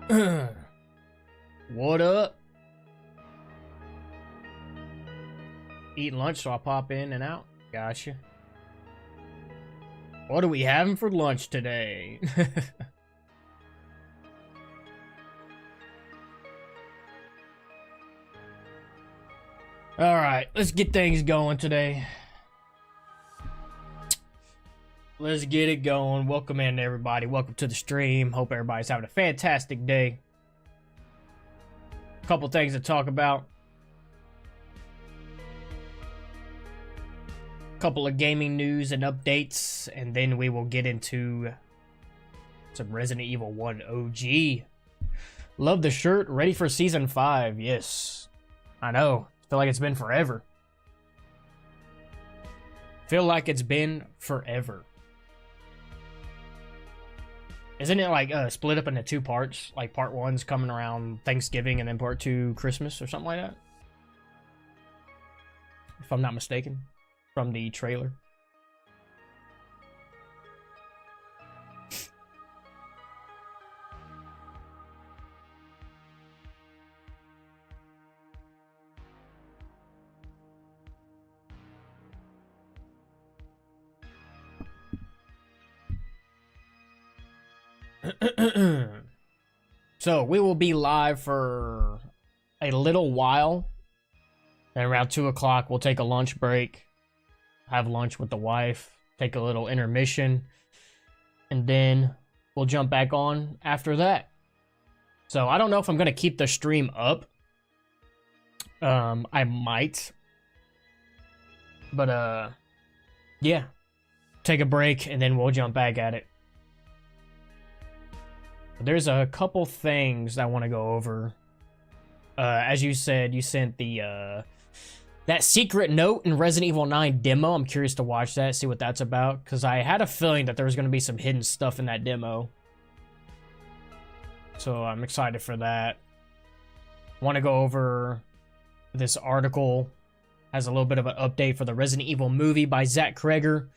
What up? Eating lunch, so I'll pop in and out. Gotcha. What are we having for lunch today? Alright, let's get things going today. Let's get it going. Welcome in, everybody. Welcome to the stream. Hope everybody's having a fantastic day. A couple things to talk about. Couple of gaming news and updates, and then we will get into some Resident Evil 1 OG. Love the shirt. Ready for Season 5. Yes. I know. Feel like it's been forever. Feel like it's been forever. Isn't it like split up into two parts? Like part 1's coming around Thanksgiving and then part 2 Christmas or something like that? If I'm not mistaken. From the trailer. So we will be live for a little while, and around 2 o'clock we'll take a lunch break, have lunch with the wife, take a little intermission, and then we'll jump back on after that. So I don't know if I'm gonna keep the stream up. I might, but yeah, take a break and then we'll jump back at it. There's a couple things I want to go over. As you said, you sent the that secret note in Resident Evil 9 demo. I'm curious to watch that, see what that's about, because I had a feeling that there was going to be some hidden stuff in that demo. So I'm excited for that. Want to go over this article. Has a little bit of an update for the Resident Evil movie by Zach Kreger.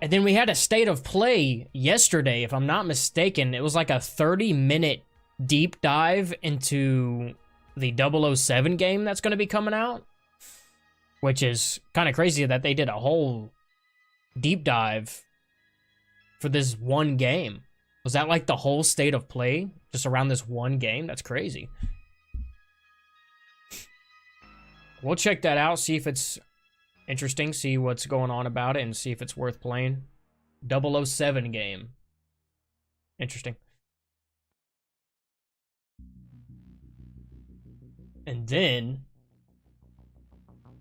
And then we had a state of play yesterday, if I'm not mistaken. It was like a 30-minute deep dive into the 007 game that's going to be coming out. Which is kind of crazy that they did a whole deep dive for this one game. Was that like the whole state of play? Just around this one game? That's crazy. We'll check that out, see if it's interesting, see what's going on about it, and see if it's worth playing. 007 game. Interesting. And then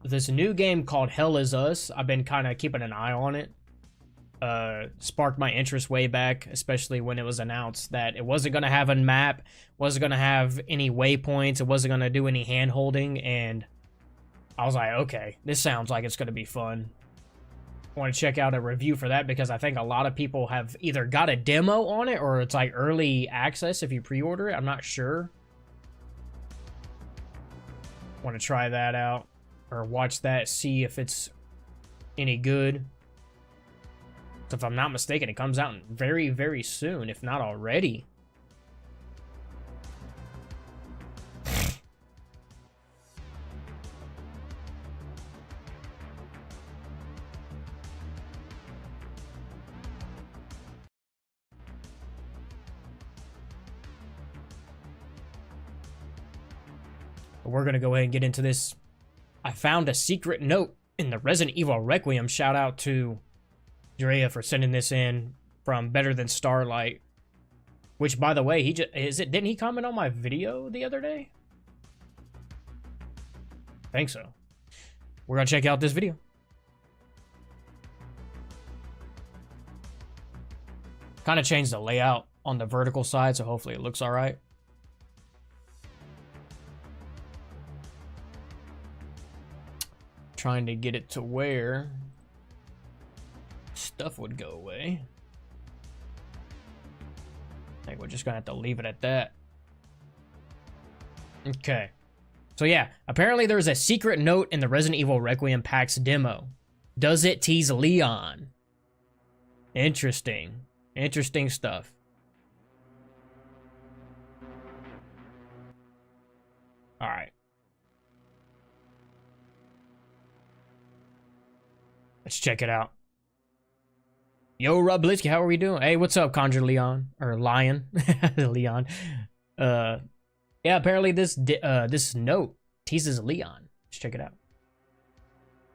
this new game called Hell Is Us. I've been kind of keeping an eye on it. Sparked my interest way back, especially when it was announced that it wasn't going to have a map, wasn't going to have any waypoints, it wasn't going to do any hand-holding, and I was like, okay, this sounds like it's going to be fun. I want to check out a review for that because I think a lot of people have either got a demo on it or it's like early access if you pre-order it. I'm not sure. Want to try that out or watch that, see if it's any good. So if I'm not mistaken, it comes out very, very soon, if not already. We're going to go ahead and get into this. I found a secret note in the Resident Evil Requiem. Shout out to Drea for sending this in from Better Than Starlight. Which, by the way, didn't he comment on my video the other day? I think so. We're going to check out this video. Kind of changed the layout on the vertical side, so hopefully it looks all right. Trying to get it to where stuff would go away. I think we're just gonna have to leave it at that. Okay. So yeah, apparently there's a secret note in the Resident Evil Requiem PAX demo. Does it tease Leon? Interesting. Interesting stuff. All right. Let's check it out. Yo, Rob Blitzky, how are we doing? Hey, what's up, Conjure Leon? Or Lion. Leon. Yeah, apparently this note teases Leon. Let's check it out.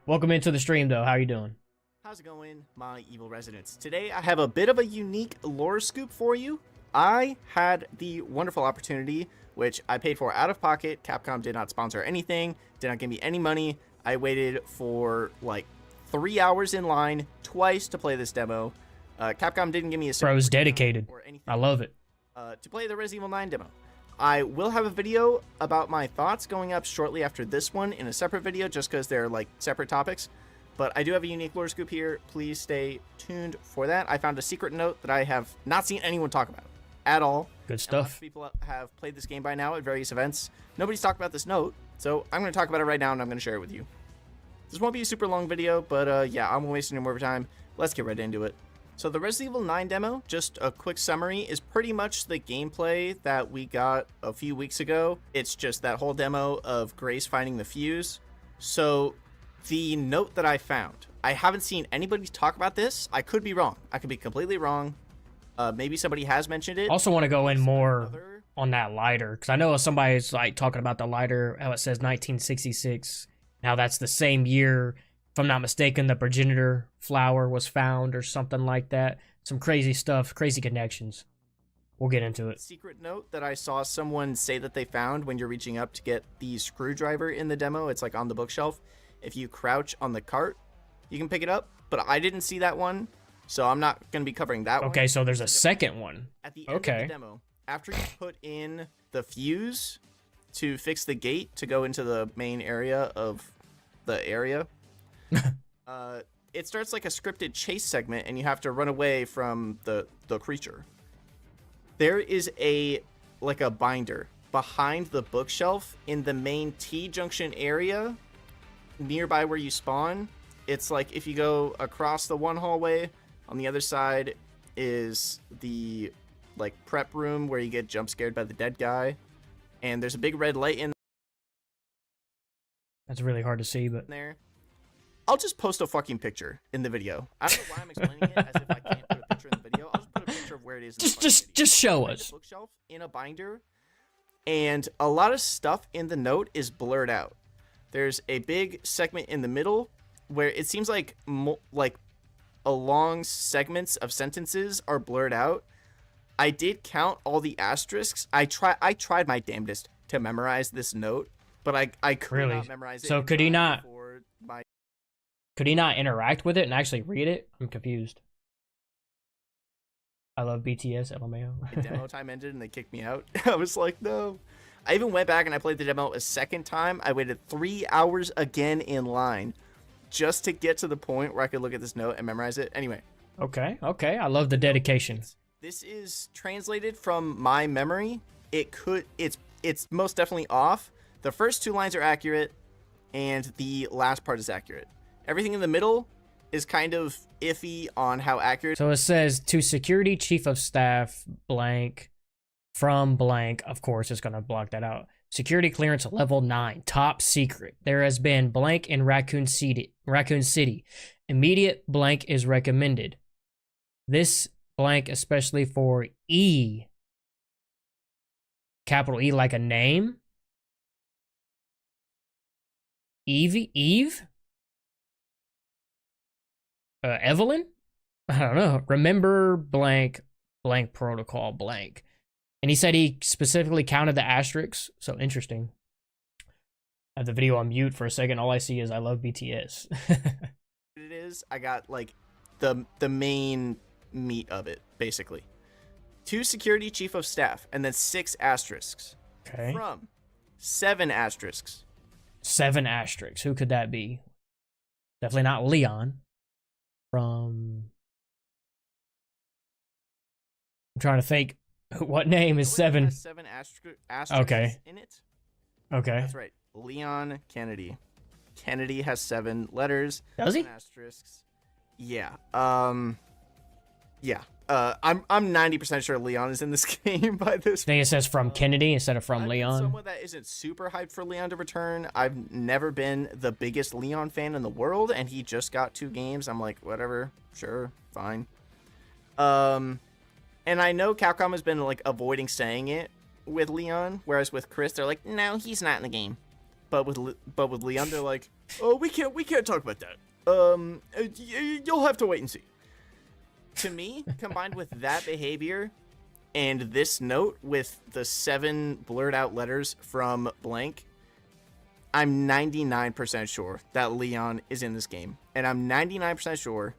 Welcome into the stream, though. How you doing? How's it going, my evil residents? Today, I have a bit of a unique lore scoop for you. I had the wonderful opportunity, which I paid for out of pocket. Capcom did not sponsor anything, did not give me any money. I waited for like 3 hours in line twice to play this demo. Capcom didn't give me a Bro's dedicated. Or anything, I love it. to play the Resident Evil 9 demo. I will have a video about my thoughts going up shortly after this one in a separate video, just because they're like separate topics. But I do have a unique lore scoop here. Please stay tuned for that. I found a secret note that I have not seen anyone talk about at all. Good stuff. Lots of people have played this game by now at various events. Nobody's talked about this note, so I'm going to talk about it right now, and I'm going to share it with you. This won't be a super long video, but yeah, I'm wasting no more time. Let's get right into it. So the Resident Evil 9 demo, just a quick summary, is pretty much the gameplay that we got a few weeks ago. It's just that whole demo of Grace finding the fuse. So the note that I found, I haven't seen anybody talk about this. I could be wrong. I could be completely wrong. Maybe somebody has mentioned it. Also want to go in more on that lighter, because I know somebody's like talking about the lighter, how it says 1966. Now that's the same year, if I'm not mistaken, the progenitor flower was found or something like that. Some crazy stuff, crazy connections. We'll get into it. Secret note that I saw someone say that they found when you're reaching up to get the screwdriver in the demo. It's like on the bookshelf. If you crouch on the cart, you can pick it up. But I didn't see that one, so I'm not going to be covering that one. Okay, so there's a second one. At the end of the demo, after you put in the fuse to fix the gate to go into the main area of the area, it starts like a scripted chase segment, and you have to run away from the creature. There is a binder behind the bookshelf in the main T-junction area nearby where you spawn. It's like if you go across the one hallway, on the other side is the like prep room where you get jump scared by the dead guy, and there's a big red light in That's really hard to see, but there. I'll just post a fucking picture in the video. I don't know why I'm explaining it as if I can't put a picture in the video. I'll just put a picture of where it is. Just show us. Bookshelf in a binder, and a lot of stuff in the note is blurred out. There's a big segment in the middle where it seems like long segments of sentences are blurred out. I did count all the asterisks. I tried my damnedest to memorize this note, but I could not memorize it. So could he not? Could he not interact with it and actually read it? I'm confused. I love BTS, LMAO. The demo time ended and they kicked me out. I was like, no. I even went back and I played the demo a second time. I waited 3 hours again in line just to get to the point where I could look at this note and memorize it. Anyway. Okay. I love the dedication. This is translated from my memory. It's most definitely off. The first 2 lines are accurate, and the last part is accurate. Everything in the middle is kind of iffy on how accurate. So it says, to security chief of staff, blank, from blank. Of course, it's going to block that out. Security clearance level 9, top secret. There has been blank in Raccoon City. Immediate blank is recommended. This blank, especially for E. Capital E like a name. Eve? Evelyn? I don't know. Remember blank protocol blank. And he said he specifically counted the asterisks. So interesting. I have the video on mute for a second. All I see is I love BTS. It is. I got like the main meat of it, basically. 2 security chief of staff, and then 6 asterisks. Okay. From 7 asterisks. 7 asterisks. Who could that be? Definitely not Leon. From... I'm trying to think. What name is 7? 7 asterisks in it. Okay. That's right. Leon Kennedy. Kennedy has 7 letters. Does he? 7 asterisks. Yeah. Yeah. I'm 90% sure Leon is in this game by this I think it says from Kennedy instead of from I'm Leon. someone that isn't super hyped for Leon to return. I've never been the biggest Leon fan in the world, and he just got 2 games. I'm like, whatever, sure, fine. And I know Capcom has been like avoiding saying it with Leon, whereas with Chris, they're like, no, he's not in the game. But with Leon, they're like, oh, we can't talk about that. You'll have to wait and see. To me, combined with that behavior and this note with the 7 blurred out letters from blank, I'm 99% sure that Leon is in this game. And I'm 99% sure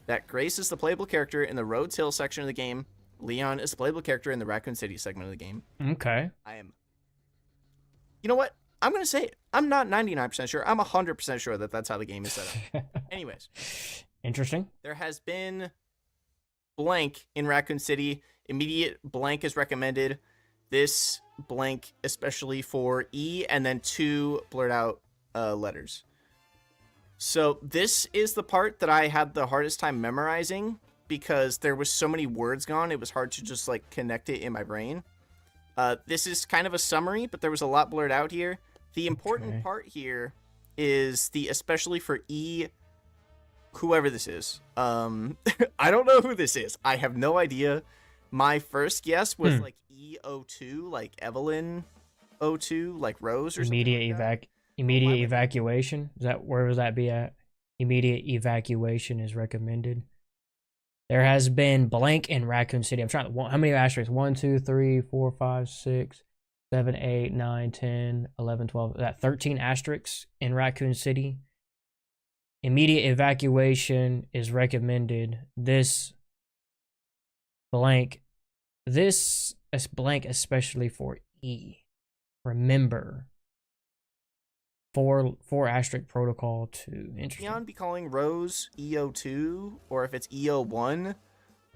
that Grace is the playable character in the Rhodes Hill section of the game. Leon is the playable character in the Raccoon City segment of the game. Okay. I am. You know what? I'm going to say it. I'm not 99% sure. I'm 100% sure that that's how the game is set up. Anyways. Interesting. There has been blank in Raccoon City. Immediate blank is recommended. This blank especially for E, and then 2 blurred out letters. So this is the part that I had the hardest time memorizing because there was so many words gone. It was hard to just like connect it in my brain. This is kind of a summary, but there was a lot blurred out here. The important part here is the especially for E, whoever this is. I don't know who this is. I have no idea. My first guess was like EO2, like Evelyn O2, like Rose or something. Immediate evacuation. Is that where would that be at? Immediate evacuation is recommended. There has been blank in Raccoon City. I'm trying to, how many asterisks? 1, 2, 3, 4, 5, 6, 7, 8, 9, 10, 11, 12. That 13 asterisks in Raccoon City. Immediate evacuation is recommended. This blank especially for E. Remember. 4 asterisk protocol 2. Interesting. Leon be calling Rose EO2, or if it's EO1,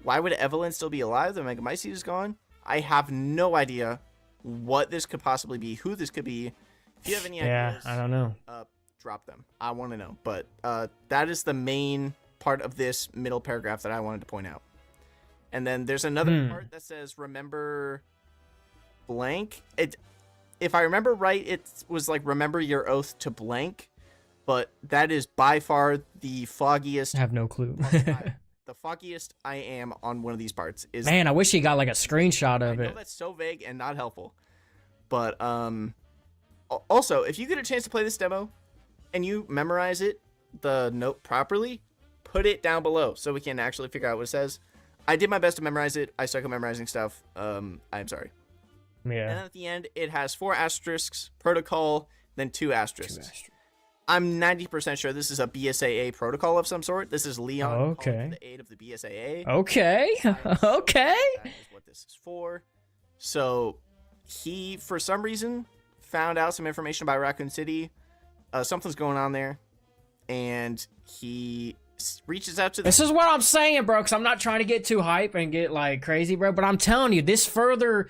why would Evelyn still be alive? The Megamycete is gone. I have no idea what this could possibly be, who this could be. If you have any ideas, I don't know. Drop them. I want to know. But that is the main part of this middle paragraph that I wanted to point out. And then there's another part that says, remember blank. If I remember right, it was like, remember your oath to blank. But that is by far the foggiest. I have no clue. The foggiest I am on one of these parts is. Man, I wish he got like a screenshot of I it. know that's so vague and not helpful. But also, if you get a chance to play this demo and you memorize it, the note properly, put it down below so we can actually figure out what it says. I did my best to memorize it. I suck at memorizing stuff. I'm sorry. Yeah. And at the end, it has 4 asterisks, protocol, then 2 asterisks. I'm 90% sure this is a BSAA protocol of some sort. This is Leon calling for the aid of the BSAA. Okay. Okay. That is what this is for. So he, for some reason, found out some information about Raccoon City. Something's going on there. And he reaches out to This is what I'm saying, bro, because I'm not trying to get too hype and get like crazy, bro. But I'm telling you, this further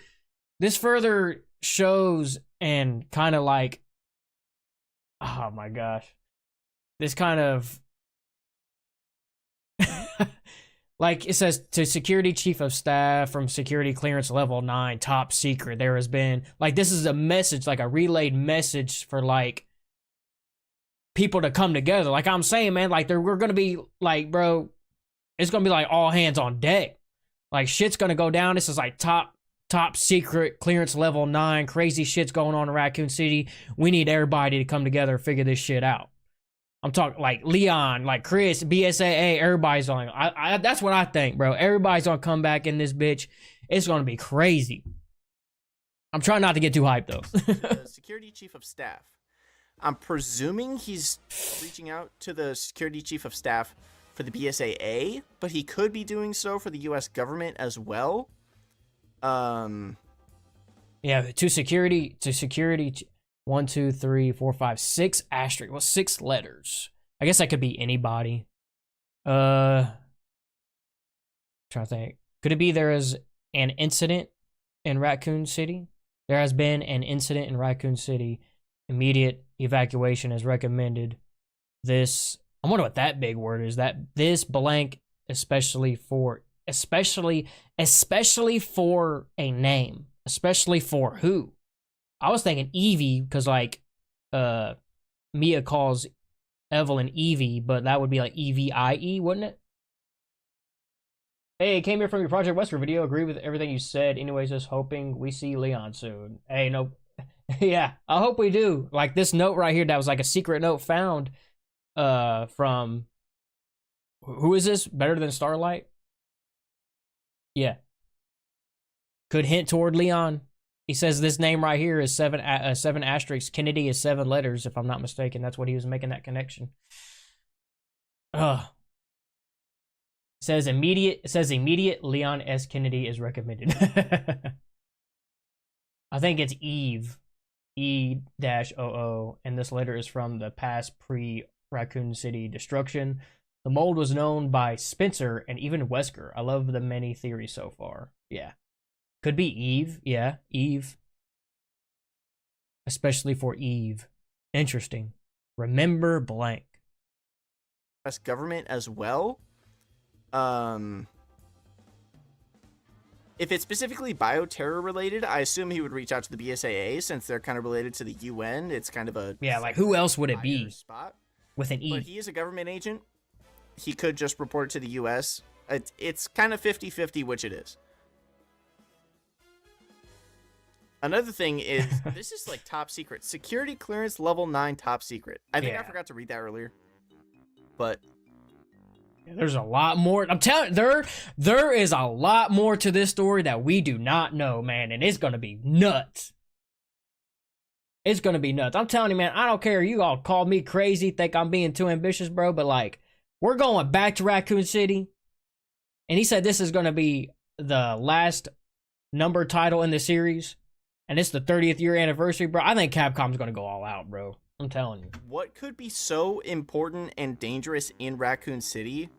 shows and kind of like, oh my gosh, this kind of like it says to security chief of staff from security clearance level 9, top secret. There has been like, this is a message, like a relayed message for like people to come together. Like I'm saying, man, like we're gonna be like, bro, it's gonna be like all hands on deck. Like shit's gonna go down. This is like top secret clearance level 9. Crazy shit's going on in Raccoon City. We need everybody to come together and figure this shit out. I'm talking like Leon, like Chris, BSAA, everybody's on. I that's what I think, bro. Everybody's gonna come back in this bitch. It's gonna be crazy. I'm trying not to get too hyped though. The security chief of staff. I'm presuming he's reaching out to the security chief of staff for the BSAA, but he could be doing so for the U.S. government as well. Yeah, to security 1, 2, 3, 4, 5, 6 asterisk. Well, 6 letters. I guess that could be anybody. Trying to think. Could it be there is an incident in Raccoon City? There has been an incident in Raccoon City. Immediate evacuation is recommended. This, I wonder what that big word is. That this blank, especially for especially for a name, especially for who. I was thinking Evie because like Mia calls Evelyn Evie, but that would be like Evie, wouldn't it? Hey, came here from your Project Wesker video. Agree with everything you said. Anyways, just hoping we see Leon soon. Hey, no. Yeah, I hope we do. Like this note right here that was like a secret note found from who is this? Better Than Starlight? Yeah. Could hint toward Leon. He says this name right here is seven asterisks. Kennedy is 7 letters, if I'm not mistaken. That's what he was making that connection. Ugh. It says immediate. Leon S. Kennedy is recommended. I think it's Eve. E-00. And this letter is from the past pre-Raccoon City destruction. The mold was known by Spencer and even Wesker. I love the many theories so far. Yeah. Could be Eve. Yeah, Eve. Especially for Eve. Interesting. Remember blank. US government as well. If it's specifically bioterror related, I assume he would reach out to the BSAA since they're kind of related to the UN. It's kind of a like who else would it be? Spot. With an E. But he is a government agent. He could just report it to the US. It's kind of 50-50 which it is. Another thing is, this is like top secret. Security clearance level 9 top secret. I think I forgot to read that earlier. But there's a lot more. I'm telling you, there is a lot more to this story that we do not know, man. And it's going to be nuts. It's going to be nuts. I'm telling you, man, I don't care. You all call me crazy, think I'm being too ambitious, bro. But like, we're going back to Raccoon City. And he said this is going to be the last number title in the series. And it's the 30th year anniversary, bro. I think Capcom's going to go all out, bro. I'm telling you. What could be so important and dangerous in Raccoon City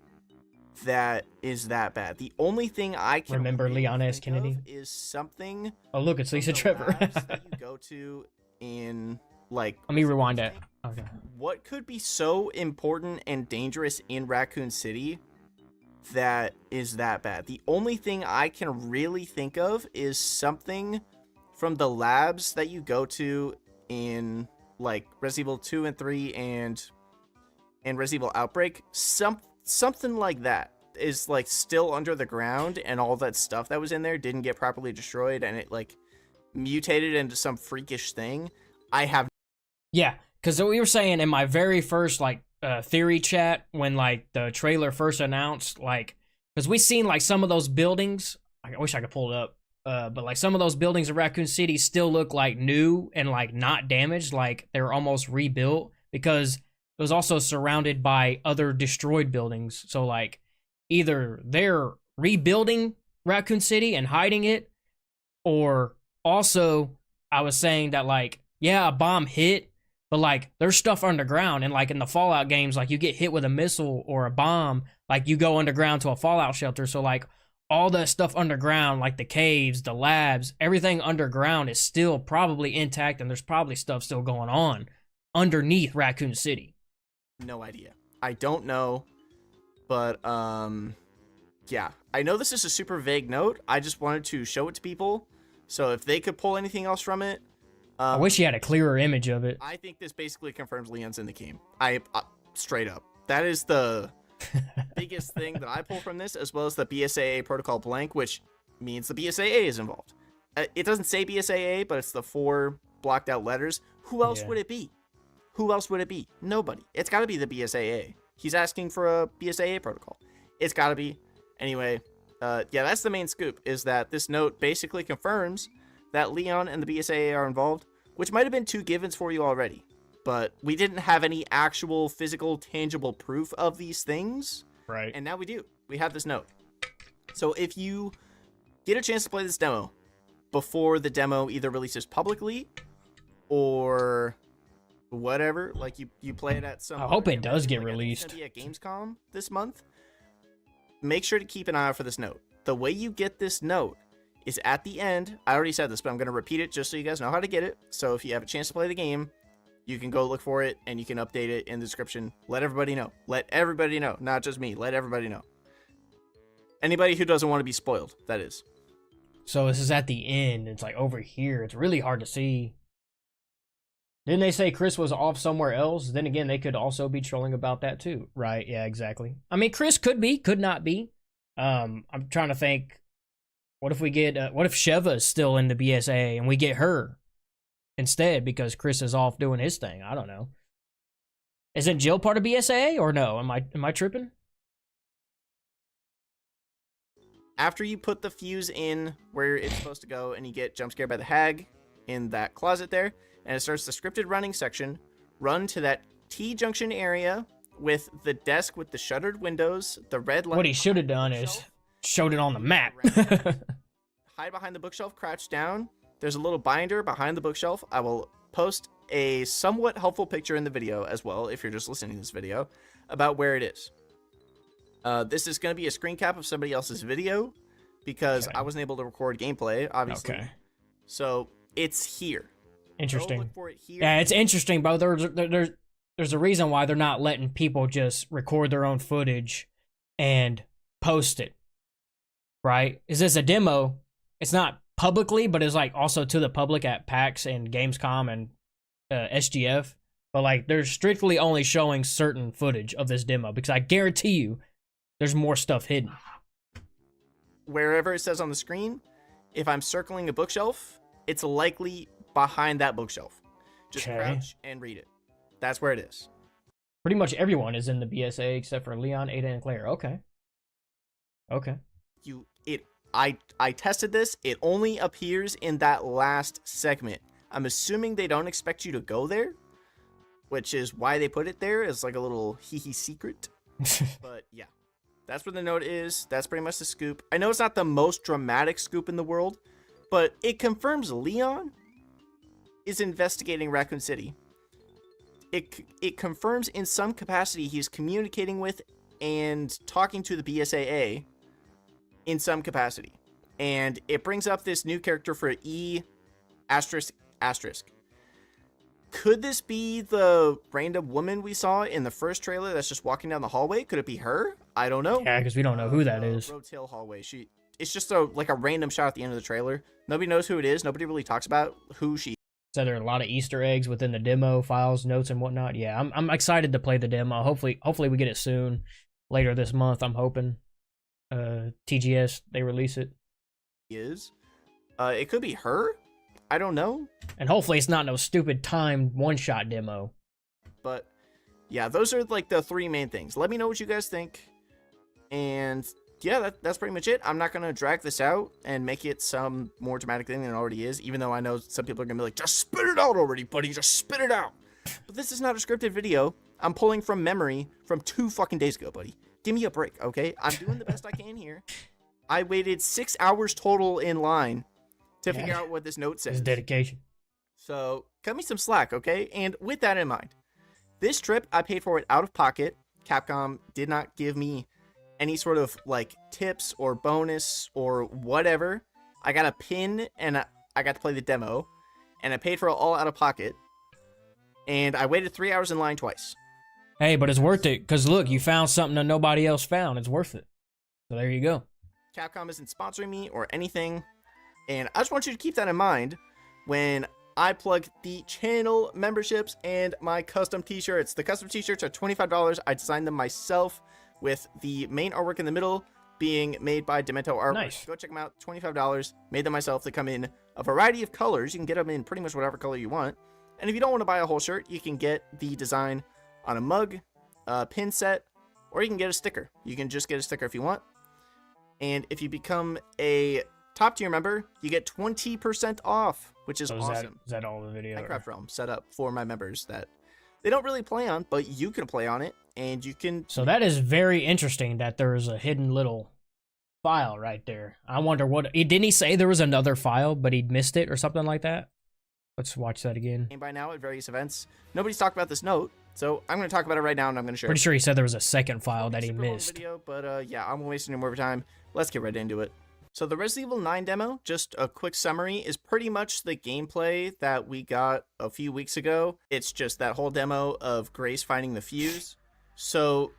that is that bad? The only thing I can remember really Leon S. Kennedy is something. Oh, look, it's Lisa Trevor. That you go to in like. Let me rewind it. Okay. What could be so important and dangerous in Raccoon City that is that bad? The only thing I can really think of is something from the labs that you go to in like Resident Evil 2 and 3 and Resident Evil Outbreak. Something like that is like still under the ground, and all that stuff that was in there didn't get properly destroyed, and it like mutated into some freakish thing. Yeah, because we were saying in my very first like theory chat when like the trailer first announced, like, because we seen like some of those buildings. I wish I could pull it up. But like some of those buildings in Raccoon City still look like new and like not damaged, like they're almost rebuilt, because it was also surrounded by other destroyed buildings. So like either they're rebuilding Raccoon City and hiding it, or also I was saying that like, yeah, a bomb hit, but like there's stuff underground, and like in the Fallout games, like you get hit with a missile or a bomb, like you go underground to a Fallout shelter. So like all that stuff underground, like the caves, the labs, everything underground is still probably intact, and there's probably stuff still going on underneath Raccoon City. No idea. I don't know, but yeah. I know this is a super vague note. I just wanted to show it to people, so if they could pull anything else from it. I wish you had a clearer image of it. I think this basically confirms Leon's in the game. I straight up. That is the biggest thing that I pull from this, as well as the BSAA protocol blank, which means the BSAA is involved. It doesn't say BSAA, but it's the 4 blocked out letters. Who else would it be? Who else would it be? Nobody. It's got to be the BSAA. He's asking for a BSAA protocol. It's got to be. Anyway, yeah, that's the main scoop, is that this note basically confirms that Leon and the BSAA are involved, which might have been 2 givens for you already. But we didn't have any actual physical, tangible proof of these things. Right. And now we do. We have this note. So if you get a chance to play this demo before the demo either releases publicly or whatever, like you play it at some... I hope it does get like released. It's going to be at Gamescom this month. Make sure to keep an eye out for this note. The way you get this note is at the end. I already said this, but I'm going to repeat it just so you guys know how to get it. So if you have a chance to play the game, you can go look for it, and you can update it in the description. Let everybody know. Let everybody know. Not just me. Let everybody know. Anybody who doesn't want to be spoiled, that is. So this is at the end. It's like over here. It's really hard to see. Didn't they say Chris was off somewhere else? Then again, they could also be trolling about that too. Right, yeah, exactly. I mean, Chris could be, could not be. I'm trying to think. What if we get, what if Sheva is still in the BSA and we get her instead because Chris is off doing his thing? I don't know. Isn't Jill part of BSA or no? Am I tripping? After you put the fuse in where it's supposed to go and you get jump scared by the hag in that closet there, and it starts the scripted running section, run to that T-junction area with the desk with the shuttered windows, the red light. What he should have done is showed it on the map. Hide behind the bookshelf, crouch down. There's a little binder behind the bookshelf. I will post a somewhat helpful picture in the video as well, if you're just listening to this video, about where it is. This is going to be a screen cap of somebody else's video because I wasn't able to record gameplay, obviously. Okay. So it's here. Interesting. Go look for it here. Yeah, it's interesting, but there's a reason why they're not letting people just record their own footage and post it. Right? Is this a demo? It's not publicly, but it's like also to the public at PAX and Gamescom and SGF. But like they're strictly only showing certain footage of this demo because I guarantee you there's more stuff hidden. Wherever it says on the screen, if I'm circling a bookshelf, it's likely behind that bookshelf. Just crouch and read it. That's where it is. Pretty much everyone is in the BSA except for Leon, Ada, and Claire. Okay. Okay. I tested this. It only appears in that last segment. I'm assuming they don't expect you to go there, which is why they put it there as like a little hee secret. But yeah, that's where the note is. That's pretty much the scoop. I know it's not the most dramatic scoop in the world, but it confirms Leon is investigating Raccoon City. It confirms in some capacity he's communicating with and talking to the BSAA in some capacity. And it brings up this new character for E asterisk asterisk. Could this be the random woman we saw in the first trailer that's just walking down the hallway? Could it be her? I don't know. Yeah, because we don't know who that is. Roadtail hallway. It's just a random shot at the end of the trailer. Nobody knows who it is. Nobody really talks about who she is. So there are a lot of Easter eggs within the demo files, notes, and whatnot. Yeah, I'm excited to play the demo. Hopefully we get it soon, later this month. I'm hoping. TGS they release it. It could be her. I don't know. And hopefully it's not no stupid timed one-shot demo. But yeah, those are like the three main things. Let me know what you guys think. And yeah, that's pretty much it. I'm not going to drag this out and make it some more dramatic thing than it already is, even though I know some people are going to be like, just spit it out already, buddy. Just spit it out. But this is not a scripted video. I'm pulling from memory from 2 fucking days ago, buddy. Give me a break, okay? I'm doing the best I can here. I waited 6 hours total in line to figure out what this note says. It's dedication. So cut me some slack, okay? And with that in mind, this trip, I paid for it out of pocket. Capcom did not give me any sort of like tips or bonus or whatever. I got a pin and I got to play the demo, and I paid for it all out of pocket. And I waited 3 hours in line twice. Hey, but it's worth it, because look, you found something that nobody else found. It's worth it. So there you go. Capcom isn't sponsoring me or anything, and I just want you to keep that in mind when I plug the channel memberships and my custom t-shirts. The custom t-shirts are $25. I designed them myself, with the main artwork in the middle being made by Demento Artwork. Nice. Go check them out. $25. Made them myself. They come in a variety of colors. You can get them in pretty much whatever color you want. And if you don't want to buy a whole shirt, you can get the design on a mug, a pin set, or you can get a sticker. You can just get a sticker if you want. And if you become a top tier member, you get 20% off, which is awesome. Is that all the video? Minecraft Realm set up for my members that they don't really play on, but you can play on it, and you can... So that is very interesting that there is a hidden little file right there. I wonder what... Didn't he say there was another file, but he missed it or something like that? Let's watch that again. And by now at various events. Nobody's talked about this note, so I'm going to talk about it right now, and I'm going to share Pretty sure he said there was a second file that he missed. Video, but yeah, I'm wasting any more time. Let's get right into it. So the Resident Evil 9 demo, just a quick summary, is pretty much the gameplay that we got a few weeks ago. It's just that whole demo of Grace finding the fuse. So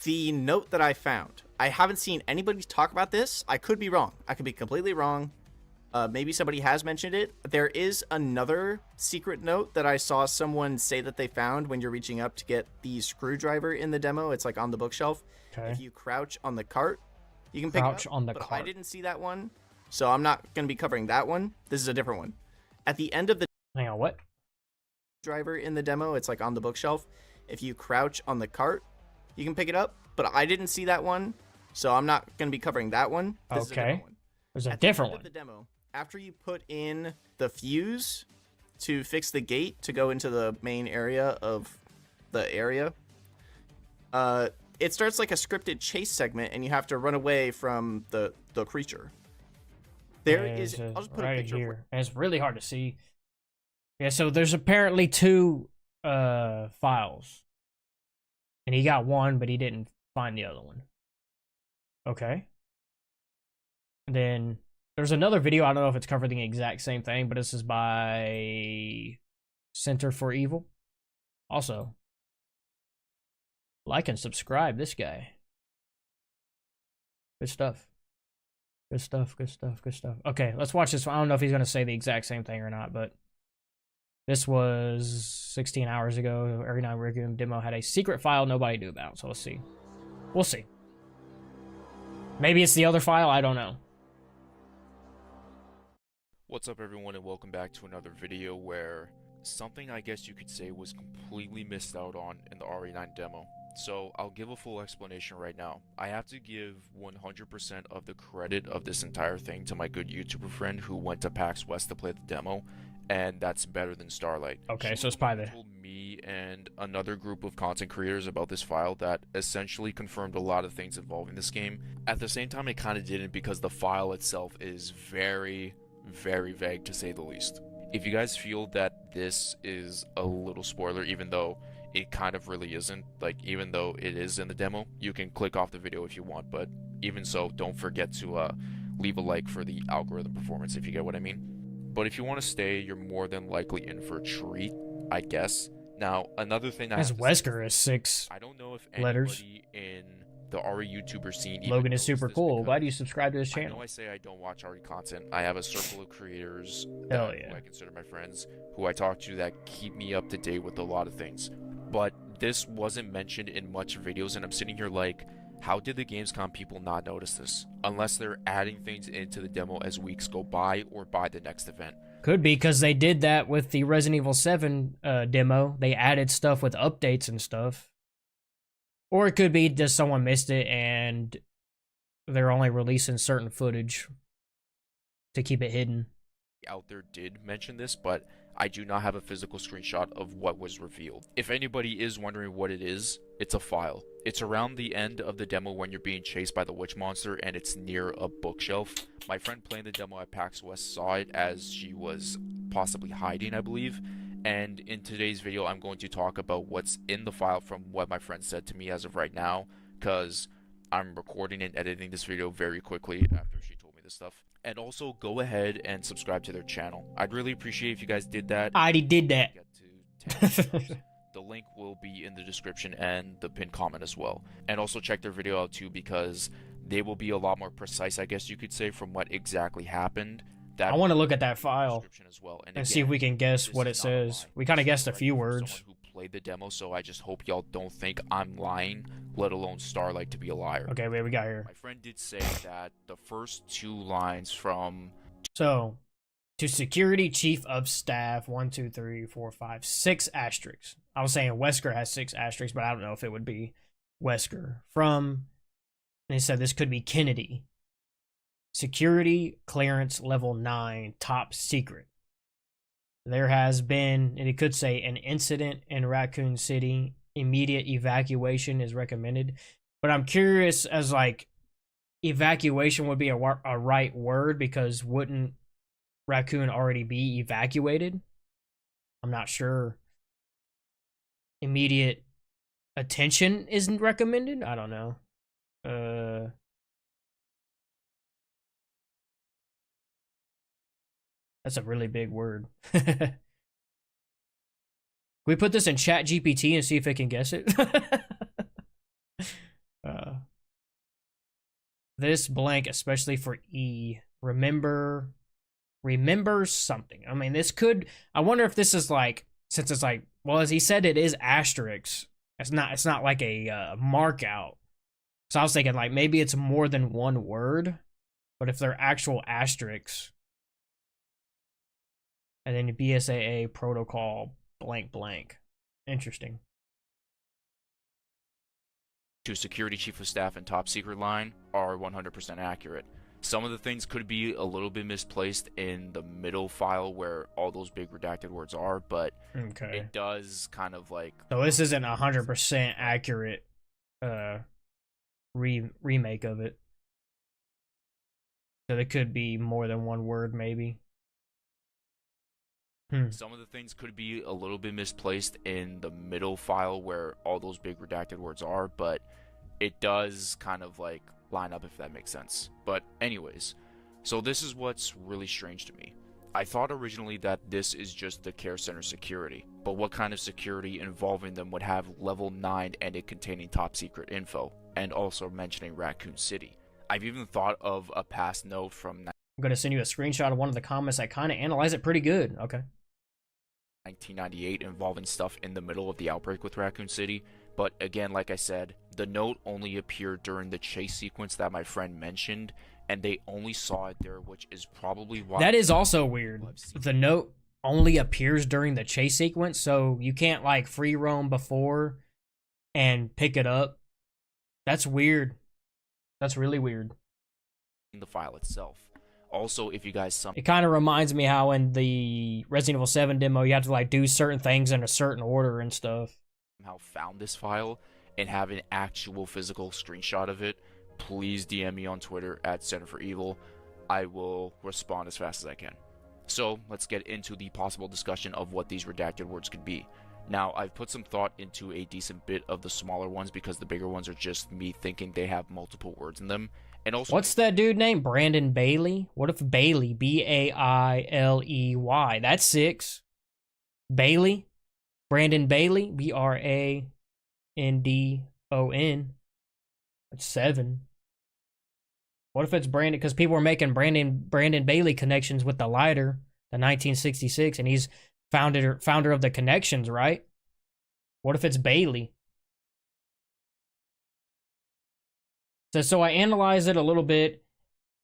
The note that I found, I haven't seen anybody talk about this. I could be wrong. I could be completely wrong. Maybe somebody has mentioned it. There is another secret note that I saw someone say that they found when you're reaching up to get the screwdriver in the demo. It's like on the bookshelf. Okay. If you crouch on the cart, you can pick Crouch it up. on the but cart. I didn't see that one, so I'm not going to be covering that one. This is a different one. At the end of the Hang on, what? driver in the demo, it's like on the bookshelf. If you crouch on the cart, you can pick it up, but I didn't see that one, so I'm not going to be covering that one. This is a Okay. different one. There's a At the different end one. of the demo, after you put in the fuse to fix the gate to go into the main area of the area, it starts like a scripted chase segment, and you have to run away from the creature. There is. There's I'll just put right a picture of here. And it's really hard to see. Yeah, so there's apparently two files. And he got one, but he didn't find the other one. Okay. And then there's another video. I don't know if it's covering the exact same thing, but this is by Center for Evil. Also, like and subscribe this guy. Good stuff. Good stuff, good stuff, good stuff. Okay, let's watch this one. I don't know if he's going to say the exact same thing or not, but this was 16 hours ago. Every Night Raccoon demo had a secret file nobody knew about, so let's see. We'll see. Maybe it's the other file, I don't know. What's up everyone and welcome back to another video where something I guess you could say was completely missed out on in the RE9 demo. So I'll give a full explanation right now. I have to give 100% of the credit of this entire thing to my good YouTuber friend who went to PAX West to play the demo, and that's better than Starlight. Okay, She so it's probably told me and another group of content creators about this file that essentially confirmed a lot of things involving this game. At the same time, it kind of didn't because the file itself is very vague to say the least. If you guys feel that this is a little spoiler, even though it kind of really isn't, like even though it is in the demo, you can click off the video if you want, but even so, don't forget to leave a like for the algorithm performance, if you get what I mean. But if you want to stay, you're more than likely in for a treat, I guess. Now, another thing As Wesker is 6 I don't know if letters. anybody in the RE YouTuber scene Logan is super cool. because Glad you subscribed to his I know channel. I say I don't watch RE content. I have a circle of creators Hell who yeah. I consider my friends, who I talk to that keep me up to date with a lot of things. But this wasn't mentioned in much videos, and I'm sitting here like, how did the Gamescom people not notice this? Unless they're adding things into the demo as weeks go by or by the next event. Could be because they did that with the Resident Evil 7 demo. They added stuff with updates and stuff. Or it could be just someone missed it and they're only releasing certain footage to keep it hidden. Out there did mention this, but I do not have a physical screenshot of what was revealed. If anybody is wondering what it is, it's a file. It's around the end of the demo when you're being chased by the witch monster and it's near a bookshelf. My friend playing the demo at PAX West saw it as she was possibly hiding, I believe. And in today's video, I'm going to talk about what's in the file from what my friend said to me as of right now, because I'm recording and editing this video very quickly after she told me this stuff. And also, go ahead and subscribe to their channel. I'd really appreciate if you guys did that. I already did that. Get to 10 subs. The link will be in the description and the pinned comment as well. And also check their video out too, because they will be a lot more precise, I guess you could say, from what exactly happened. I want to look at that file As well. and see if we can guess what it says. We kind of guessed a few words. Someone who played the demo, so I just hope y'all don't think I'm lying, let alone Starlight to be a liar. Okay, wait, we got here. My friend did say that the first two lines from So, to Security Chief of Staff, 1, 2, 3, 4, 5, 6 asterisks. I was saying Wesker has 6 asterisks, but I don't know if it would be Wesker. From, and they said this could be Kennedy. Security clearance level 9, top secret. There has been, and it could say, an incident in Raccoon City. Immediate evacuation is recommended. But I'm curious as like, evacuation would be a right word, because wouldn't Raccoon already be evacuated? I'm not sure. Immediate attention isn't recommended? I don't know. That's a really big word. Can we put this in Chat GPT and see if it can guess it? this blank, especially for E. Remember something. I mean, this could. I wonder if this is like, since it's like, well, as he said, it is asterisks. It's not like a mark out. So I was thinking like maybe it's more than one word, but if they're actual asterisks, and then BSAA protocol blank blank. Interesting. To security chief of staff and top secret line are 100% accurate. Some of the things could be a little bit misplaced in the middle file where all those big redacted words are, but Okay. it does kind of like. So this isn't 100% accurate remake of it. So there could be more than one word, maybe. Some of the things could be a little bit misplaced in the middle file where all those big redacted words are, but it does kind of like line up, if that makes sense. But anyways, so this is what's really strange to me. I thought originally that this is just the care center security, but what kind of security involving them would have level 9 and it containing top secret info, and also mentioning Raccoon City? I've even thought of a past note from I'm going to send you a screenshot of one of the comments that kind of analyze it pretty good. Okay. 1998 involving stuff in the middle of the outbreak with Raccoon City, but again, like I said, the note only appeared during the chase sequence that my friend mentioned, and they only saw it there, which is probably why. That is also weird. The note only appears during the chase sequence, so you can't like free roam before and pick it up. That's weird. That's really weird. In the file itself. Also, if you guys it kind of reminds me how in the Resident Evil 7 demo you have to like do certain things in a certain order and stuff. Somehow found this file and have an actual physical screenshot of it, please DM me on Twitter at Center for Evil. I will respond as fast as I can. So let's get into the possible discussion of what these redacted words could be. Now, I've put some thought into a decent bit of the smaller ones because the bigger ones are just me thinking they have multiple words in them. And also, what's that dude name? Brandon Bailey? What if Bailey? Bailey. That's 6. Bailey? Brandon Bailey? Brandon. That's 7. What if it's Brandon? Because people were making Brandon Bailey connections with the lighter, the 1966, and he's founder of the connections, right? What if it's Bailey? So I analyzed it a little bit.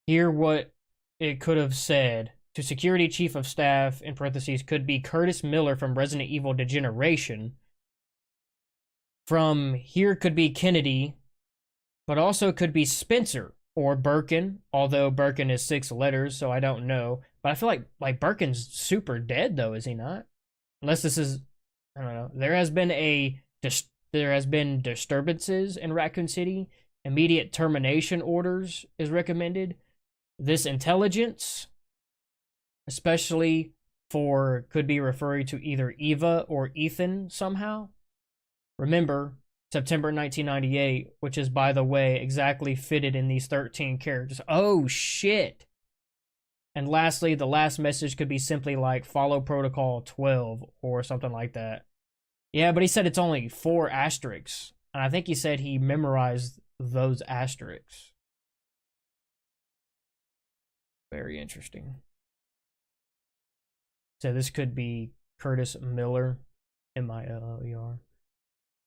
Here what it could have said. To security chief of staff, in parentheses, could be Curtis Miller from Resident Evil Degeneration. From here could be Kennedy, but also could be Spencer or Birkin, although Birkin is 6 letters, so I don't know. But I feel like Birkin's super dead, though, is he not? Unless this is, I don't know. There has been disturbances in Raccoon City. Immediate termination orders is recommended. This intelligence, especially for, could be referring to either Eva or Ethan somehow. Remember, September 1998, which is, by the way, exactly fitted in these 13 characters. Oh, shit. And lastly, the last message could be simply like, follow protocol 12 or something like that. Yeah, but he said it's only 4 asterisks. And I think he said he memorized those asterisks. Very interesting. So this could be Curtis Miller, Miller.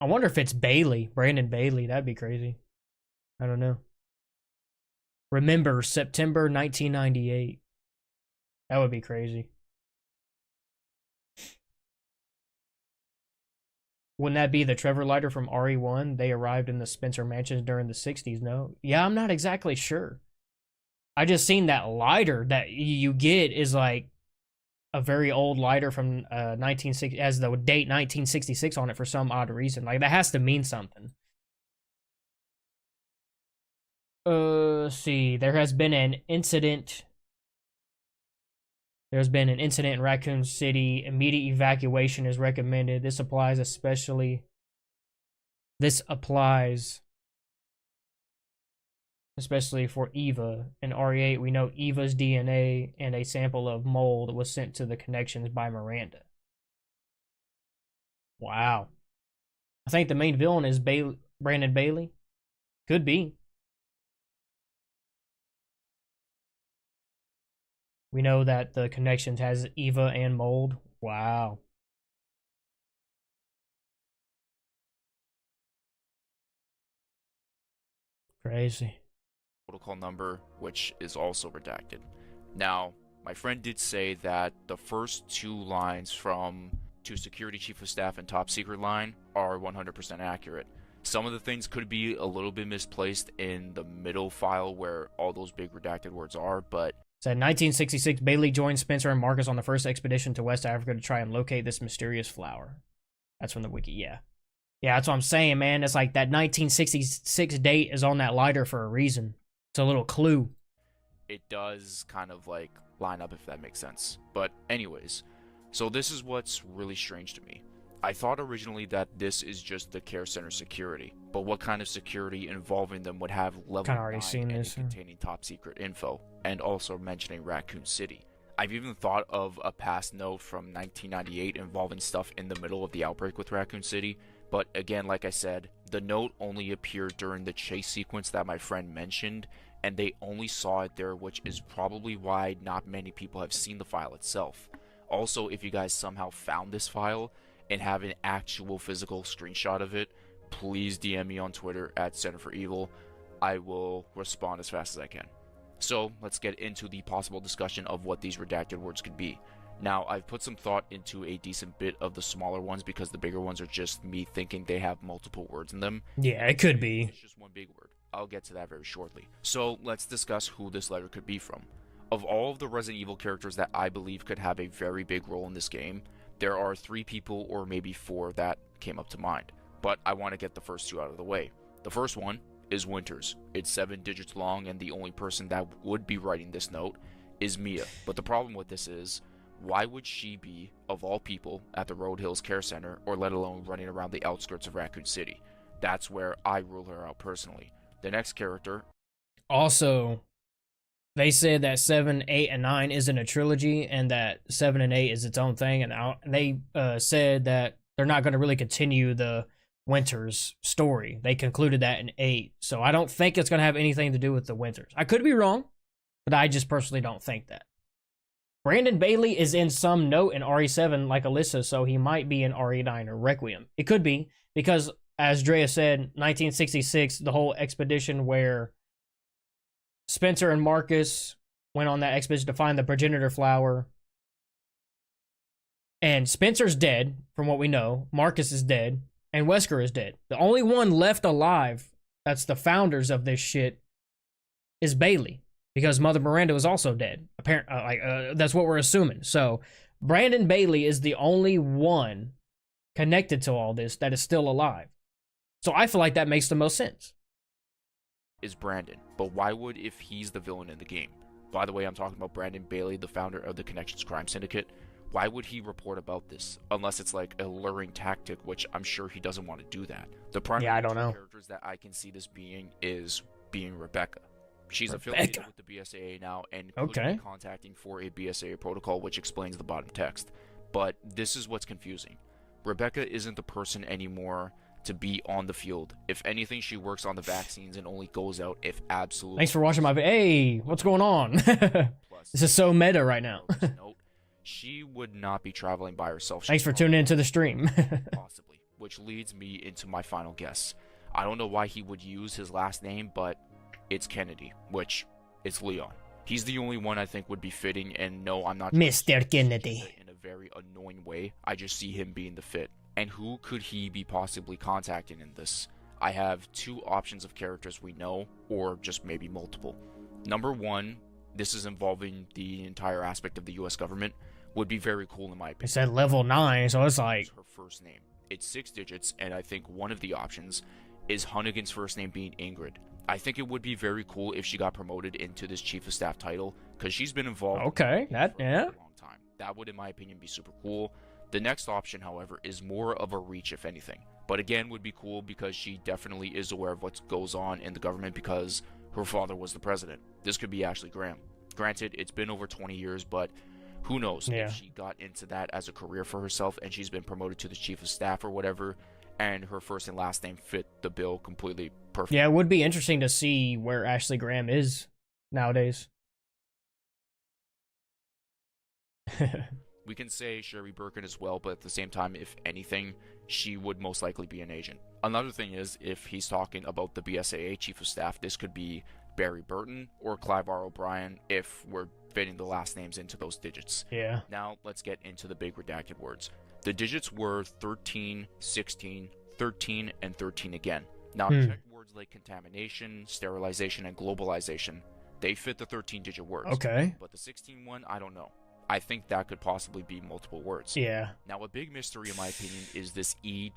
I wonder if it's Bailey, Brandon Bailey. That'd be crazy. I don't know. Remember, September 1998. That would be crazy. Wouldn't that be the Trevor lighter from RE1? They arrived in the Spencer Mansions during the 60s, no? Yeah, I'm not exactly sure. I just seen that lighter that you get is like a very old lighter from 1960, has the date 1966 on it for some odd reason. Like, that has to mean something. Let's see. There has been an incident. There's been an incident in Raccoon City. Immediate evacuation is recommended. This applies especially for Eva. In RE8, we know Eva's DNA and a sample of mold was sent to the connections by Miranda. Wow. I think the main villain is Brandon Bailey. Could be. We know that the connections has Eva and Mold. Wow. Crazy. Protocol number, which is also redacted. Now, my friend did say that the first 2 lines from to Security Chief of Staff and Top Secret line are 100% accurate. Some of the things could be a little bit misplaced in the middle file where all those big redacted words are, but Said 1966, Bailey joined Spencer and Marcus on the first expedition to West Africa to try and locate this mysterious flower. That's from the wiki, yeah. Yeah, that's what I'm saying, man. It's like that 1966 date is on that lighter for a reason. It's a little clue. it does kind of like line up, if that makes sense. But anyways, so this is what's really strange to me. I thought originally that this is just the care center security, but what kind of security involving them would have level Kinda already 9 seen and this, containing top secret info, and also mentioning Raccoon City? I've even thought of a past note from 1998 involving stuff in the middle of the outbreak with Raccoon City, but again, like I said, the note only appeared during the chase sequence that my friend mentioned, and they only saw it there, which is probably why not many people have seen the file itself. Also, if you guys somehow found this file and have an actual physical screenshot of it, please DM me on Twitter at Center for Evil. I will respond as fast as I can. So let's get into the possible discussion of what these redacted words could be. Now, I've put some thought into a decent bit of the smaller ones because the bigger ones are just me thinking they have multiple words in them. Yeah, it could be. It's just one big word. I'll get to that very shortly. So let's discuss who this letter could be from. Of all of the Resident Evil characters that I believe could have a very big role in this game, there are 3 people or maybe 4 that came up to mind. But I want to get the first 2 out of the way. The first one is Winters. It's 7 digits long, and the only person that would be writing this note is Mia. But the problem with this is, why would she be, of all people, at the Road Hills Care Center, or let alone running around the outskirts of Raccoon City? That's where I rule her out personally. The next character... Also, they said that 7, 8, and 9 isn't a trilogy, and that 7 and 8 is its own thing, and they said that they're not going to really continue the Winters story. They concluded that in 8, so I don't think it's going to have anything to do with the Winters. I could be wrong, but I just personally don't think that. Brandon Bailey is in some note in RE7 like Alyssa, so he might be in RE9 or Requiem. It could be, because as Drea said, 1966, the whole expedition where Spencer and Marcus went on that expedition to find the progenitor flower. And Spencer's dead, from what we know. Marcus is dead. And Wesker is dead. The only one left alive, that's the founders of this shit, is Bailey. Because Mother Miranda was also dead. That's what we're assuming. So, Brandon Bailey is the only one connected to all this that is still alive. So I feel like that makes the most sense. Is Brandon, but why would if he's the villain in the game? By the way, I'm talking about Brandon Bailey, the founder of the Connections Crime Syndicate. Why would he report about this? Unless it's like a luring tactic, which I'm sure he doesn't want to do that. The primary I don't know. characters that I can see this being Rebecca. She's affiliated with the BSAA now and could be contacting for a BSAA protocol, which explains the bottom text. But this is what's confusing. Rebecca isn't the person anymore to be on the field. If anything, she works on the vaccines and only goes out if absolutely... Thanks for watching my video. Hey, what's going on? This is so meta right now. She would not be traveling by herself. Thanks for tuning into the stream. Possibly. Which leads me into my final guess. I don't know why he would use his last name, but it's Kennedy, which it's Leon. He's the only one I think would be fitting, and no, I'm not... Mr. Kennedy. In a very annoying way. I just see him being the fit. And who could he be possibly contacting in this? I have 2 options of characters we know, or just maybe multiple. Number 1, this is involving the entire aspect of the US government, would be very cool in my opinion. It said level 9, so it's like... her first name. It's 6 digits, and I think one of the options is Hunnigan's first name being Ingrid. I think it would be very cool if she got promoted into this Chief of Staff title, because she's been involved for a long time. That would, in my opinion, be super cool. The next option, however, is more of a reach, if anything. But again, would be cool because she definitely is aware of what goes on in the government because her father was the president. This could be Ashley Graham. Granted, it's been over 20 years, but who knows if she got into that as a career for herself and she's been promoted to the Chief of Staff or whatever, and her first and last name fit the bill completely perfect. Yeah, it would be interesting to see where Ashley Graham is nowadays. We can say Sherry Birkin as well, but at the same time, if anything, she would most likely be an agent. Another thing is, if he's talking about the BSAA Chief of Staff, this could be Barry Burton or Clive R. O'Brien if we're fitting the last names into those digits. Yeah. Now, let's get into the big redacted words. The digits were 13, 16, 13, and 13 again. Now, check words like contamination, sterilization, and globalization. They fit the 13-digit words. Okay. But the 16 one, I don't know. I think that could possibly be multiple words. Yeah. Now, a big mystery, in my opinion, is this E...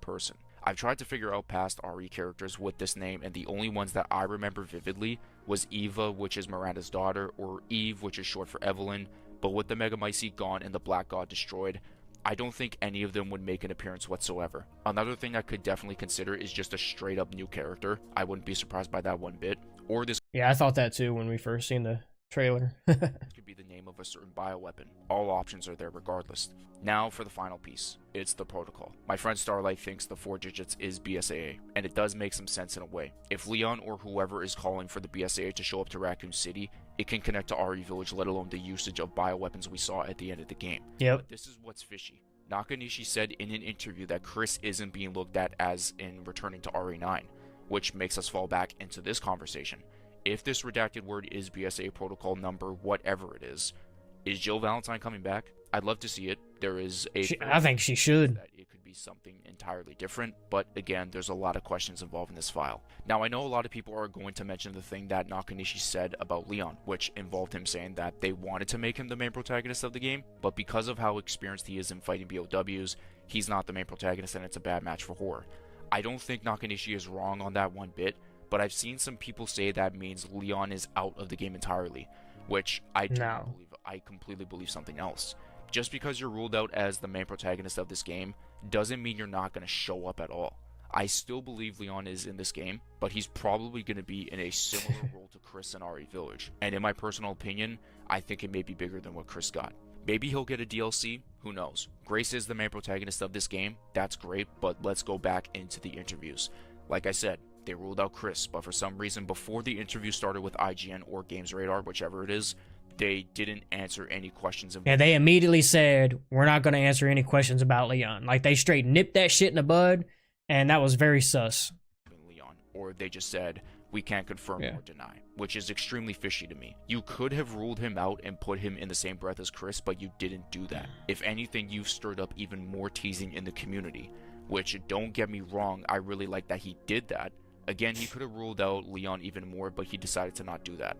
person. I've tried to figure out past RE characters with this name, and the only ones that I remember vividly was Eva, which is Miranda's daughter, or Eve, which is short for Evelyn. But with the Megamycete gone and the Black God destroyed, I don't think any of them would make an appearance whatsoever. Another thing I could definitely consider is just a straight up new character. I wouldn't be surprised by that one bit. Or this Yeah, I thought that too when we first seen the trailer. could be the name of a certain bioweapon. All options are there regardless. Now for the final piece. It's the protocol. My friend Starlight thinks the 4 digits is BSAA, and it does make some sense in a way. If Leon or whoever is calling for the BSAA to show up to Raccoon City, it can connect to RE Village, let alone the usage of bioweapons we saw at the end of the game. Yep. But this is what's fishy. Nakanishi said in an interview that Chris isn't being looked at as in returning to RE9, which makes us fall back into this conversation. If this redacted word is BSA protocol number whatever it is Jill Valentine coming back? I'd love to see it. There is I think she should. that it could be something entirely different, but again, there's a lot of questions involved in this file. Now, I know a lot of people are going to mention the thing that Nakanishi said about Leon, which involved him saying that they wanted to make him the main protagonist of the game, but because of how experienced he is in fighting BOWs, he's not the main protagonist and it's a bad match for horror. I don't think Nakanishi is wrong on that one bit, but I've seen some people say that means Leon is out of the game entirely, which I do not believe. I completely believe something else. Just because you're ruled out as the main protagonist of this game doesn't mean you're not going to show up at all. I still believe Leon is in this game, but he's probably going to be in a similar role to Chris in RE Village. And in my personal opinion, I think it may be bigger than what Chris got. Maybe he'll get a DLC, who knows. Grace is the main protagonist of this game, that's great, but let's go back into the interviews. Like I said, they ruled out Chris, but for some reason before the interview started with IGN or Games Radar, whichever it is, they didn't answer any questions. Yeah, they immediately said, we're not going to answer any questions about Leon. Like, they straight nipped that shit in the bud, and that was very sus. Leon, or they just said, we can't confirm or deny, which is extremely fishy to me. You could have ruled him out and put him in the same breath as Chris, but you didn't do that. If anything, you've stirred up even more teasing in the community, which, don't get me wrong, I really like that he did that. Again, he could have ruled out Leon even more, but he decided to not do that.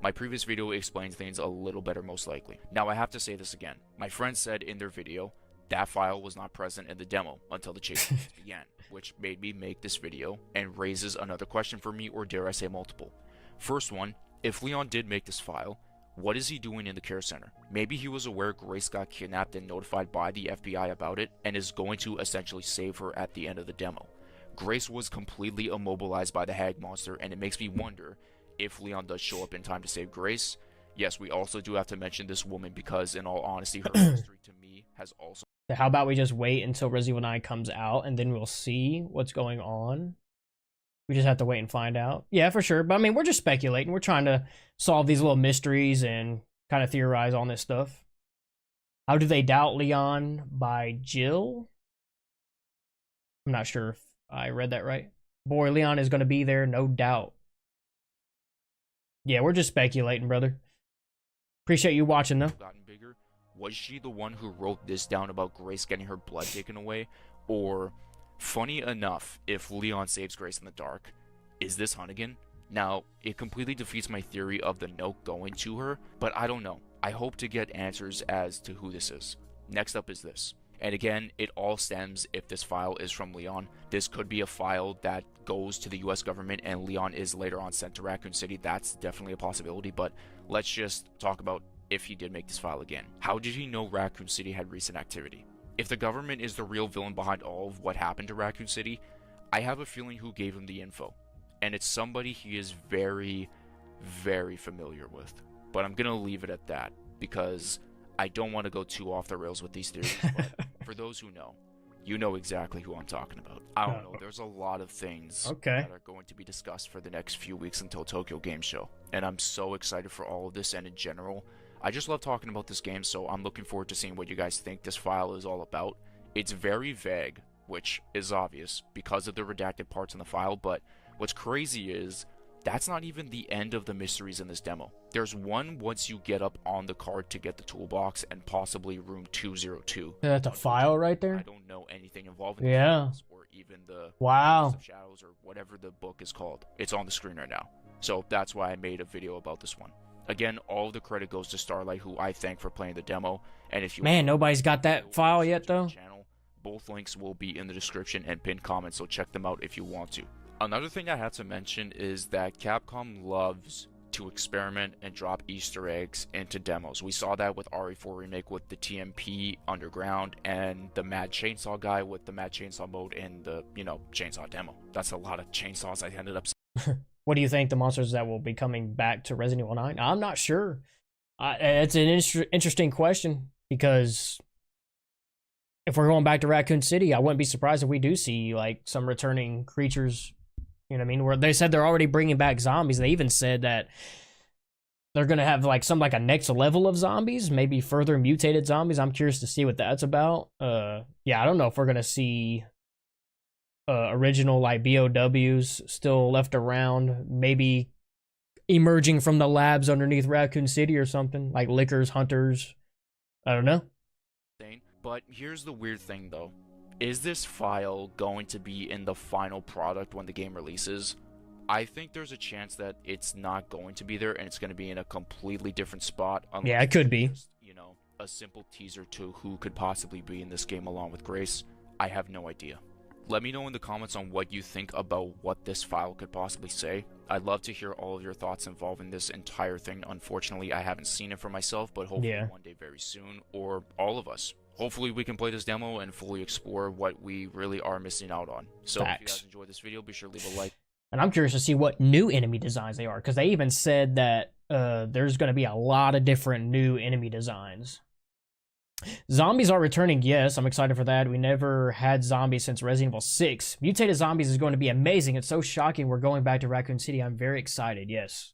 My previous video explains things a little better most likely. Now I have to say this again. My friend said in their video, that file was not present in the demo until the chase began, which made me make this video and raises another question for me, or dare I say multiple. First one, if Leon did make this file, what is he doing in the care center? Maybe he was aware Grace got kidnapped and notified by the FBI about it and is going to essentially save her at the end of the demo. Grace was completely immobilized by the hag monster, and it makes me wonder if Leon does show up in time to save Grace. Yes, we also do have to mention this woman because, in all honesty, her history to me has also... How about we just wait until Resident Evil 9 comes out, and then we'll see what's going on? We just have to wait and find out. Yeah, for sure. But, I mean, we're just speculating. We're trying to solve these little mysteries and kind of theorize on this stuff. How Do They Doubt Leon by Jill? I'm not sure if I read that right. Boy, Leon is going to be there, no doubt. Yeah, we're just speculating, brother. Appreciate you watching, though. Gotten bigger. Was she the one who wrote this down about Grace getting her blood taken away? Or, funny enough, if Leon saves Grace in the dark, is this Hunnigan? Now, it completely defeats my theory of the note going to her, but I don't know. I hope to get answers as to who this is. Next up is this. And again, it all stems if this file is from Leon. This could be a file that goes to the US government and Leon is later on sent to Raccoon City. That's definitely a possibility, but let's just talk about if he did make this file again. How did he know Raccoon City had recent activity? If the government is the real villain behind all of what happened to Raccoon City, I have a feeling who gave him the info. And it's somebody he is very, very familiar with. But I'm gonna leave it at that, because I don't want to go too off the rails with these theories, but for those who know, you know exactly who I'm talking about. I don't know, there's a lot of things that are going to be discussed for the next few weeks until Tokyo Game Show, and I'm so excited for all of this, and in general, I just love talking about this game, so I'm looking forward to seeing what you guys think this file is all about. It's very vague, which is obvious because of the redacted parts in the file, but what's crazy is that's not even the end of the mysteries in this demo. There's one once you get up on the card to get the toolbox and possibly room 202. That's a file right there? I don't know anything involving Yeah. the files or even the Wow. List of Shadows or whatever the book is called. It's on the screen right now. So that's why I made a video about this one. Again, all of the credit goes to Starlight, who I thank for playing the demo. And if you Man, nobody's got that file yet, though. Channel, both links will be in the description and pinned comments, so check them out if you want to. Another thing I have to mention is that Capcom loves to experiment and drop Easter eggs into demos. We saw that with RE4 Remake with the TMP Underground and the Mad Chainsaw guy with the Mad Chainsaw mode in the, chainsaw demo. That's a lot of chainsaws I ended up saying. What do you think the monsters that will be coming back to Resident Evil 9? I'm not sure. It's an interesting question because if we're going back to Raccoon City, I wouldn't be surprised if we do see like some returning creatures. You know what I mean? Where they said they're already bringing back zombies. They even said that they're going to have like a next level of zombies, maybe further mutated zombies. I'm curious to see what that's about. Yeah, I don't know if we're going to see original like BOWs still left around, maybe emerging from the labs underneath Raccoon City or something, like Lickers, Hunters. I don't know. But here's the weird thing though. Is this file going to be in the final product when the game releases? I think there's a chance that it's not going to be there and it's going to be in a completely different spot. Yeah, it could be. Just, a simple teaser to who could possibly be in this game along with Grace. I have no idea. Let me know in the comments on what you think about what this file could possibly say. I'd love to hear all of your thoughts involving this entire thing. Unfortunately, I haven't seen it for myself, but hopefully one day very soon, or all of us. Hopefully we can play this demo and fully explore what we really are missing out on. So if you guys enjoyed this video, be sure to leave a like. And I'm curious to see what new enemy designs they are, because they even said that there's going to be a lot of different new enemy designs. Zombies are returning, yes. I'm excited for that. We never had zombies since Resident Evil 6. Mutated zombies is going to be amazing. It's so shocking we're going back to Raccoon City. I'm very excited, yes.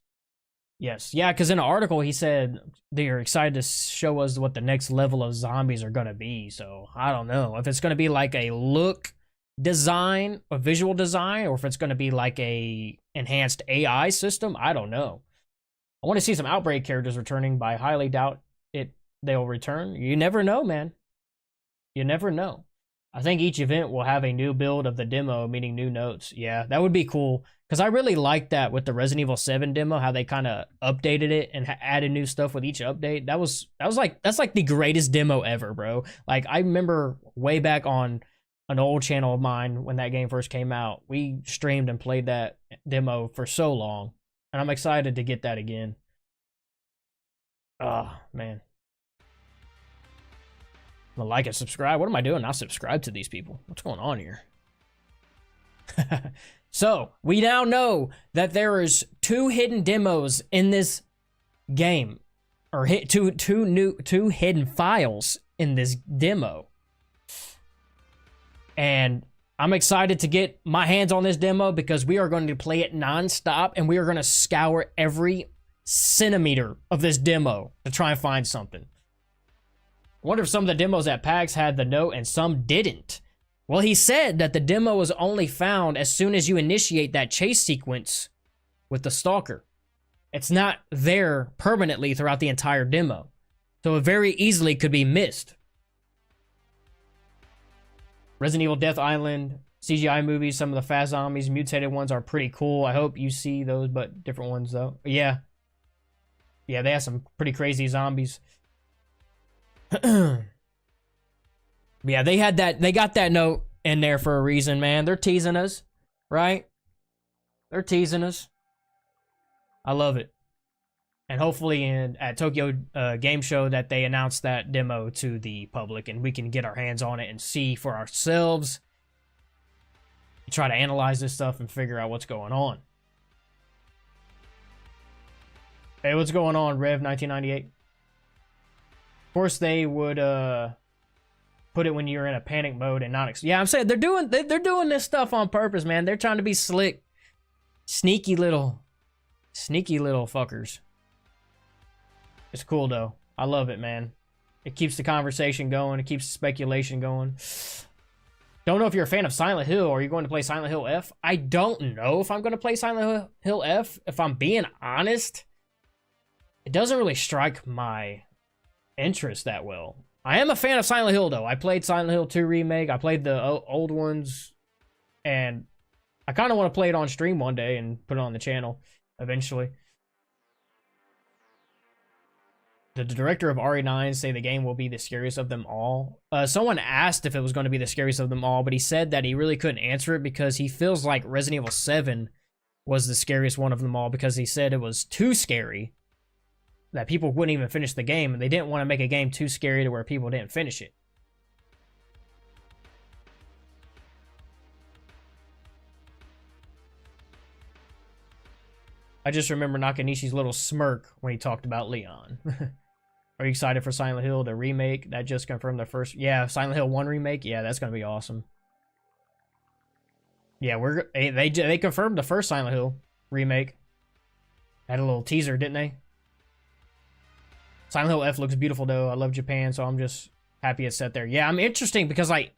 Yes, yeah, because in an article he said they're excited to show us what the next level of zombies are going to be. So I don't know if it's going to be like a look design, a visual design, or if it's going to be like a enhanced AI system. I don't know. I want to see some Outbreak characters returning, but I highly doubt they'll return. You never know, man. You never know. I think each event will have a new build of the demo, meaning new notes. Yeah, that would be cool. Because I really liked that with the Resident Evil 7 demo, how they kind of updated it and added new stuff with each update. That's like the greatest demo ever, bro. Like, I remember way back on an old channel of mine when that game first came out, we streamed and played that demo for so long. And I'm excited to get that again. Oh, man. Like and subscribe. What am I doing? Not subscribe to these people. What's going on here? So, we now know that there is 2 hidden demos in this game. Or two hidden files in this demo. And I'm excited to get my hands on this demo because we are going to play it nonstop and we are going to scour every centimeter of this demo to try and find something. I wonder if some of the demos at PAX had the note and some didn't. Well, he said that the demo was only found as soon as you initiate that chase sequence with the stalker. It's not there permanently throughout the entire demo. So it very easily could be missed. Resident Evil Death Island, CGI movies, some of the fast zombies, mutated ones are pretty cool. I hope you see those, but different ones though. Yeah. Yeah, they have some pretty crazy zombies. Yeah, they got that note in there for a reason, man. They're teasing us, right? They're teasing us. I love it. And hopefully at Tokyo Game Show that they announce that demo to the public and we can get our hands on it and see for ourselves. Try to analyze this stuff and figure out what's going on. Hey, what's going on, Rev 1998? Of course, they would put it when you're in a panic mode and not. Yeah, I'm saying they're doing this stuff on purpose, man. They're trying to be slick, sneaky little fuckers. It's cool though. I love it, man. It keeps the conversation going. It keeps the speculation going. Don't know if you're a fan of Silent Hill or you're going to play Silent Hill F. I don't know if I'm going to play Silent Hill F. If I'm being honest, it doesn't really strike my interest that well. I am a fan of Silent Hill, though. I played Silent Hill 2 Remake. I played the old ones. And I kind of want to play it on stream one day and put it on the channel eventually. The director of RE9 say the game will be the scariest of them all. Someone asked if it was going to be the scariest of them all, but he said that he really couldn't answer it because he feels like Resident Evil 7 was the scariest one of them all because he said it was too scary that people wouldn't even finish the game, and they didn't want to make a game too scary to where people didn't finish it. I just remember Nakanishi's little smirk when he talked about Leon. Are you excited for Silent Hill, the remake? That just confirmed the first... Yeah, Silent Hill 1 remake? Yeah, that's going to be awesome. Yeah, they confirmed the first Silent Hill remake. Had a little teaser, didn't they? Silent Hill F looks beautiful, though. I love Japan, so I'm just happy it's set there. Yeah, I'm interesting because, like,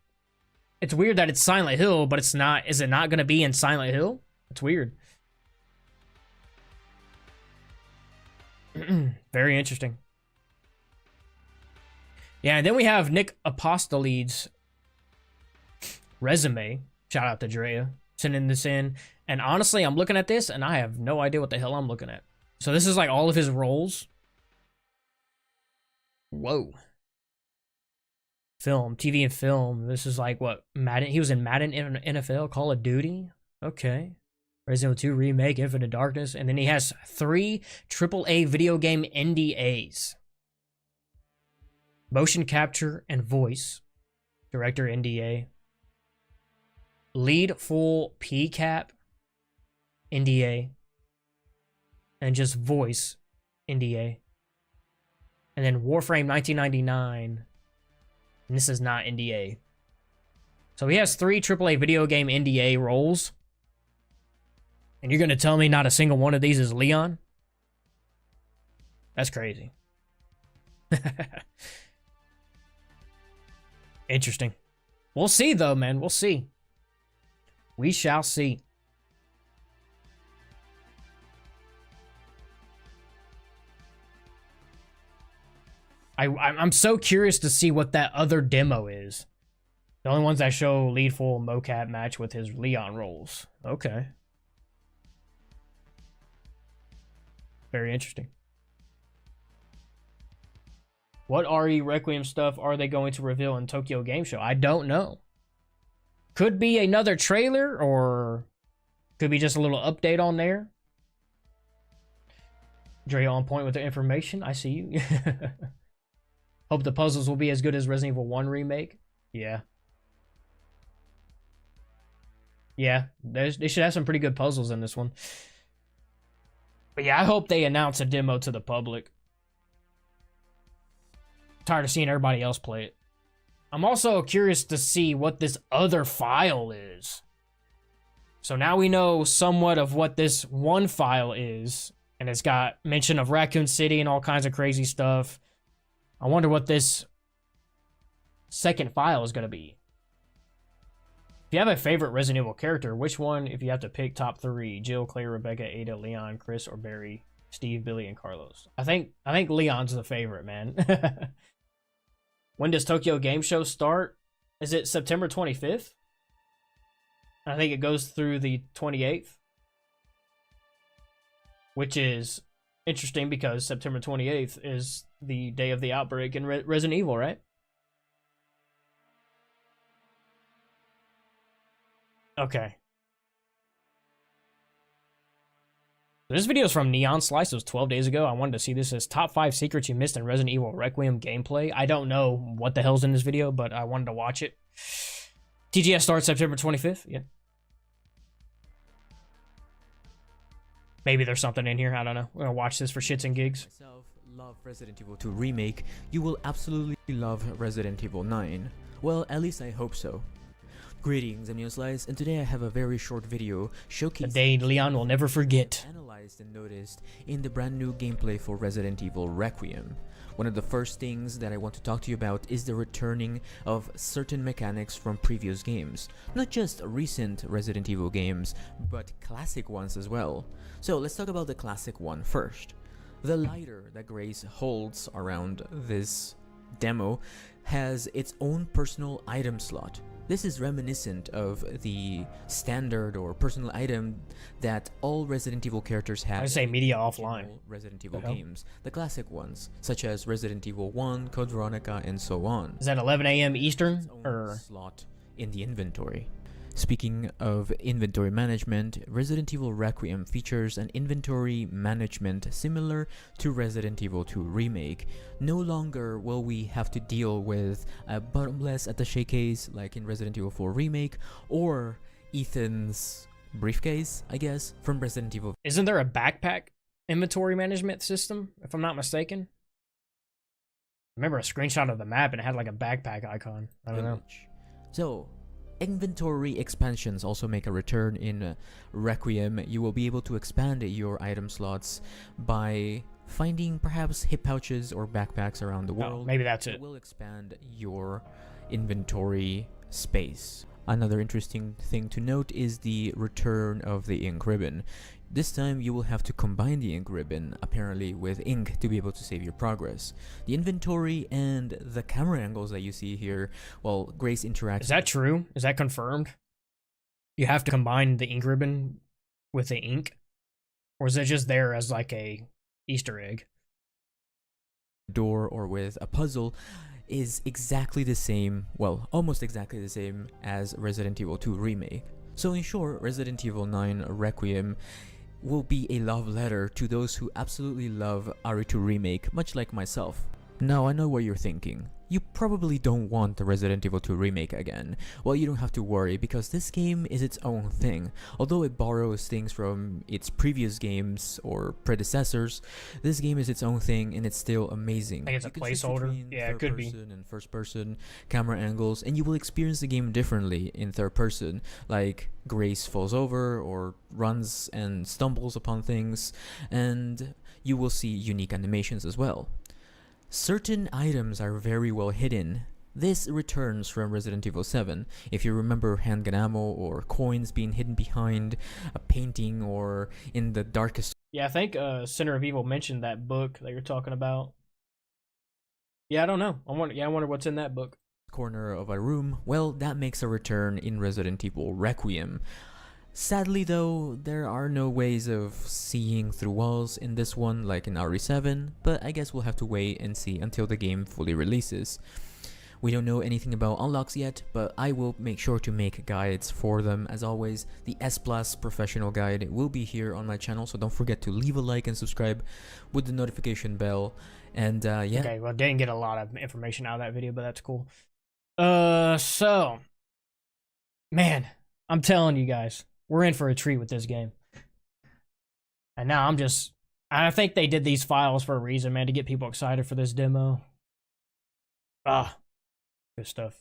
it's weird that it's Silent Hill, but it's not... Is it not going to be in Silent Hill? It's weird. Very interesting. Yeah, and then we have Nick Apostolides' resume. Shout out to Drea sending this in. And honestly, I'm looking at this and I have no idea what the hell I'm looking at. So this is like all of his roles. Whoa. Film, TV and film. This is like what? Madden. He was in Madden NFL, Call of Duty. Okay. Resident Evil 2 Remake, Infinite Darkness. And then he has 3 AAA video game NDAs. Motion capture and voice. Director NDA. Lead full PCAP NDA. And just voice NDA. And then Warframe 1999. And this is not NDA. So he has 3 AAA video game NDA roles. And you're going to tell me not a single one of these is Leon? That's crazy. Interesting. We'll see, though, man. We'll see. We shall see. I'm so curious to see what that other demo is. The only ones that show lead full mocap match with his Leon roles. Okay. Very interesting. What RE Requiem stuff are they going to reveal in Tokyo Game Show? I don't know. Could be another trailer, or could be just a little update on there. Dre on point with the information. I see you. Hope the puzzles will be as good as Resident Evil 1 Remake. Yeah. Yeah, they should have some pretty good puzzles in this one. But yeah, I hope they announce a demo to the public. Tired of seeing everybody else play it. I'm also curious to see what this other file is. So now we know somewhat of what this one file is. And it's got mention of Raccoon City and all kinds of crazy stuff. I wonder what this second file is going to be. If you have a favorite Resident Evil character, which one, if you have to pick top 3? Jill, Claire, Rebecca, Ada, Leon, Chris, or Barry, Steve, Billy, and Carlos? I think Leon's the favorite, man. When does Tokyo Game Show start? Is it September 25th? I think it goes through the 28th. Which is interesting because September 28th is the day of the outbreak in Resident Evil, right? Okay. This video is from Neon Slice. It was 12 days ago. I wanted to see this as top 5 secrets you missed in Resident Evil Requiem gameplay. I don't know what the hell's in this video, but I wanted to watch it. TGS starts September 25th. Yeah. Maybe there's something in here. I don't know. We're going to watch this for shits and gigs. Myself love Resident Evil 2 Remake. You will absolutely love Resident Evil 9. Well, at least I hope so. Greetings, I'm Neon Slice, and today I have a very short video showcasing the day Leon will never forget. Analyze realized and noticed in the brand new gameplay for Resident Evil Requiem. One of the first things that I want to talk to you about is the returning of certain mechanics from previous games. Not just recent Resident Evil games, but classic ones as well. So let's talk about the classic one first. The lighter that Grace holds around this demo has its own personal item slot. This is reminiscent of the standard or personal item that all Resident Evil characters have. I say media offline. Resident Evil games, the classic ones, such as Resident Evil 1, Code Veronica, and so on. Is that 11 a.m. Eastern? Its own Or slot in the inventory. Speaking of inventory management, Resident Evil Requiem features an inventory management similar to Resident Evil 2 Remake. No longer will we have to deal with a bottomless attaché case like in Resident Evil 4 Remake, or Ethan's briefcase, I guess, from Resident Evil. isn't there a backpack inventory management system, if I'm not mistaken? I remember a screenshot of the map and it had like a backpack icon. I don't know. Village. So, inventory expansions also make a return in Requiem. You will be able to expand your item slots by finding perhaps hip pouches or backpacks around the Oh, world. maybe that's It it. will expand your inventory space. Another interesting thing to note is the return of the ink ribbon. This time you will have to combine the ink ribbon, apparently with ink, to be able to save your progress. The inventory and the camera angles that you see here, while Grace interacts... Is that true? Is that confirmed? You have to combine the ink ribbon with the ink? Or is it just there as like a Easter egg? door or with a puzzle is exactly the same, well, almost exactly the same as Resident Evil 2 Remake. So in short, Resident Evil 9 Requiem will be a love letter to those who absolutely love RE2 Remake, much like myself. Now I know what you're thinking. You probably don't want the Resident Evil 2 Remake again. Well, you don't have to worry, because this game is its own thing. Although it borrows things from its previous games or predecessors, this game is its own thing and it's still amazing. I think it's a You can switch placeholder. between Yeah, it third could be. person and first person camera angles, and you will experience the game differently in third person, like Grace falls over or runs and stumbles upon things, and you will see unique animations as well. Certain items are very well hidden. This returns from Resident Evil 7. If you remember handgun ammo or coins being hidden behind a painting or in the darkest Yeah, I think Center of Evil mentioned that book that you're talking about. Yeah, I don't know. I wonder what's in that book. corner of a room, well, that makes a return in Resident Evil Requiem. Sadly though, there are no ways of seeing through walls in this one like in RE7, but I guess we'll have to wait and see until the game fully releases. We don't know anything about unlocks yet, but I will make sure to make guides for them. As always, the S Plus professional guide will be here on my channel, so don't forget to leave a like and subscribe with the notification bell. And yeah. Okay, well, didn't get a lot of information out of that video, but that's cool. So, man, I'm telling you guys, we're in for a treat with this game. And now I think they did these files for a reason, man, to get people excited for this demo. Ah, good stuff.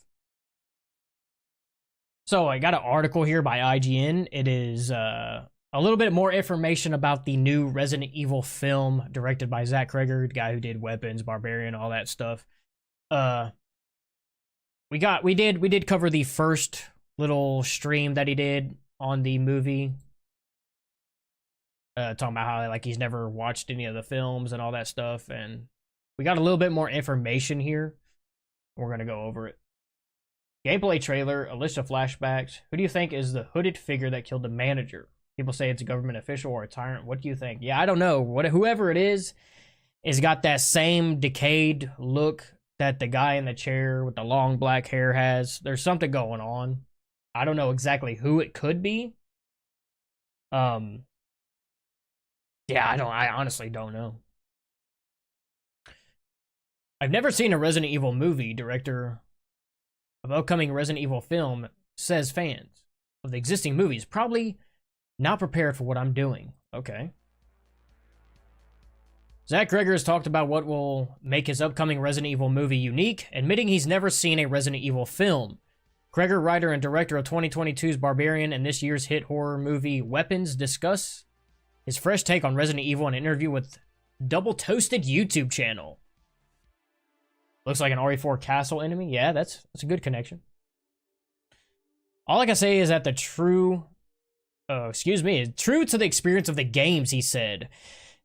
So I got an article here by IGN. It is a little bit more information about the new Resident Evil film directed by Zach Kreger, the guy who did Weapons, Barbarian, all that stuff. We did cover the first little stream that he did on the movie. Talking about how like he's never watched any of the films and all that stuff, and we got a little bit more information here. We're gonna go over it. Gameplay trailer, a list of flashbacks. Who do you think is the hooded figure that killed the manager? People say it's a government official or a tyrant. What do you think? Yeah, I don't know. Whoever it is got that same decayed look that the guy in the chair with the long black hair has. There's something going on. I don't know exactly who it could be. Yeah, I honestly don't know. I've never seen a Resident Evil movie. Director of upcoming Resident Evil film says fans of the existing movies probably not prepared for what I'm doing. Okay. Zach Kreger has talked about what will make his upcoming Resident Evil movie unique, admitting he's never seen a Resident Evil film. Kreger, writer and director of 2022's Barbarian and this year's hit horror movie Weapons, discuss his fresh take on Resident Evil in an interview with Double Toasted YouTube channel. Looks like an RE4 castle enemy. Yeah, that's a good connection. All I can say is that true to the experience of the games, he said.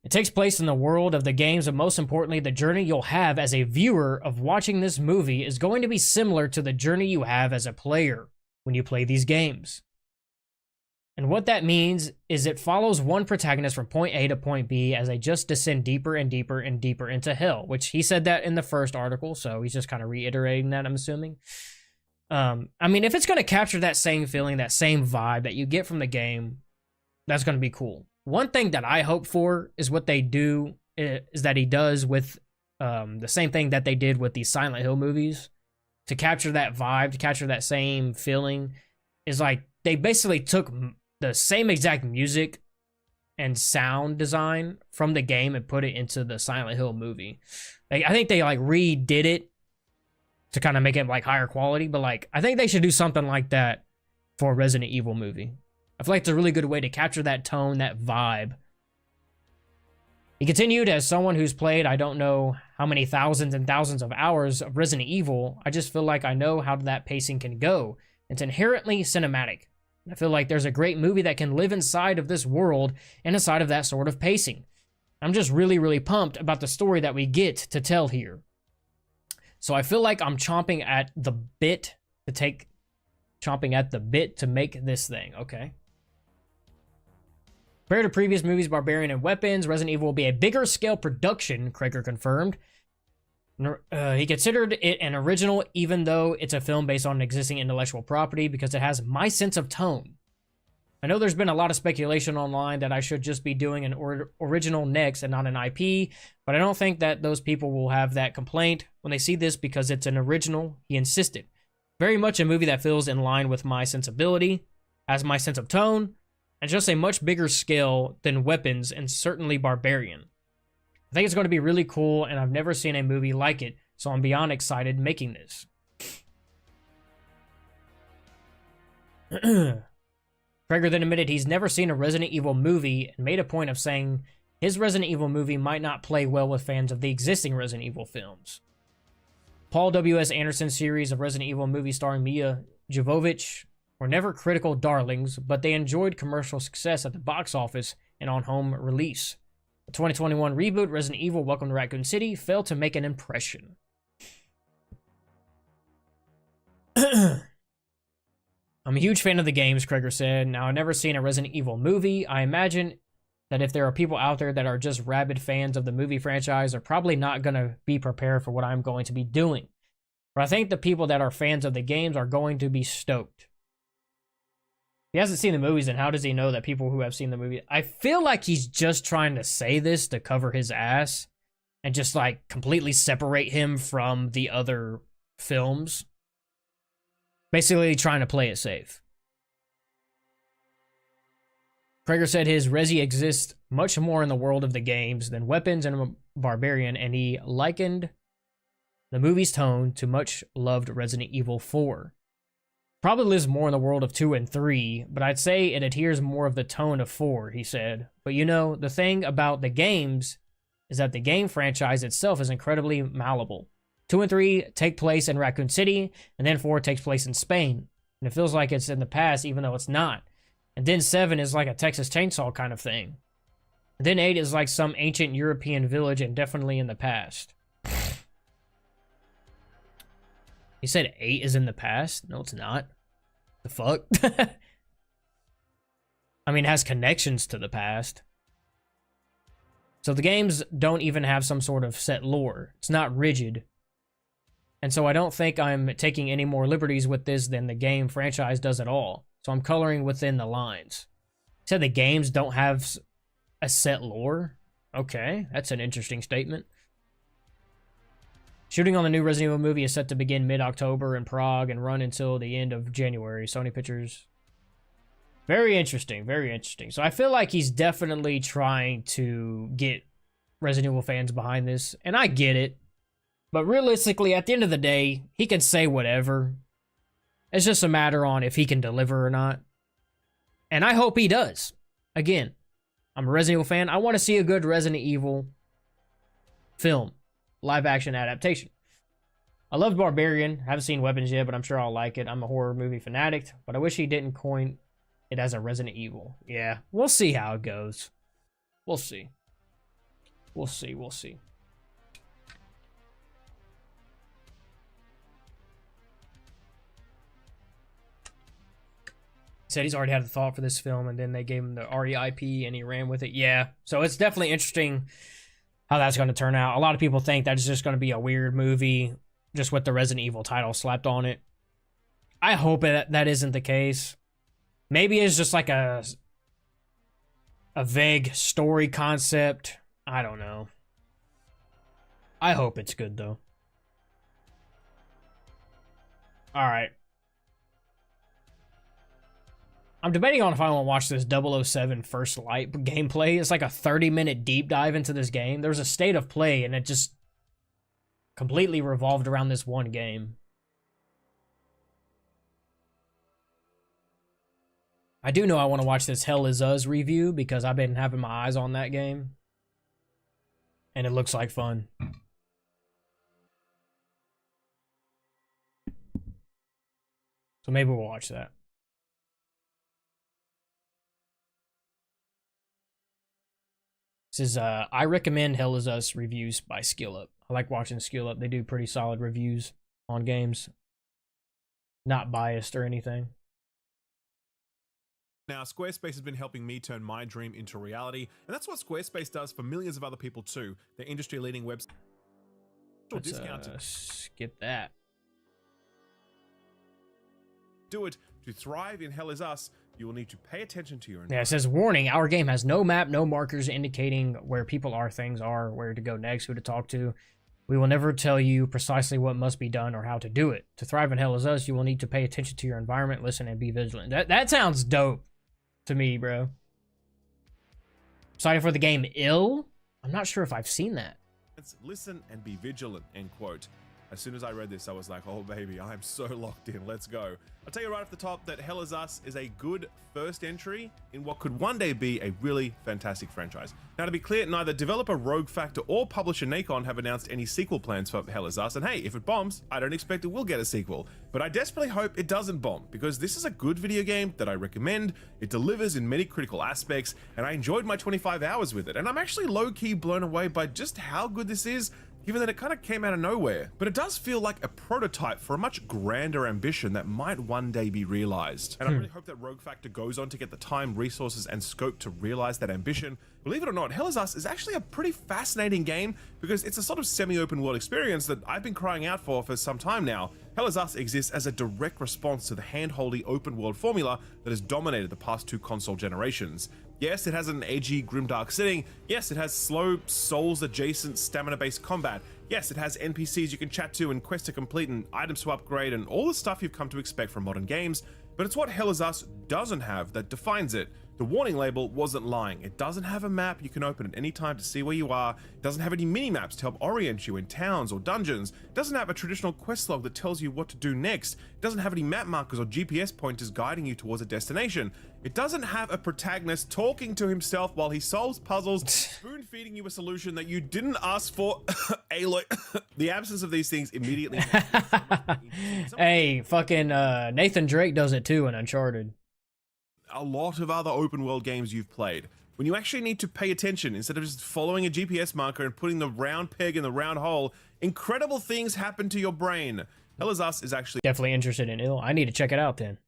It takes place in the world of the games, and most importantly, the journey you'll have as a viewer of watching this movie is going to be similar to the journey you have as a player when you play these games. And what that means is it follows one protagonist from point A to point B as they just descend deeper and deeper and deeper into hell, which he said that in the first article, so he's just kind of reiterating that, I'm assuming. I mean, if it's going to capture that same feeling, that same vibe that you get from the game, that's going to be cool. One thing that I hope for is what they do is that he does with the same thing that they did with the Silent Hill movies to capture that vibe, to capture that same feeling, is like they basically took the same exact music and sound design from the game and put it into the Silent Hill movie. Like, I think they like redid it to kind of make it like higher quality, but like I think they should do something like that for a Resident Evil movie. I feel like it's a really good way to capture that tone, that vibe. He continued, as someone who's played I don't know how many thousands and thousands of hours of Resident Evil, I just feel like I know how that pacing can go. It's inherently cinematic. I feel like there's a great movie that can live inside of this world and inside of that sort of pacing. I'm just really, really pumped about the story that we get to tell here. So I feel like I'm chomping at the bit to make this thing, okay? Compared to previous movies, Barbarian and Weapons, Resident Evil will be a bigger scale production, Krager confirmed. He considered it an original, even though it's a film based on an existing intellectual property, because it has my sense of tone. I know there's been a lot of speculation online that I should just be doing an original next and not an IP, but I don't think that those people will have that complaint when they see this because it's an original, he insisted. Very much a movie that feels in line with my sensibility, has my sense of tone, and just a much bigger scale than Weapons and certainly Barbarian. I think it's going to be really cool, and I've never seen a movie like it, so I'm beyond excited making this. Krager then admitted he's never seen a Resident Evil movie and made a point of saying his Resident Evil movie might not play well with fans of the existing Resident Evil films. Paul W.S. Anderson's series of Resident Evil movies starring Mia Jovovich were never critical darlings, but they enjoyed commercial success at the box office and on home release. The 2021 reboot, Resident Evil Welcome to Raccoon City, failed to make an impression. I'm a huge fan of the games, Krager said. Now, I've never seen a Resident Evil movie. I imagine that if there are people out there that are just rabid fans of the movie franchise, they're probably not going to be prepared for what I'm going to be doing. But I think the people that are fans of the games are going to be stoked. He hasn't seen the movies, and how does he know that people who have seen the movie... I feel like he's just trying to say this to cover his ass and just, like, completely separate him from the other films. Basically trying to play it safe. Krager said his Resi exists much more in the world of the games than Weapons and Barbarian, and he likened the movie's tone to much-loved Resident Evil 4. Probably lives more in the world of 2 and 3, but I'd say it adheres more of the tone of 4, he said. But you know, the thing about the games is that the game franchise itself is incredibly malleable. 2 and 3 take place in Raccoon City, and then 4 takes place in Spain. And it feels like it's in the past, even though it's not. And then 7 is like a Texas Chainsaw kind of thing. And then 8 is like some ancient European village and definitely in the past. He said 8 is in the past? No, it's not. The fuck? I mean, it has connections to the past. So the games don't even have some sort of set lore. It's not rigid. And so I don't think I'm taking any more liberties with this than the game franchise does at all. So I'm coloring within the lines. He said the games don't have a set lore? Okay, that's an interesting statement. Shooting on the new Resident Evil movie is set to begin mid-October in Prague and run until the end of January. Sony Pictures. Very interesting, very interesting. So I feel like he's definitely trying to get Resident Evil fans behind this, and I get it. But realistically, at the end of the day, he can say whatever. It's just a matter on if he can deliver or not. And I hope he does. Again, I'm a Resident Evil fan. I want to see a good Resident Evil film, live action adaptation. I loved Barbarian. Haven't seen Weapons yet, but I'm sure I'll like it. I'm a horror movie fanatic, but I wish he didn't coin it as a Resident Evil. Yeah, we'll see how it goes. We'll see. We'll see. We'll see. He said he's already had the thought for this film, and then they gave him the REIP, and he ran with it. Yeah, so it's definitely interesting how that's going to turn out. A lot of people think that it's just going to be a weird movie, just with the Resident Evil title slapped on it. I hope that isn't the case. Maybe it's just like a vague story concept. I don't know. I hope it's good, though. Alright. I'm debating on if I want to watch this 007 First Light gameplay. It's like a 30-minute deep dive into this game. There's a state of play, and it just completely revolved around this one game. I do know I want to watch this Hell Is Us review because I've been having my eyes on that game. And it looks like fun. So maybe we'll watch that. This is, I recommend Hell Is Us reviews by Skill Up. I like watching Skill Up. They do pretty solid reviews on games. Not biased or anything. Now, Squarespace has been helping me turn my dream into reality, and that's what Squarespace does for millions of other people too. Their industry-leading website. Let's skip that. Do it. To thrive in Hell Is Us, you will need to pay attention to your environment. Yeah, it says, warning, our game has no map, no markers indicating where people are, things are, where to go next, who to talk to. We will never tell you precisely what must be done or how to do it. To thrive in Hell Is Us, you will need to pay attention to your environment, listen, and be vigilant. That sounds dope to me, bro. Excited for the game Ill? I'm not sure if I've seen that. Listen and be vigilant, end quote. As soon as I read this, I was like, oh baby, I'm so locked in, let's go. I'll tell you right off the top that Hell Is Us is a good first entry in what could one day be a really fantastic franchise. Now, to be clear, neither developer Rogue Factor or publisher Nacon have announced any sequel plans for Hell Is Us, and hey, if it bombs, I don't expect it will get a sequel. But I desperately hope it doesn't bomb, because this is a good video game that I recommend, it delivers in many critical aspects, and I enjoyed my 25 hours with it, and I'm actually low-key blown away by just how good this is, given that it kind of came out of nowhere. But it does feel like a prototype for a much grander ambition that might one day be realized. And I really hope that Rogue Factor goes on to get the time, resources, and scope to realize that ambition. Believe it or not, Hell Is Us is actually a pretty fascinating game because it's a sort of semi-open world experience that I've been crying out for some time now. Hell Is Us exists as a direct response to the hand-holdy open world formula that has dominated the past two console generations. Yes, it has an edgy, grimdark setting. Yes, it has slow, souls-adjacent, stamina-based combat. Yes, it has NPCs you can chat to and quests to complete and items to upgrade and all the stuff you've come to expect from modern games, but it's what Hell Is Us doesn't have that defines it. The warning label wasn't lying. It doesn't have a map you can open at any time to see where you are. It doesn't have any mini-maps to help orient you in towns or dungeons. It doesn't have a traditional quest log that tells you what to do next. It doesn't have any map markers or GPS pointers guiding you towards a destination. It doesn't have a protagonist talking to himself while he solves puzzles, spoon-feeding you a solution that you didn't ask for. Aloy. The absence of these things immediately... Hey, fucking Nathan Drake does it too in Uncharted. A lot of other open world games you've played, when you actually need to pay attention instead of just following a GPS marker and putting the round peg in the round hole, incredible things happen to your brain. Hell Is Us is actually Definitely interested in Ill. I need to check it out then.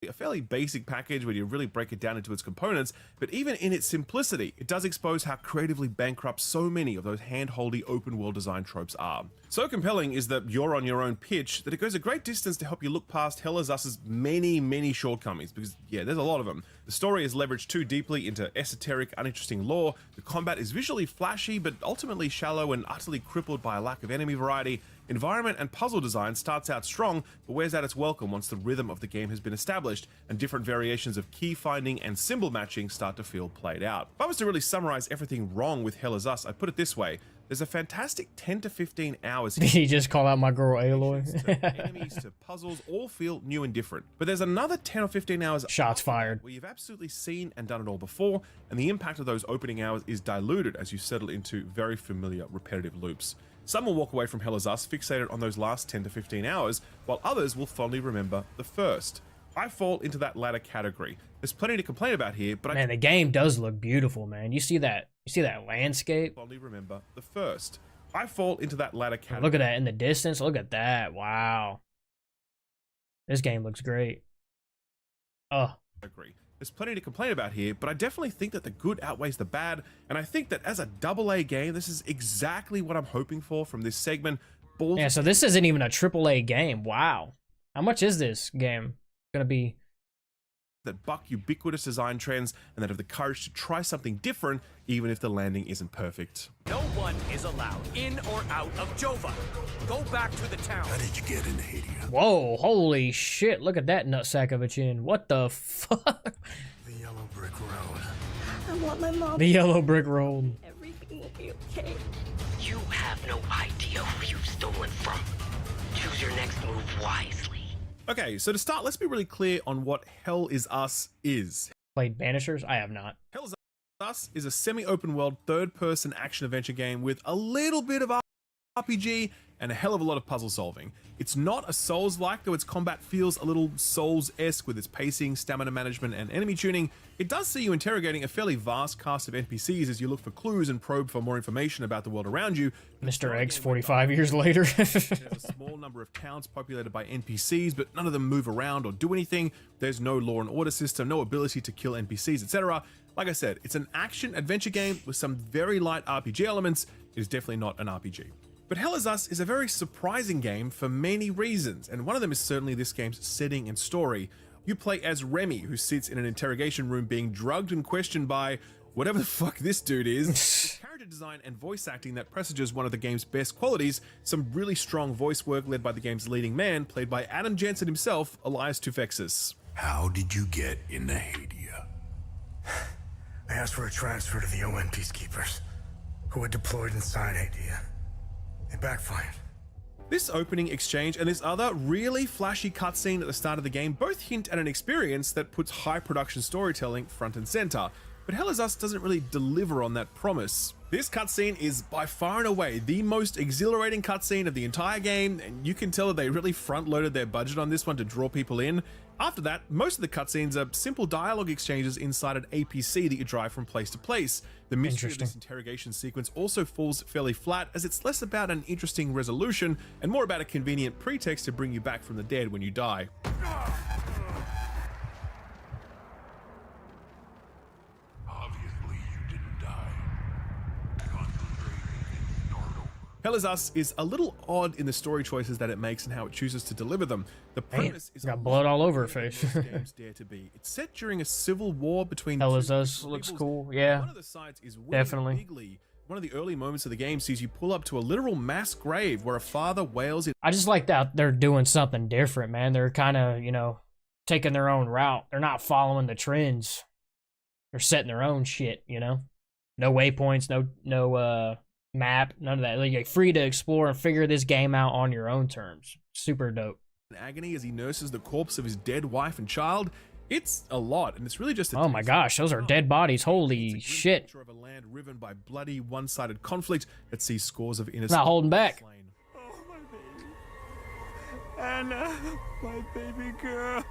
A fairly basic package when you really break it down into its components, but even in its simplicity, it does expose how creatively bankrupt so many of those hand-holdy open world design tropes are. So compelling is that you're on your own pitch that it goes a great distance to help you look past Hell Is Us's many shortcomings, because yeah, there's a lot of them. The story is leveraged too deeply into esoteric, uninteresting lore, the combat is visually flashy but ultimately shallow and utterly crippled by a lack of enemy variety. Environment and puzzle design starts out strong, but wears out its welcome once the rhythm of the game has been established, and different variations of key finding and symbol matching start to feel played out. If I was to really summarize everything wrong with Hell Is Us, I'd put it this way. there's a fantastic 10 to 15 hours Did he just call out my girl Aloy? to enemies to puzzles all feel new and different. But there's another 10 or 15 hours Shots fired. where you've absolutely seen and done it all before, and the impact of those opening hours is diluted as you settle into very familiar repetitive loops. Some will walk away from Hell Is Us fixated on those last 10 to 15 hours, while others will fondly remember the first. I fall into that latter category. There's plenty to complain about here, but Man, the game does look beautiful, man. You see that landscape? fondly remember the first. I fall into that latter category. Look at that in the distance. Look at that. Wow. This game looks great. Oh, There's plenty to complain about here, but I definitely think that the good outweighs the bad, and I think that as a AA game, this is exactly what I'm hoping for from this segment. yeah, so this isn't even a AAA game. Wow. How much is this game gonna be? That buck ubiquitous design trends and that have the courage to try something different, even if the landing isn't perfect. No one is allowed in or out of Jova. Go back to the town. How did you get into Hadia? Whoa, holy shit. Look at that nutsack of a chin. What the fuck? The yellow brick road. I want my mom. The yellow brick road. Everything will be okay. You have no idea who you've stolen from. Choose your next move wisely. Okay, so to start, let's be really clear on what Hell Is Us is. Played Banishers? I have not. Hell Is Us is a semi-open world third-person action-adventure game with a little bit of RPG and a hell of a lot of puzzle solving. It's not a Souls-like, though its combat feels a little Souls-esque with its pacing, stamina management, and enemy tuning. It does see you interrogating a fairly vast cast of NPCs as you look for clues and probe for more information about the world around you. Mr. X 45 years later. There's a small number of towns populated by NPCs, but none of them move around or do anything. There's no law and order system, no ability to kill NPCs, etc. Like I said, it's an action-adventure game with some very light RPG elements. It is definitely not an RPG. But Hell Is Us is a very surprising game for many reasons, and one of them is certainly this game's setting and story. You play as Remy, who sits in an interrogation room being drugged and questioned by whatever the fuck this dude is. With character design and voice acting that presages one of the game's best qualities, some really strong voice work led by the game's leading man, played by Adam Jensen himself, Elias Tufexis. How did you get into Hadia? I asked for a transfer to the UN peacekeepers, who had deployed inside Hadia. It backfired. This opening exchange and this other really flashy cutscene at the start of the game both hint at an experience that puts high production storytelling front and center, but Hell Is Us doesn't really deliver on that promise. This cutscene is by far and away the most exhilarating cutscene of the entire game, and you can tell that they really front-loaded their budget on this one to draw people in. After that, most of the cutscenes are simple dialogue exchanges inside an APC that you drive from place to place. The mystery of this interrogation sequence also falls fairly flat, as it's less about an interesting resolution and more about a convenient pretext to bring you back from the dead when you die. Obviously, you didn't die. Concentrate and start over. Hell Is Us is a little odd in the story choices that it makes and how it chooses to deliver them. The premise is got blood all over her face. games dare to be. It's set during a civil war between Hell two Is Us different looks peoples. cool. Yeah, One of the sides is winning definitely. bigly. One of the early moments of the game sees you pull up to a literal mass grave where a father wails in I just like that they're doing something different, man. They're kind of, you know, taking their own route. They're not following the trends. They're setting their own shit, you know? No waypoints, no map, none of that. Like, you're free to explore and figure this game out on your own terms. Super dope. agony as he nurses the corpse of his dead wife and child. It's a lot, and it's really just a Oh my gosh, those are dead bodies. Holy It's a grim shit. picture of a land riven by bloody, one-sided conflict that sees scores of innocent Not holding back. slain. Anna, my baby girl.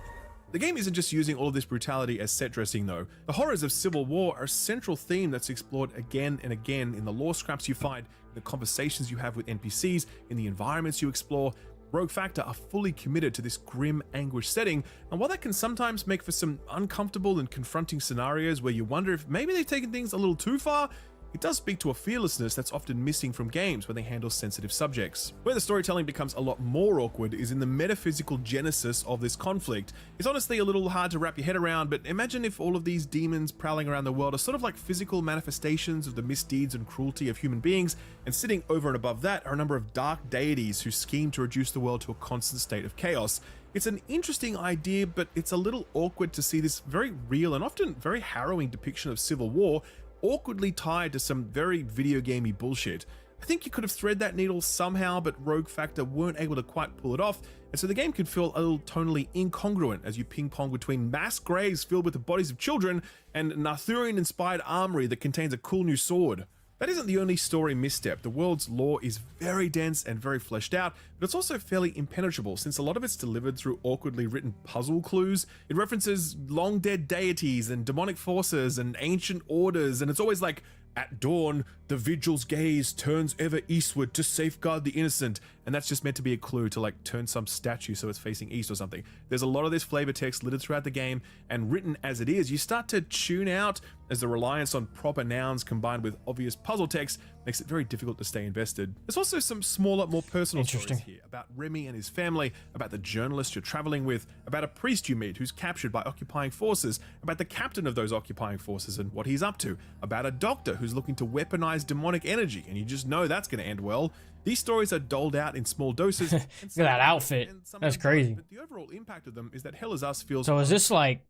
The game isn't just using all of this brutality as set dressing though. The horrors of civil war are a central theme that's explored again and again in the lore scraps you find, in the conversations you have with NPCs, in the environments you explore. Rogue Factor are fully committed to this grim, anguished setting, and while that can sometimes make for some uncomfortable and confronting scenarios where you wonder if maybe they've taken things a little too far, it does speak to a fearlessness that's often missing from games when they handle sensitive subjects. Where the storytelling becomes a lot more awkward is in the metaphysical genesis of this conflict. It's honestly a little hard to wrap your head around, but imagine if all of these demons prowling around the world are sort of like physical manifestations of the misdeeds and cruelty of human beings, and sitting over and above that are a number of dark deities who scheme to reduce the world to a constant state of chaos. It's an interesting idea, but it's a little awkward to see this very real and often very harrowing depiction of civil war awkwardly tied to some very video gamey bullshit. I think you could have threaded that needle somehow, but Rogue Factor weren't able to quite pull it off, and so the game could feel a little tonally incongruent as you ping-pong between mass graves filled with the bodies of children and an Arthurian-inspired armory that contains a cool new sword. That isn't the only story misstep. The world's lore is very dense and very fleshed out, but it's also fairly impenetrable since a lot of it's delivered through awkwardly written puzzle clues. It references long dead deities and demonic forces and ancient orders, and it's always like, at dawn, the vigil's gaze turns ever eastward to safeguard the innocent, and that's just meant to be a clue to like turn some statue so it's facing east or something. There's a lot of this flavor text littered throughout the game, and written as it is, you start to tune out as the reliance on proper nouns combined with obvious puzzle text makes it very difficult to stay invested. There's also some smaller, more personal stories here about Remy and his family, about the journalist you're traveling with, about a priest you meet who's captured by occupying forces, about the captain of those occupying forces and what he's up to, about a doctor who's looking to weaponize demonic energy, and you just know that's going to end well. These stories are doled out in small doses. Look at that outfit. That's crazy. But the overall impact of them is that Hell Is Us feels... So is this like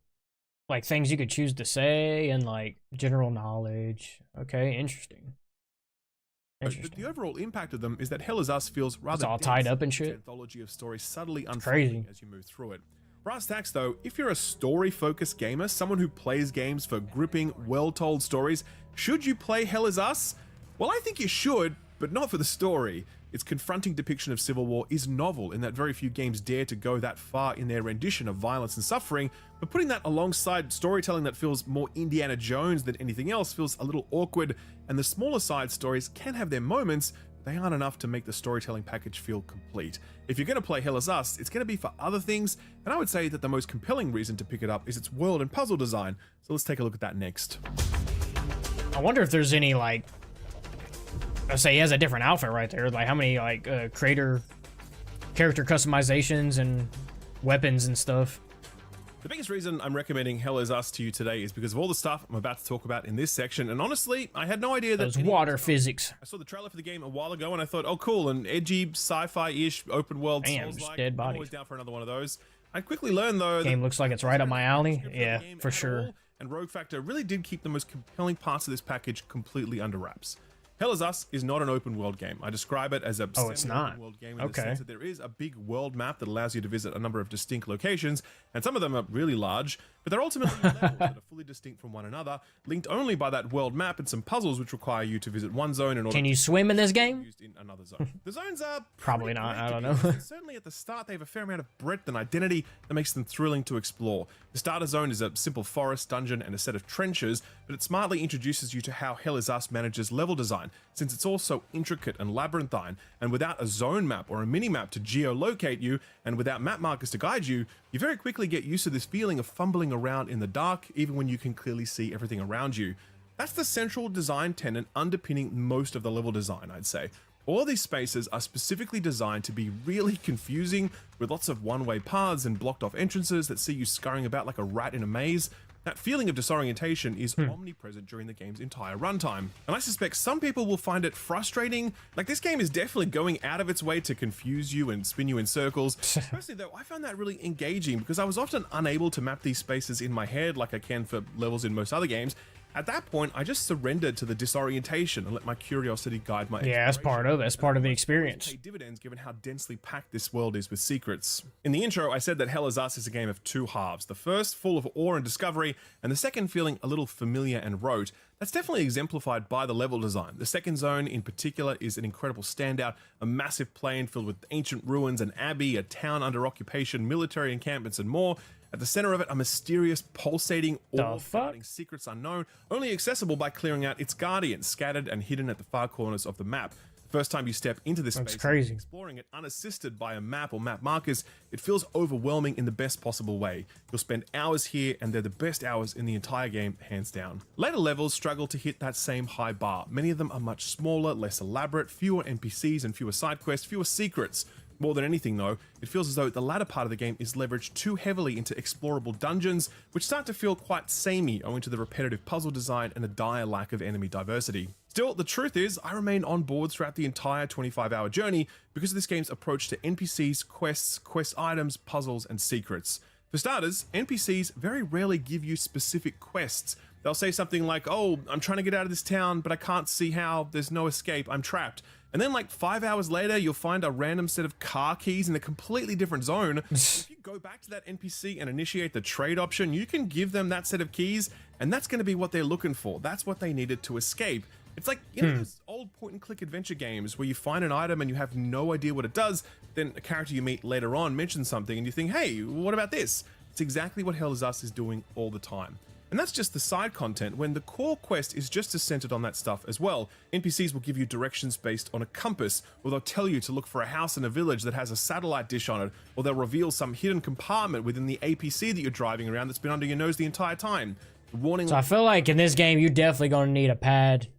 things you could choose to say and like general knowledge? Okay, interesting. But the overall impact of them is that Hell Is Us feels rather it's all tied up and shit. Anthology of stories subtly It's unfolding crazy. as you move through it. Brass tacks though, if you're a story-focused gamer, someone who plays games for gripping, well-told stories, should you play Hell Is Us? Well, I think you should, but not for the story. Its confronting depiction of civil war is novel in that very few games dare to go that far in their rendition of violence and suffering, but putting that alongside storytelling that feels more Indiana Jones than anything else feels a little awkward, and the smaller side stories can have their moments, but they aren't enough to make the storytelling package feel complete. If you're going to play Hell Is Us, it's going to be for other things, and I would say that the most compelling reason to pick it up is its world and puzzle design, so let's take a look at that next. I wonder if there's any like, let's say he has a different outfit right there. Like how many like character customizations and weapons and stuff. The biggest reason I'm recommending Hell Is Us to you today is because of all the stuff I'm about to talk about in this section, and honestly, I had no idea that... Those water physics. I saw the trailer for the game a while ago and I thought, oh cool, an edgy sci-fi-ish open world Souls-like. Dead I'm bodies. always down for another one of those. I quickly learned though... Game looks like it's right up my alley. Yeah, for sure. And Rogue Factor really did keep the most compelling parts of this package completely under wraps. Hell Is Us is not an open world game. I describe it as a it's not. world game in the sense that there is a big world map that allows you to visit a number of distinct locations, and some of them are really large, but they're ultimately levels that are fully distinct from one another, linked only by that world map and some puzzles which require you to visit one zone in order Can you swim in this game? used in another zone. The zones are Probably not, great I to don't be know. honest, and certainly at the start they have a fair amount of breadth and identity that makes them thrilling to explore. The starter zone is a simple forest, dungeon, and a set of trenches, but it smartly introduces you to how Hell Is Us manages level design, since it's all so intricate and labyrinthine, and without a zone map or a mini-map to geolocate you, and without map markers to guide you, you very quickly get used to this feeling of fumbling around in the dark, even when you can clearly see everything around you. That's the central design tenet underpinning most of the level design, I'd say. All of these spaces are specifically designed to be really confusing, with lots of one-way paths and blocked off entrances that see you scurrying about like a rat in a maze. That feeling of disorientation is omnipresent during the game's entire runtime, and I suspect some people will find it frustrating. Like, this game is definitely going out of its way to confuse you and spin you in circles. Personally though, I found that really engaging because I was often unable to map these spaces in my head like I can for levels in most other games. At that point, I just surrendered to the disorientation and let my curiosity guide my Yeah, that's part of it. That's part of the experience. pay dividends given how densely packed this world is with secrets. In the intro, I said that Hell Is Us is a game of two halves. The first, full of awe and discovery, and the second feeling a little familiar and rote. That's definitely exemplified by the level design. The second zone in particular is an incredible standout, a massive plain filled with ancient ruins, an abbey, a town under occupation, military encampments, and more. At the center of it, a mysterious, pulsating, awe-guarding secrets unknown, only accessible by clearing out its guardians, scattered and hidden at the far corners of the map. The first time you step into this space, crazy. exploring it unassisted by a map or map markers, it feels overwhelming in the best possible way. You'll spend hours here, and they're the best hours in the entire game, hands down. Later levels struggle to hit that same high bar. Many of them are much smaller, less elaborate, fewer NPCs and fewer side quests, fewer secrets. More than anything though, it feels as though the latter part of the game is leveraged too heavily into explorable dungeons, which start to feel quite samey owing to the repetitive puzzle design and a dire lack of enemy diversity. Still, the truth is, I remain on board throughout the entire 25-hour journey because of this game's approach to NPCs, quests, quest items, puzzles, and secrets. For starters, NPCs very rarely give you specific quests. They'll say something like, oh, I'm trying to get out of this town, but I can't see how, there's no escape, I'm trapped. And then like 5 hours later, you'll find a random set of car keys in a completely different zone. If you go back to that NPC and initiate the trade option, you can give them that set of keys, and that's going to be what they're looking for. That's what they needed to escape. It's like, you know, those old point-and-click adventure games where you find an item and you have no idea what it does, then a character you meet later on mentions something and you think, hey, what about this? It's exactly what Hell Is Us is doing all the time. And that's just the side content, when the core quest is just as centered on that stuff as well. NPCs will give you directions based on a compass, or they'll tell you to look for a house in a village that has a satellite dish on it, or they'll reveal some hidden compartment within the APC that you're driving around that's been under your nose the entire time. The warning. So I feel like in this game, you're definitely going to need a pad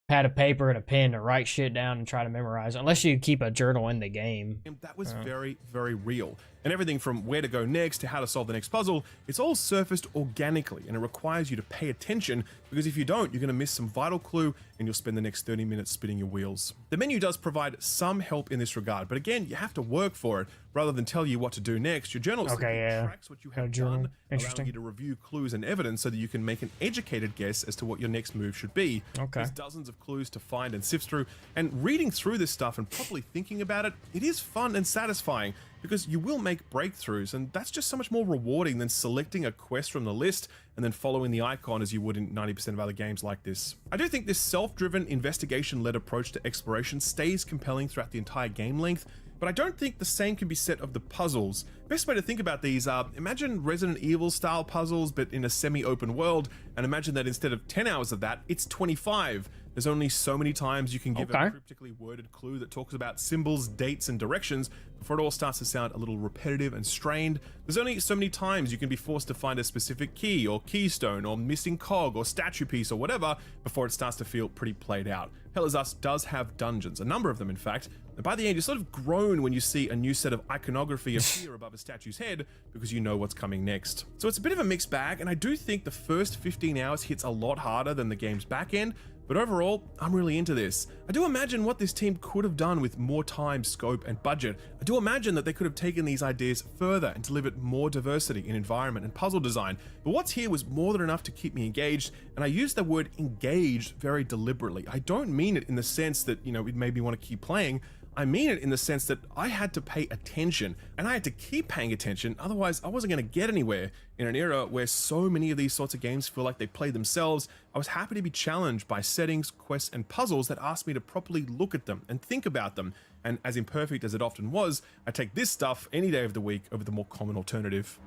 of paper and a pen to write shit down and try to memorize, unless you keep a journal in the game. That was very, very real. And everything from where to go next to how to solve the next puzzle, it's all surfaced organically, and it requires you to pay attention, because if you don't, you're going to miss some vital clue and you'll spend the next 30 minutes spinning your wheels. The menu does provide some help in this regard, but again, you have to work for it rather than tell you what to do next. Your journal tracks what you have done, allowing you to review clues and evidence so that you can make an educated guess as to what your next move should be. There's dozens of clues to find and sift through, and reading through this stuff and properly thinking about it, it is fun and satisfying, because you will make breakthroughs, and that's just so much more rewarding than selecting a quest from the list and then following the icon as you would in 90% of other games like this. I do think this self-driven, investigation-led approach to exploration stays compelling throughout the entire game length, but I don't think the same can be said of the puzzles. Best way to think about these are, imagine Resident Evil style puzzles but in a semi-open world, and imagine that instead of 10 hours of that, it's 25. There's only so many times you can give a cryptically worded clue that talks about symbols, dates, and directions before it all starts to sound a little repetitive and strained. There's only so many times you can be forced to find a specific key or keystone or missing cog or statue piece or whatever before it starts to feel pretty played out. Hell Is Us does have dungeons, a number of them in fact, and by the end you sort of groan when you see a new set of iconography appear above a statue's head because you know what's coming next. So it's a bit of a mixed bag, and I do think the first 15 hours hits a lot harder than the game's back end, but overall, I'm really into this. I do imagine what this team could have done with more time, scope, and budget. I do imagine that they could have taken these ideas further and delivered more diversity in environment and puzzle design, but what's here was more than enough to keep me engaged, and I use the word engaged very deliberately. I don't mean it in the sense that, you know, it made me want to keep playing. I mean it in the sense that I had to pay attention, and I had to keep paying attention, otherwise I wasn't going to get anywhere. In an era where so many of these sorts of games feel like they play themselves, I was happy to be challenged by settings, quests, and puzzles that asked me to properly look at them and think about them, and as imperfect as it often was, I take this stuff any day of the week over the more common alternative.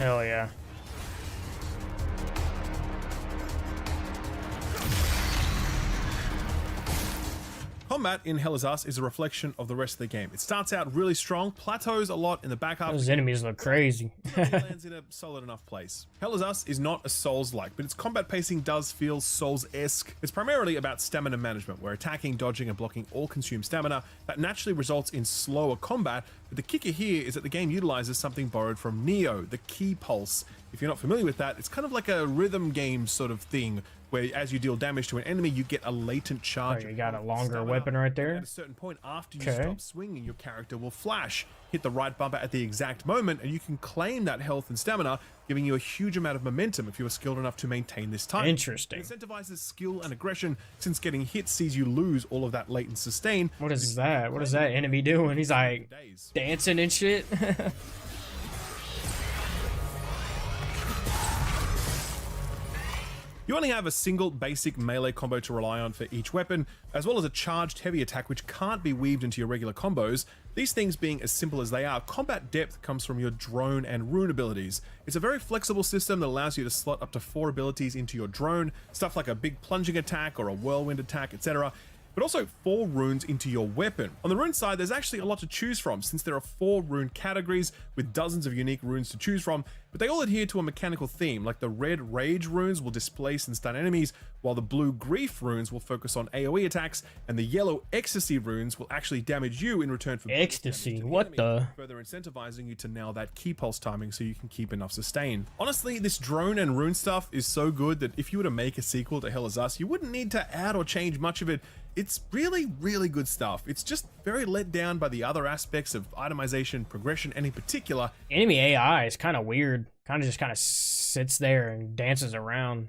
Hell yeah. Combat in Hell Is Us is a reflection of the rest of the game. It starts out really strong, plateaus a lot in the back half. Those enemies look crazy. It lands in a solid enough place. Hell Is Us is not a Souls-like, but its combat pacing does feel Souls-esque. It's primarily about stamina management, where attacking, dodging, and blocking all consume stamina. That naturally results in slower combat, but the kicker here is that the game utilizes something borrowed from Neo, the Key Pulse. If you're not familiar with that, it's kind of like a rhythm game sort of thing, where as you deal damage to an enemy, you get a latent charge. Oh, you got a longer weapon right there. At a certain point after you stop swinging, your character will flash, hit the right bumper at the exact moment, and you can claim that health and stamina, giving you a huge amount of momentum if you are skilled enough to maintain this time. Interesting. It incentivizes skill and aggression, since getting hit sees you lose all of that latent sustain. What is that? What is that enemy doing? He's like dancing and shit. You only have a single basic melee combo to rely on for each weapon, as well as a charged heavy attack which can't be weaved into your regular combos. These things being as simple as they are, combat depth comes from your drone and rune abilities. It's a very flexible system that allows you to slot up to 4 abilities into your drone, stuff like a big plunging attack or a whirlwind attack, etc., but also 4 runes into your weapon. On the rune side, there's actually a lot to choose from, since there are 4 rune categories with dozens of unique runes to choose from, but they all adhere to a mechanical theme, like the red Rage runes will displace and stun enemies, while the blue Grief runes will focus on AoE attacks, and the yellow Ecstasy runes will actually damage you in return for Ecstasy, what the? further incentivizing you to nail that key pulse timing so you can keep enough sustain. Honestly, this drone and rune stuff is so good that if you were to make a sequel to Hell Is Us, you wouldn't need to add or change much of it. It's really, really good stuff. It's just very let down by the other aspects of itemization, progression, and in particular, Enemy AI is kind of weird. Kind of sits there and dances around.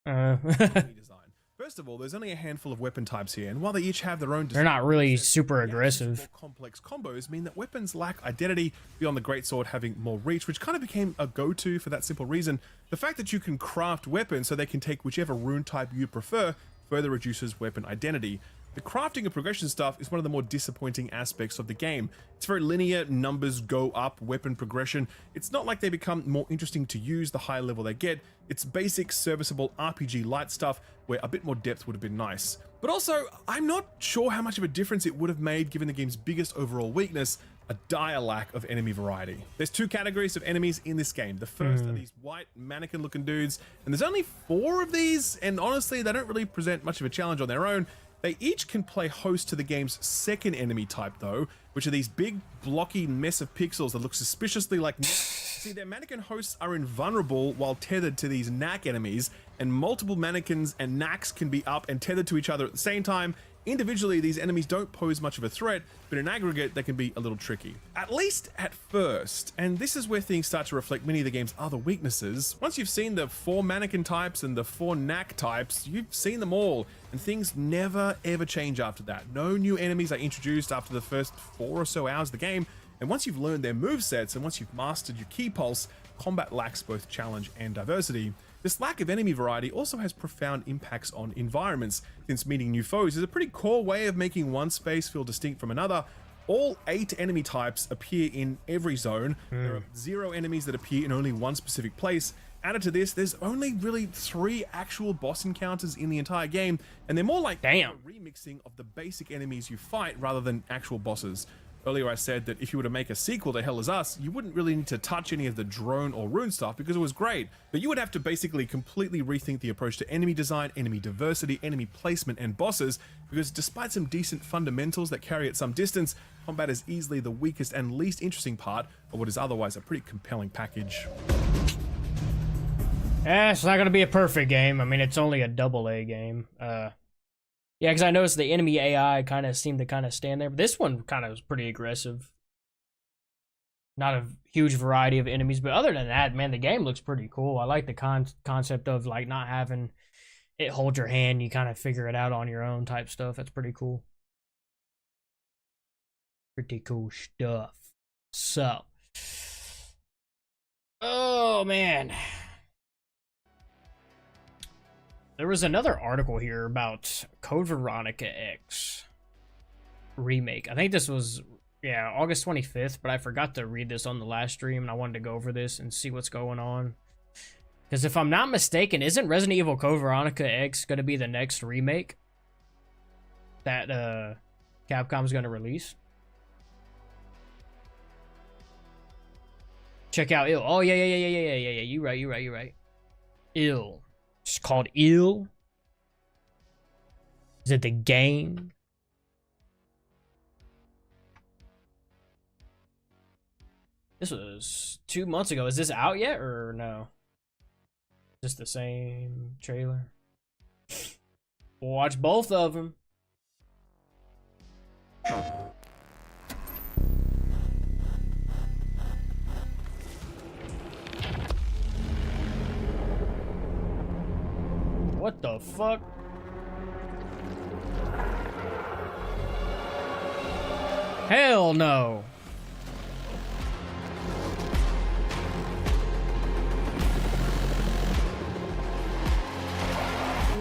design. First of all, there's only a handful of weapon types here, and while they each have their own They're not really sets, super the absence of aggressive. more complex combos mean that weapons lack identity beyond the greatsword having more reach, which kind of became a go-to for that simple reason. The fact that you can craft weapons so they can take whichever rune type you prefer further reduces weapon identity. The crafting and progression stuff is one of the more disappointing aspects of the game. It's very linear, numbers go up, weapon progression. It's not like they become more interesting to use the higher level they get. It's basic, serviceable RPG light stuff where a bit more depth would have been nice. But also, I'm not sure how much of a difference it would have made given the game's biggest overall weakness, a dire lack of enemy variety. There's two categories of enemies in this game. The first are these white mannequin looking dudes, and there's only 4 of these, and honestly, they don't really present much of a challenge on their own. They each can play host to the game's second enemy type though, which are these big blocky mess of pixels that look suspiciously like See, their mannequin hosts are invulnerable while tethered to these knack enemies, and multiple mannequins and knacks can be up and tethered to each other at the same time. Individually, these enemies don't pose much of a threat, but in aggregate, they can be a little tricky. At least at first, and this is where things start to reflect many of the game's other weaknesses. Once you've seen the 4 mannequin types and the 4 knack types, you've seen them all, and things never ever change after that. No new enemies are introduced after the first 4 or so hours of the game, and once you've learned their movesets and once you've mastered your key pulse, combat lacks both challenge and diversity. This lack of enemy variety also has profound impacts on environments, since meeting new foes is a pretty core way of making one space feel distinct from another. All 8 enemy types appear in every zone. There are 0 enemies that appear in only one specific place. Added to this, there's only really 3 actual boss encounters in the entire game, and they're more like a remixing of the basic enemies you fight rather than actual bosses. Earlier I said that if you were to make a sequel to Hell Is Us, you wouldn't really need to touch any of the drone or rune stuff because it was great, but you would have to basically completely rethink the approach to enemy design, enemy diversity, enemy placement, and bosses, because despite some decent fundamentals that carry at some distance, combat is easily the weakest and least interesting part of what is otherwise a pretty compelling package. It's not gonna be a perfect game. I mean, it's only a AA game. Yeah, because I noticed the enemy AI kind of seemed to kind of stand there, but this one kind of was pretty aggressive. Not a huge variety of enemies, but other than that, man, the game looks pretty cool. I like the concept of like not having it hold your hand, you kind of figure it out on your own type stuff. That's pretty cool. Pretty cool stuff. So, oh man. There was another article here about Code Veronica X remake. I think this was, yeah, August 25th, but I forgot to read this on the last stream, and I wanted to go over this and see what's going on. Because if I'm not mistaken, isn't Resident Evil Code Veronica X going to be the next remake that Capcom's going to release? Check out Ill. Oh, yeah. You right. Ill. It's called Ill. Is it the game? This was 2 months ago. Is this out yet or no? Just the same trailer. We'll watch both of them. What the fuck? Hell no.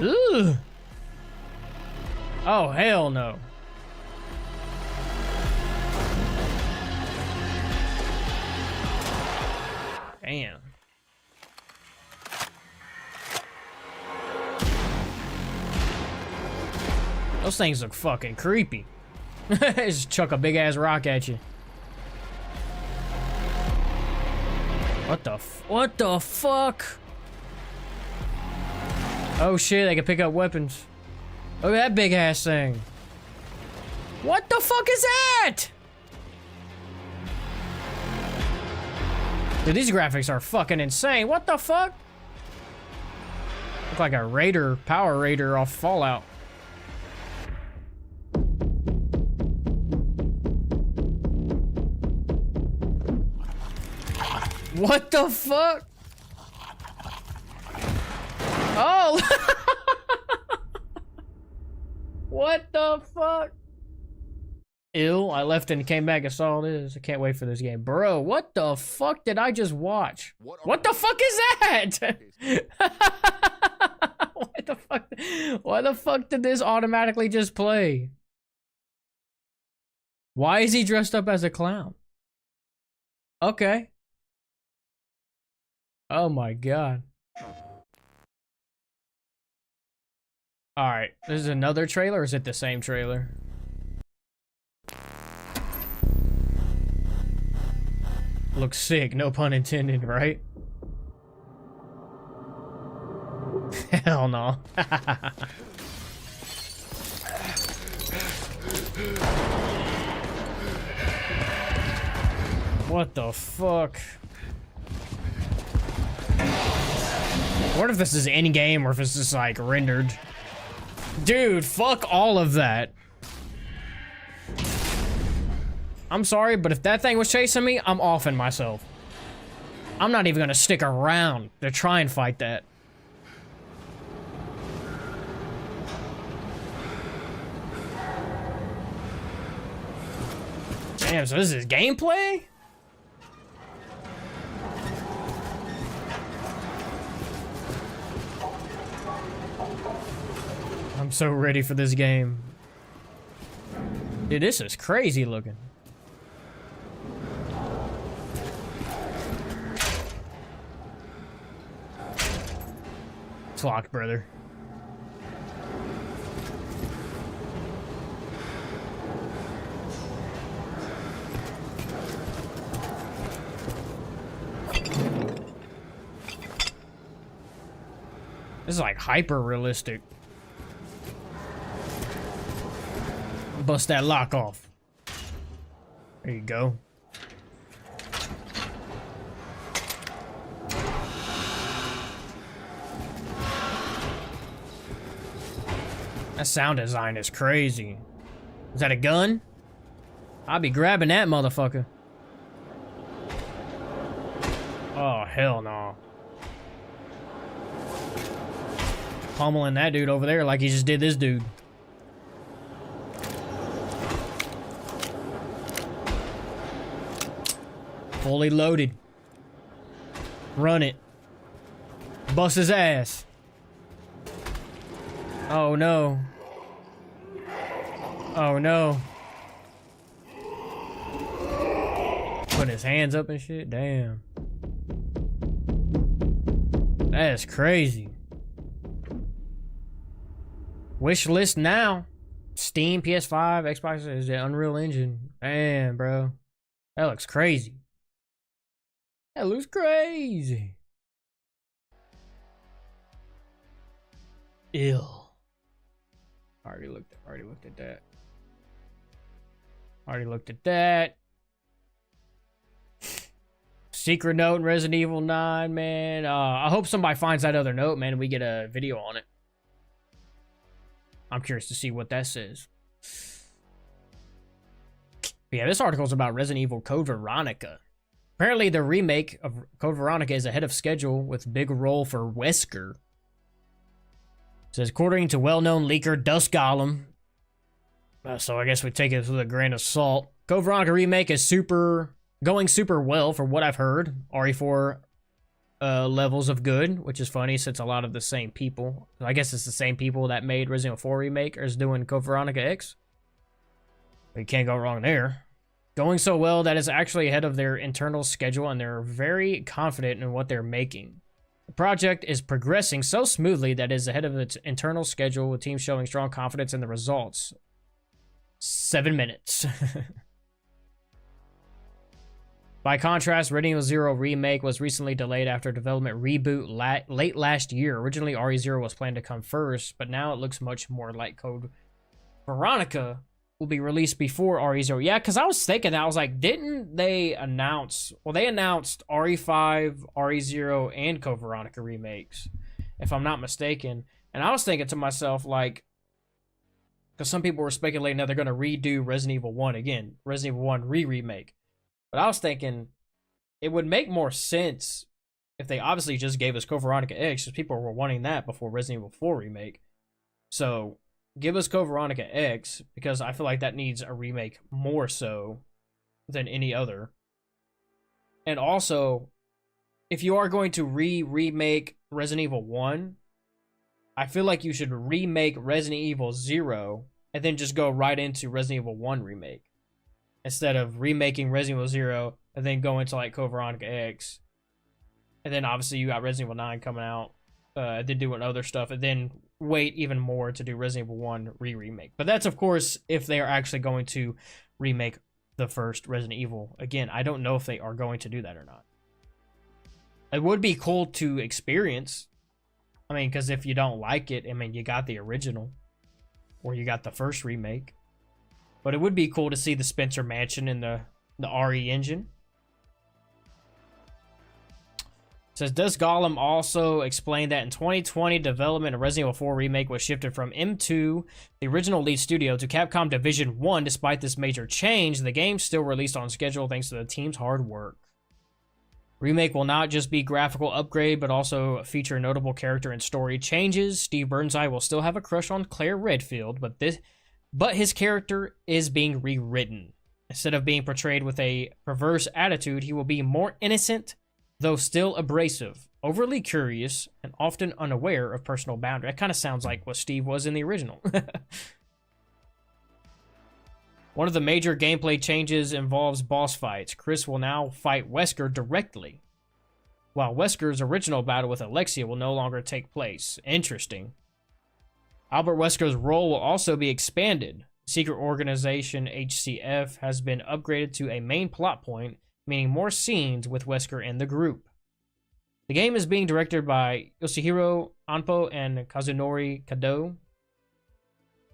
Ugh. Oh, hell no. Damn. Those things look fucking creepy. Just chuck a big ass rock at you. What the fuck? Oh shit, they can pick up weapons. Look at that big ass thing. What the fuck is that? Dude, these graphics are fucking insane. What the fuck? Look like a Raider, Power Raider off Fallout. What the fuck? Oh! What the fuck? Ew, I left and came back and saw this. I can't wait for this game. Bro, what the fuck did I just watch? What the fuck is that? What the fuck? Why the fuck did this automatically just play? Why is he dressed up as a clown? Okay. Oh my god. Alright, this is another trailer, or is it the same trailer? Looks sick, no pun intended, right? Hell no. What the fuck? What if this is in-game or if it's just like rendered? Dude, fuck all of that. I'm sorry, but if that thing was chasing me, I'm offing myself. I'm not even gonna stick around to try and fight that. Damn, so this is gameplay? I'm so ready for this game. Dude, this is crazy looking. It's locked, brother. This is like hyper realistic. Bust that lock off. There you go. That sound design is crazy. Is that a gun? I'll be grabbing that motherfucker. Oh, hell no. Pummeling that dude over there like he just did this dude. Fully loaded. Run it. Bust his ass. Oh no. Oh no. Putting his hands up and shit. Damn. That is crazy. Wish list now. Steam, PS5, Xbox is the Unreal Engine. Man, bro. That looks crazy. That looks crazy. Ill. Already looked at that. Already looked at that. Secret note in Resident Evil 9, man. I hope somebody finds that other note, man, and we get a video on it. I'm curious to see what that says. But yeah, this article is about Resident Evil Code Veronica. Apparently, the remake of Code Veronica is ahead of schedule with big role for Wesker. It says, according to well-known leaker Dusk Golem. So I guess we take it with a grain of salt. Code Veronica remake is going super well for what I've heard. RE4 levels of good, which is funny since a lot of the same people. I guess it's the same people that made Resident Evil 4 remake is doing Code Veronica X. But you can't go wrong there. Going so well that it's actually ahead of their internal schedule, and they're very confident in what they're making. The project is progressing so smoothly that it is ahead of its internal schedule, with teams showing strong confidence in the results. 7 minutes. By contrast, Resident Evil 0 Remake was recently delayed after a development reboot late last year. Originally, RE0 was planned to come first, but now it looks much more like Code Veronica will be released before RE0. Yeah, because I was thinking, I was like, didn't they announce... Well, they announced RE5, RE0, and Code Veronica remakes, if I'm not mistaken. And I was thinking to myself, like... Because some people were speculating that they're going to redo Resident Evil 1 again. Resident Evil 1 remake. But I was thinking it would make more sense if they obviously just gave us Code Veronica X, because people were wanting that before Resident Evil 4 remake. So give us Code Veronica X, because I feel like that needs a remake more so than any other. And also, if you are going to remake Resident Evil 1, I feel like you should remake Resident Evil 0 and then just go right into Resident Evil 1 remake. Instead of remaking Resident Evil 0 and then go into like Code Veronica X. And then obviously you got Resident Evil 9 coming out. Then doing other stuff. And then wait even more to do Resident Evil 1 remake. But that's of course if they are actually going to remake the first Resident Evil. Again, I don't know if they are going to do that or not. It would be cool to experience. I mean, because if you don't like it, I mean, you got the original. Or you got the first remake. But it would be cool to see the Spencer Mansion in the RE engine. It says, does Gollum also explain that in 2020, development of Resident Evil 4 Remake was shifted from M2, the original lead studio, to Capcom Division 1. Despite this major change, the game still released on schedule thanks to the team's hard work. Remake will not just be graphical upgrade, but also feature notable character and story changes. Steve Burnside will still have a crush on Claire Redfield, but his character is being rewritten. Instead of being portrayed with a perverse attitude, he will be more innocent, though still abrasive, overly curious, and often unaware of personal boundaries. That kind of sounds like what Steve was in the original. One of the major gameplay changes involves boss fights. Chris will now fight Wesker directly, while Wesker's original battle with Alexia will no longer take place. Interesting. Albert Wesker's role will also be expanded. Secret Organization HCF has been upgraded to a main plot point, meaning more scenes with Wesker and the group. The game is being directed by Yoshihiro Anpo and Kazunori Kado,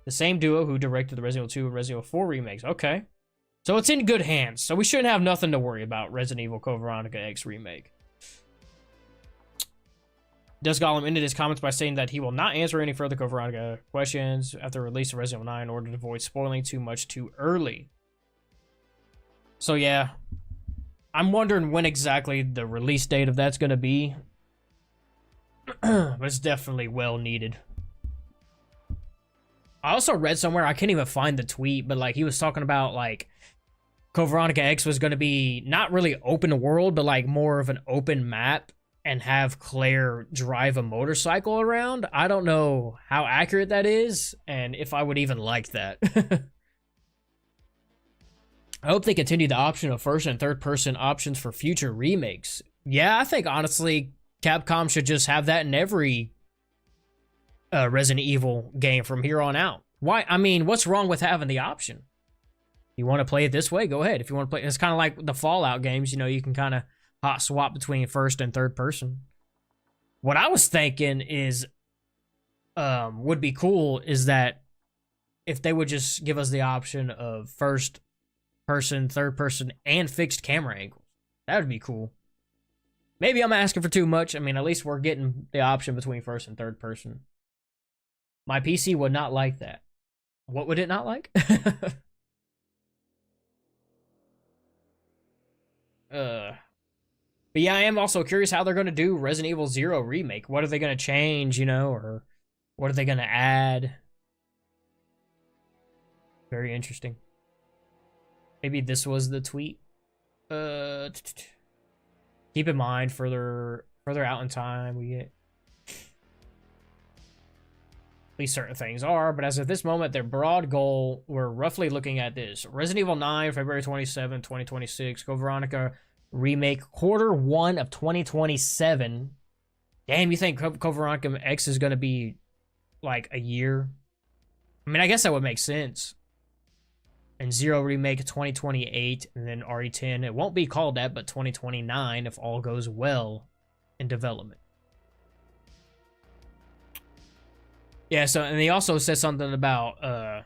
the same duo who directed the Resident Evil 2 and Resident Evil 4 remakes. Okay. So it's in good hands, so we shouldn't have nothing to worry about Resident Evil Code Veronica X remake. Does Gollum ended his comments by saying that he will not answer any further Code Veronica questions after the release of Resident Evil 9 in order to avoid spoiling too much too early. So yeah, I'm wondering when exactly the release date of that's going to be. But it's definitely well needed. I also read somewhere, I can't even find the tweet, but like he was talking about like Code Veronica X was going to be not really open world, but like more of an open map and have Claire drive a motorcycle around. I don't know how accurate that is and if I would even like that. I hope they continue the option of first and third person options for future remakes. Yeah, I think honestly Capcom should just have that in every Resident Evil game from here on out. Why? I mean, what's wrong with having the option? You want to play it this way? Go ahead. If you want to play, it's kind of like the Fallout games. You know, you can kind of hot swap between first and third person. What I was thinking is, would be cool is that if they would just give us the option of first person, third person, and fixed camera angles. That would be cool. Maybe I'm asking for too much. I mean, at least we're getting the option between first and third person. My PC would not like that. What would it not like? But yeah, I am also curious how they're going to do Resident Evil 0 remake. What are they going to change, you know, or what are they going to add? Very interesting. Maybe this was the tweet. Keep in mind, further out in time, we get at least certain things are, but as of this moment, their broad goal, we're roughly looking at this. Resident Evil 9, February 27, 2026. Code Veronica remake, Q1 of 2027. Damn, you think Code Veronica X is going to be like a year? I mean, I guess that would make sense. and Zero Remake 2028, and then RE10. It won't be called that, but 2029 if all goes well in development. Yeah, so, and he also said something about,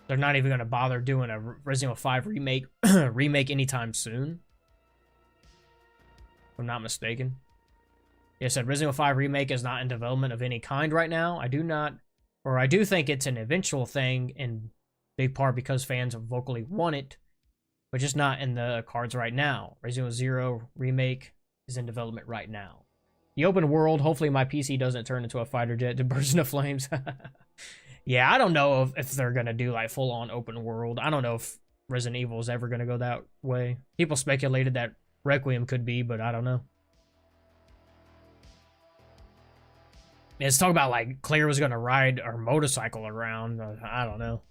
they're not even going to bother doing a Resident Evil 5 remake anytime soon. If I'm not mistaken. Yeah, said Resident Evil 5 remake is not in development of any kind right now. I do think it's an eventual thing in big part because fans vocally want it, but just not in the cards right now. Resident Evil 0 remake is in development right now. The open world, hopefully my PC doesn't turn into a fighter jet to burst into flames. Yeah, I don't know if they're going to do like full-on open world. I don't know if Resident Evil is ever going to go that way. People speculated that Requiem could be, but I don't know. It's talking about like Claire was going to ride her motorcycle around. I don't know.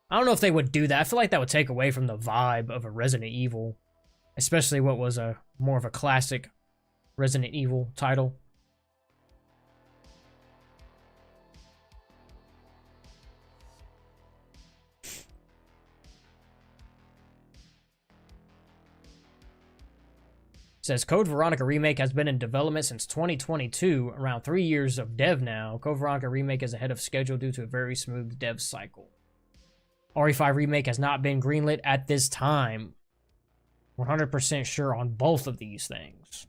I don't know if they would do that. I feel like that would take away from the vibe of a Resident Evil, especially what was a more of a classic Resident Evil title. Says Code Veronica Remake has been in development since 2022, around 3 years of dev now. Code Veronica Remake is ahead of schedule due to a very smooth dev cycle. RE5 Remake has not been greenlit at this time. 100% sure on both of these things.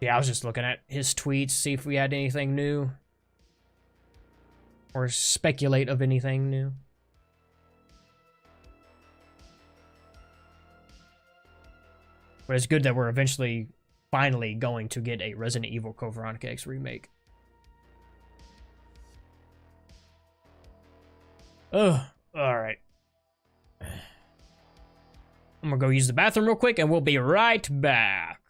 Yeah, I was just looking at his tweets, see if we had anything new. Or speculate of anything new. But it's good that we're eventually, finally going to get a Resident Evil Code Veronica X remake. Ugh, alright. I'm gonna go use the bathroom real quick and we'll be right back.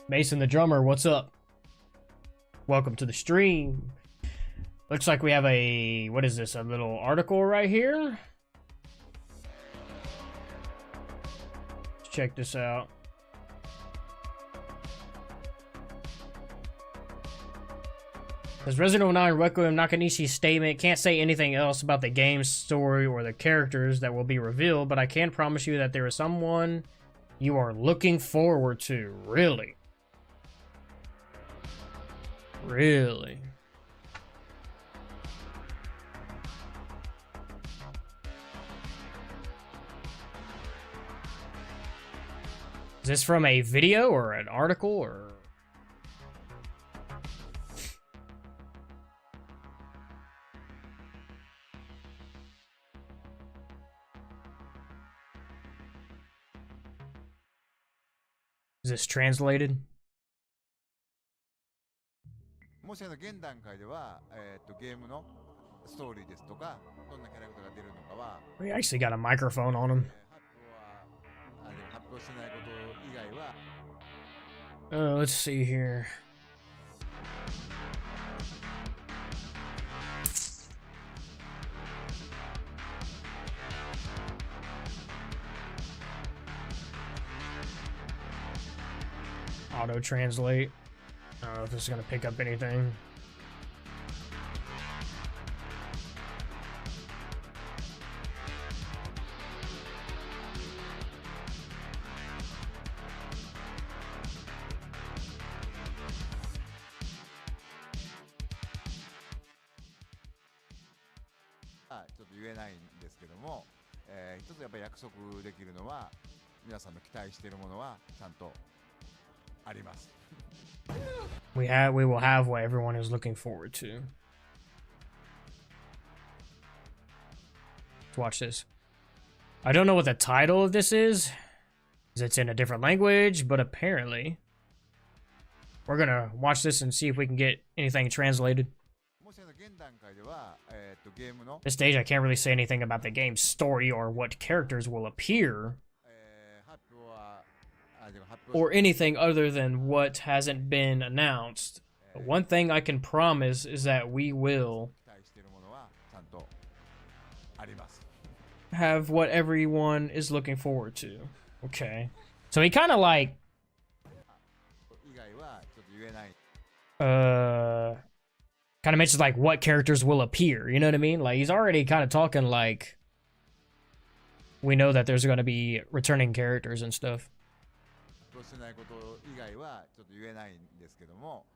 Mason the drummer, what's up? Welcome to the stream. Looks like we have a, what is this, a little article right here? Let's check this out. Says Resident Evil 9 Requiem Nakanishi's statement can't say anything else about the game's story or the characters that will be revealed, but I can promise you that there is someone you are looking forward to. Really? Really? Is this from a video or an article or? Is this translated? もし現段階では、ゲームのストーリーですとか、どんなキャラクターが出るのかは、We actually got a microphone on him. 発表しないこと以外は、Let's see here. Auto translate. I don't know if this is gonna pick up anything. Ah, ちょっと言えないんですけども、一つやっぱり約束できるのは、皆さんの期待しているものはちゃんとあります。We will have what everyone is looking forward to. Let's watch this. I don't know what the title of this is, 'cause it's in a different language, but apparently we're gonna watch this and see if we can get anything translated. もし現段階では、ゲームの This stage, I can't really say anything about the game's story or what characters will appear, 発表は、でも発表 or anything other than what hasn't been announced. But one thing I can promise is that we will 期待しているものはちゃんとあります。 have what everyone is looking forward to. Okay. So he kind of like 以外はちょっと言えない。kind of mentions like what characters will appear, you know what I mean? Like he's already kind of talking like we know that there's going to be returning characters and stuff. 発表してないこと以外はちょっと言えないんですけども、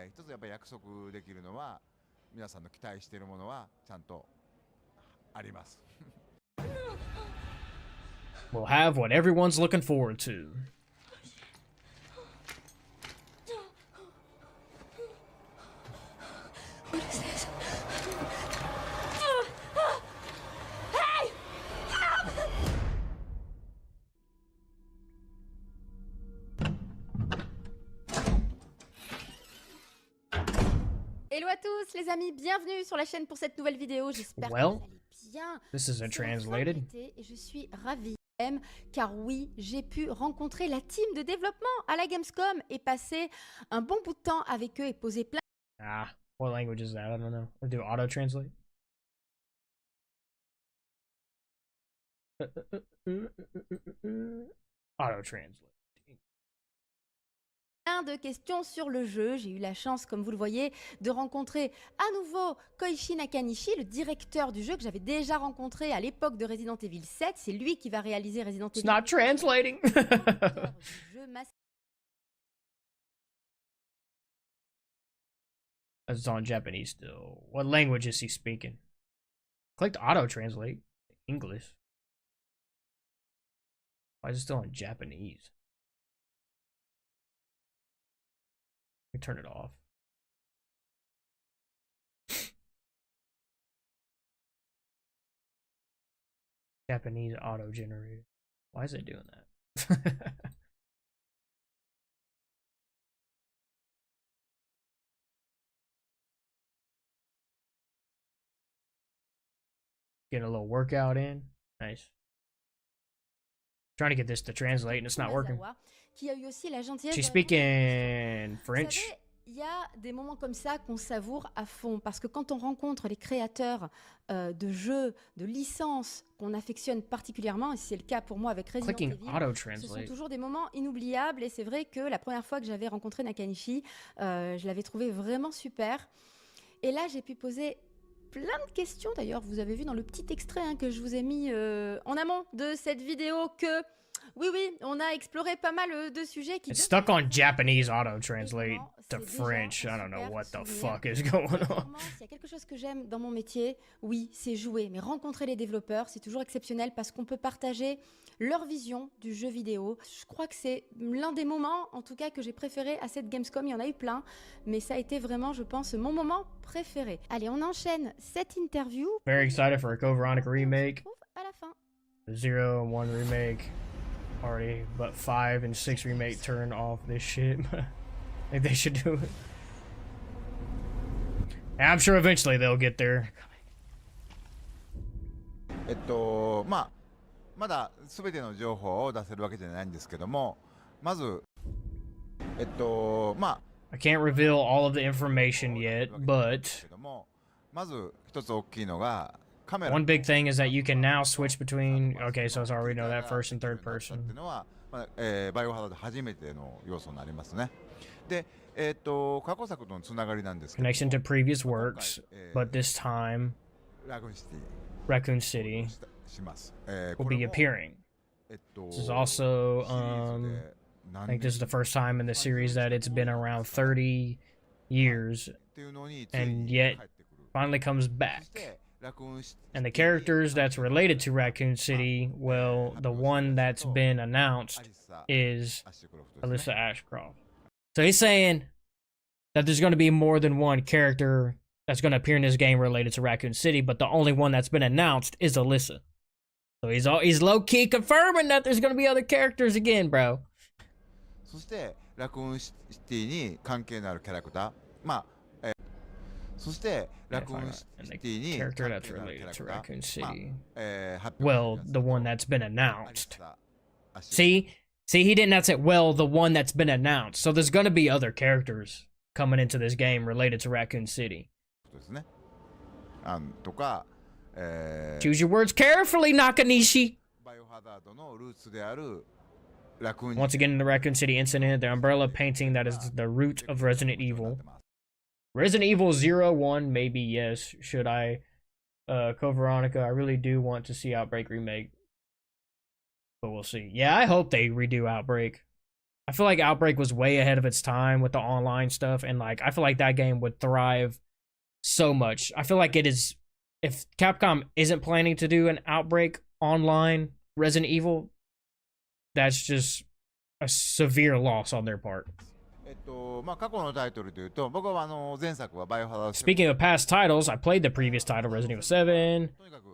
一つやっぱり約束できるのは、皆さんの期待しているものはちゃんとあります。 We'll have what everyone's looking forward to. What is this? Hello à tous les amis, bienvenue sur la chaîne pour cette nouvelle vidéo, j'espère que Well, vous allez bien. this isn't C'est la fin de translated. l'été et je suis ravie car oui, j'ai pu rencontrer la team de développement à la Gamescom et passer un bon bout de temps avec eux et poser plein Ah, what language is that? I don't know. I'll do auto translate. Auto translate. de questions sur le jeu. J'ai eu la chance, comme vous le voyez, de rencontrer à nouveau Koichi Nakanishi, le directeur du jeu que j'avais déjà rencontré à l'époque de Resident Evil 7. C'est lui qui va réaliser Resident It's Evil. not translating. It's on Japanese still. What language is he speaking? Clicked auto translate. English. Why is it still in Japanese? Let me turn it off. Japanese auto generated. Why is it doing that? Getting a little workout in. Nice. Trying to get this to translate and it's not working. qui a eu aussi la gentillesse She's de répondre à speaking mes questions. Vous French. savez, il y a des moments comme ça qu'on savoure à fond, parce que quand on rencontre les créateurs de jeux, de licences qu'on affectionne particulièrement, et c'est le cas pour moi avec Resident Clicking Evil, auto ce sont translate. toujours des moments inoubliables, et c'est vrai que la première fois que j'avais rencontré Nakanishi, je l'avais trouvé vraiment super. Et là, j'ai pu poser plein de questions. D'ailleurs, vous avez vu dans le petit extrait que je vous ai mis en amont de cette vidéo que, oui, on a exploré pas mal de sujets qui... It's stuck on Japanese auto translate Évidemment, to c'est déjà French. un I don't know super what the souvenir. fuck is going on. Clairement, s'il y a quelque chose que j'aime dans mon métier, oui, c'est jouer. Mais rencontrer les développeurs, c'est toujours exceptionnel parce qu'on peut partager leur vision du jeu vidéo. Je crois que c'est l'un des moments, en tout cas, que j'ai préféré à cette Gamescom. Il y en a eu plein, mais ça a été vraiment, je pense, mon moment préféré. Allez, on enchaîne cette interview. Very excited for a Code Veronica On se remake. retrouve à la fin. 0 and 1 remake already, but 5 and 6 remake turn off this shit. Like they should do it. And I'm sure eventually they'll get there. まだ全ての情報を出せるわけじゃないんですけども、まずI can't reveal all of the information yet, but まず一つ大きいのがカメラ。 one big thing is that you can now switch between. Okay, so I already know that first and third ってい person. うのは、バイオハザード初めての要素になりますね。で、過去作とのつながりなんですけども、 Connection to previous works, but this time ラグンシティ Raccoon City します。 will be appearing. This is also, I think this is the first time in the series that it's been around 30 years and yet finally comes back. And the characters that's related to Raccoon City, well, the one that's been announced is Alyssa Ashcroft. So he's saying that there's going to be more than one character that's going to appear in this game related to Raccoon City, but the only one that's been announced is Alyssa. So he's low-key confirming that there's going to be other characters again, bro. そしてラクーンシティに関係のあるキャラクター、そしてラクーンシティに character 関 that's 係のあるキャ related ラ to クタ Raccoon ー、 City. 発表 Well, され the る one やつ that's been アリ announced. サアシュ See, he didn't not say, well, the one that's been announced. So there's going to be other characters coming into this game related to Raccoon City. ですね。とか、Choose your words carefully, Nakanishi. バイオハザードのルーツであるラクーン Once again, in the Raccoon City incident, the umbrella painting that is the root of Resident Evil. Resident Evil 0, 1, maybe yes. Should I? Code Veronica, I really do want to see Outbreak remake. But we'll see. Yeah, I hope they redo Outbreak. I feel like Outbreak was way ahead of its time with the online stuff, and like I feel like that game would thrive so much. I feel like it is, if Capcom isn't planning to do an Outbreak online Resident Evil, that's just a severe loss on their part. 過去のタイトルでいうと、僕は前作はバイオハザード Speaking of past titles, I played the previous title, Resident Evil 7.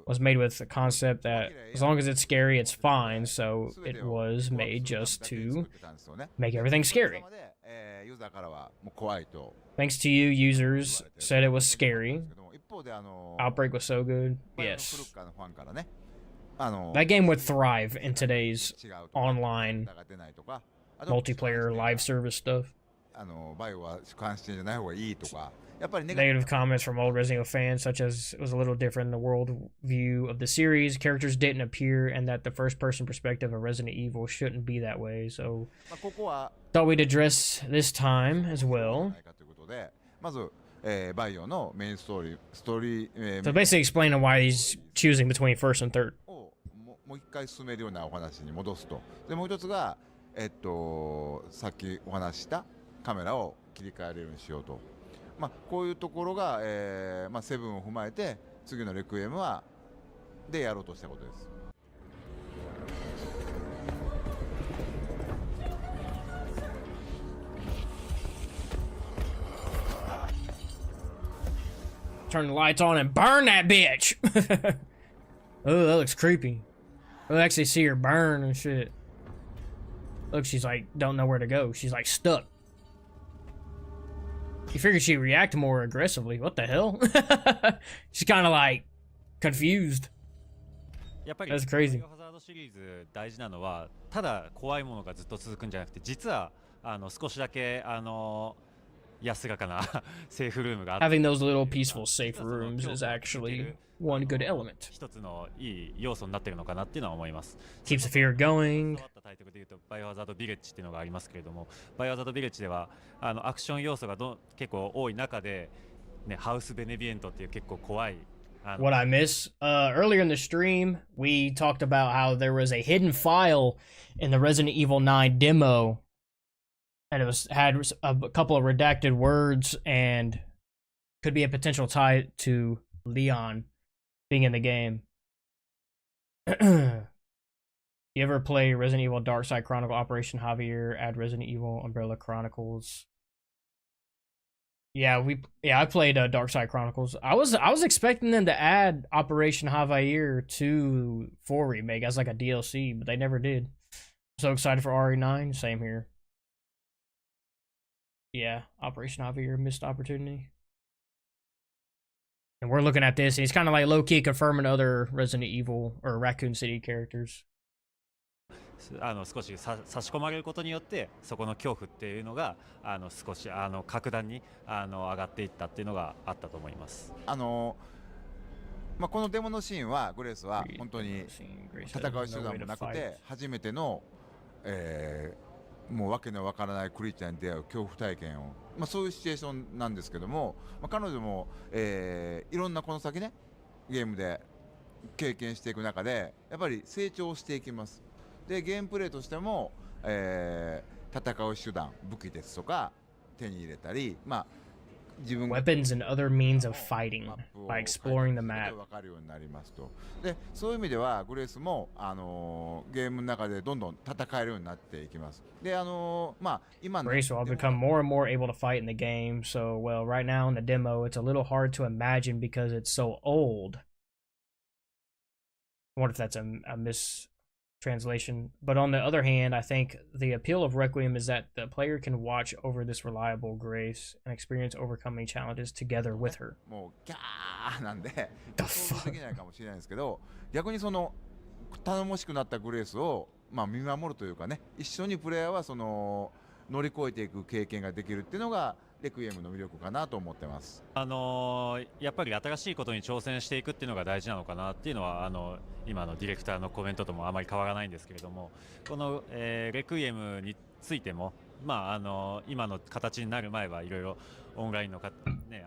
Was made with the concept that as long as it's scary, it's fine. So it was made just to make everything scary. Thanks to you, users said it was scary. Outbreak was so good. Yes. That game would thrive in today's online multiplayer live service stuff. Negative comments from old Resident Evil fans, such as it was a little different in the world view of the series, characters didn't appear, and that the first-person perspective of Resident Evil shouldn't be that way. So, thought we'd address this time as well. So basically explaining why he's choosing between first and third. もう一回進めるようなお話に戻すと。でもう一つが、さっきお話したカメラを切り替えれるようにしようと。こういうところが、セブンを踏まえて次のレクイエムはでやろうとしたことです。Turn the lights on and burn that bitch! Oh, that looks creepy. We'll actually see her burn and shit. Look, she's like, don't know where to go. She's like stuck. You figured she'd react more aggressively. What the hell? She's kind of like confused. やっぱり That's バイ crazy. オハザードシリーズ大事なのはただ怖いものがずっと続くんじゃなくて、実は少しだけ安らかなセーフルームがあって、 Having those little peaceful safe rooms is actually one good element. 一つのいい要素になっているのかなっていうのは思います。 Keeps the fear going. 触ったタイトルで言うとバイオハザードビレッジっていうのがありますけれども、バイオハザードビレッジではアクション要素が結構多い中で、ね、ハウスベネビエントっていう結構怖い What I miss earlier in the stream, we talked about how there was a hidden file in the Resident Evil 9 demo, and it had a couple of redacted words and could be a potential tie to Leon being in the game. You ever play Resident Evil Dark Side Chronicle Operation Javier, add Resident Evil Umbrella Chronicles? Yeah, I played Dark Side Chronicles. I was expecting them to add Operation Javier to 4 remake as like a DLC, but they never did. So excited for RE9. Same here. Yeah, Operation Javier, missed opportunity. And we're looking at this, and he's kind of like low-key confirming other Resident Evil or Raccoon City characters. 少し差し込まれることによってそこの恐怖っていうのが少し格段に上がっていったっていうのがあったと思います。まあ、このデモのシーンはグレースは本当に戦う手段もなくて初めての、もうわけのわからないクリーチャーに出会う恐怖体験を、まあ、そういうシチュエーションなんですけども、まあ、彼女も、いろんなこの先ねゲームで経験していく中でやっぱり成長していきます。でゲームプレイとしても、戦う手段武器ですとか手に入れたり、まあ、自分 Weapons and other means of fighting by exploring the map. 分かるようになりますと。でそういう意味ではグレースも、ゲームの中でどんどん戦えるようになっていきます。でまあ今の Grace will become more and more able to fight in the game. So, well, right now in the demo, it's a little hard to imagine because it's so old. I wonder if that's a mistranslation. But on the other hand, I think the appeal of Requiem is that the player can watch over this reliable Grace and experience overcoming challenges together with her. もうギャーなんで想像できないかもしれないんですけど、逆にその頼もしくなったグレースを、まあ、見守るというかね、一緒にプレイヤーはその乗り越えていく経験ができるっていうのがレクイエムの魅力かなと思ってます。やっぱり新しいことに挑戦していくっていうのが大事なのかなっていうのは今のディレクターのコメントともあまり変わらないんですけれども、この、レクイエムについても、まあ、今の形になる前はいろいろオンラインのね、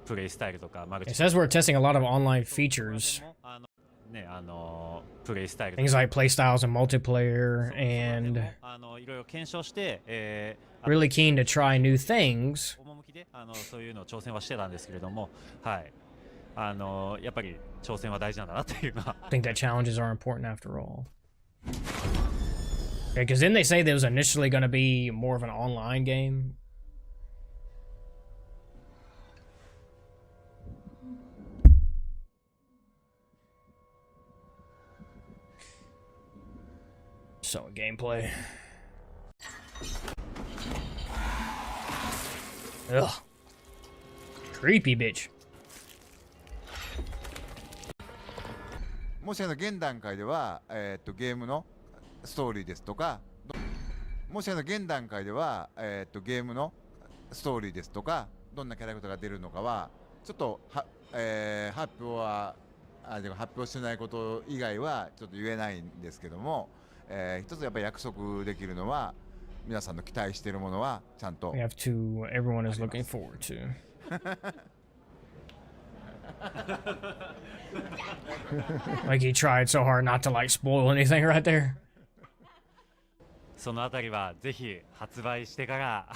プレイスタイルとかマルチ It says we're testing a lot of online features. ね、プレイスタイル Things like playstyles and multiplayer, and いろいろ検証して、really keen to try new things. 趣でそういうのを挑戦はしてたんですけれども、はい、やっぱり挑戦は大事なんだなっていうのは I think that challenges are important after all. Because then they say there was initially going to be more of an online game. So gameplay. Ugh. Creepy bitch. もし現段階では、ゲームのストーリーですとか、もし現段階では、ゲームのストーリーですとか、どんなキャラクターが出るのかはちょっと発表しないこと以外はちょっと言えないんですけども、一つやっぱり約束できるのは皆さんの期待しているものはちゃんと We have two everyone is looking forward to. Like he tried so hard not to like spoil anything right there. そのあたりはぜひ発売してから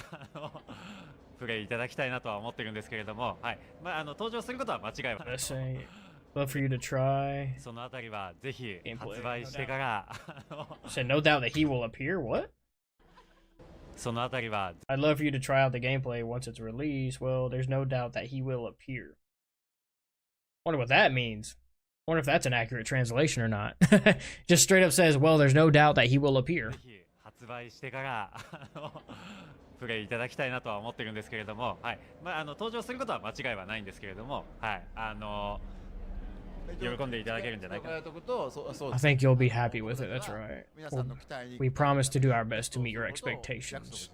プレイいただきたいなとは思ってるんですけれども、はい、まあ登場することは間違いは。Let's say, love for you to try. そのあたりはぜひ発売してから。Said no doubt that he will appear. What? そのあたりは I'd love for you to try out the gameplay once it's released. Well, there's no doubt that he will appear. Wonder what that means. Wonder if that's an accurate translation or not. Just straight up says, well, there's no doubt that he will appear. ぜひ発売してからプレイいただきたいなとは思ってるんですけれども、はい、まあ登場することは間違いはないんですけれども、はい、喜んでいただけるんじゃないかな。 I think you'll be happy with it. That's right. We promise to do our best to meet your expectations.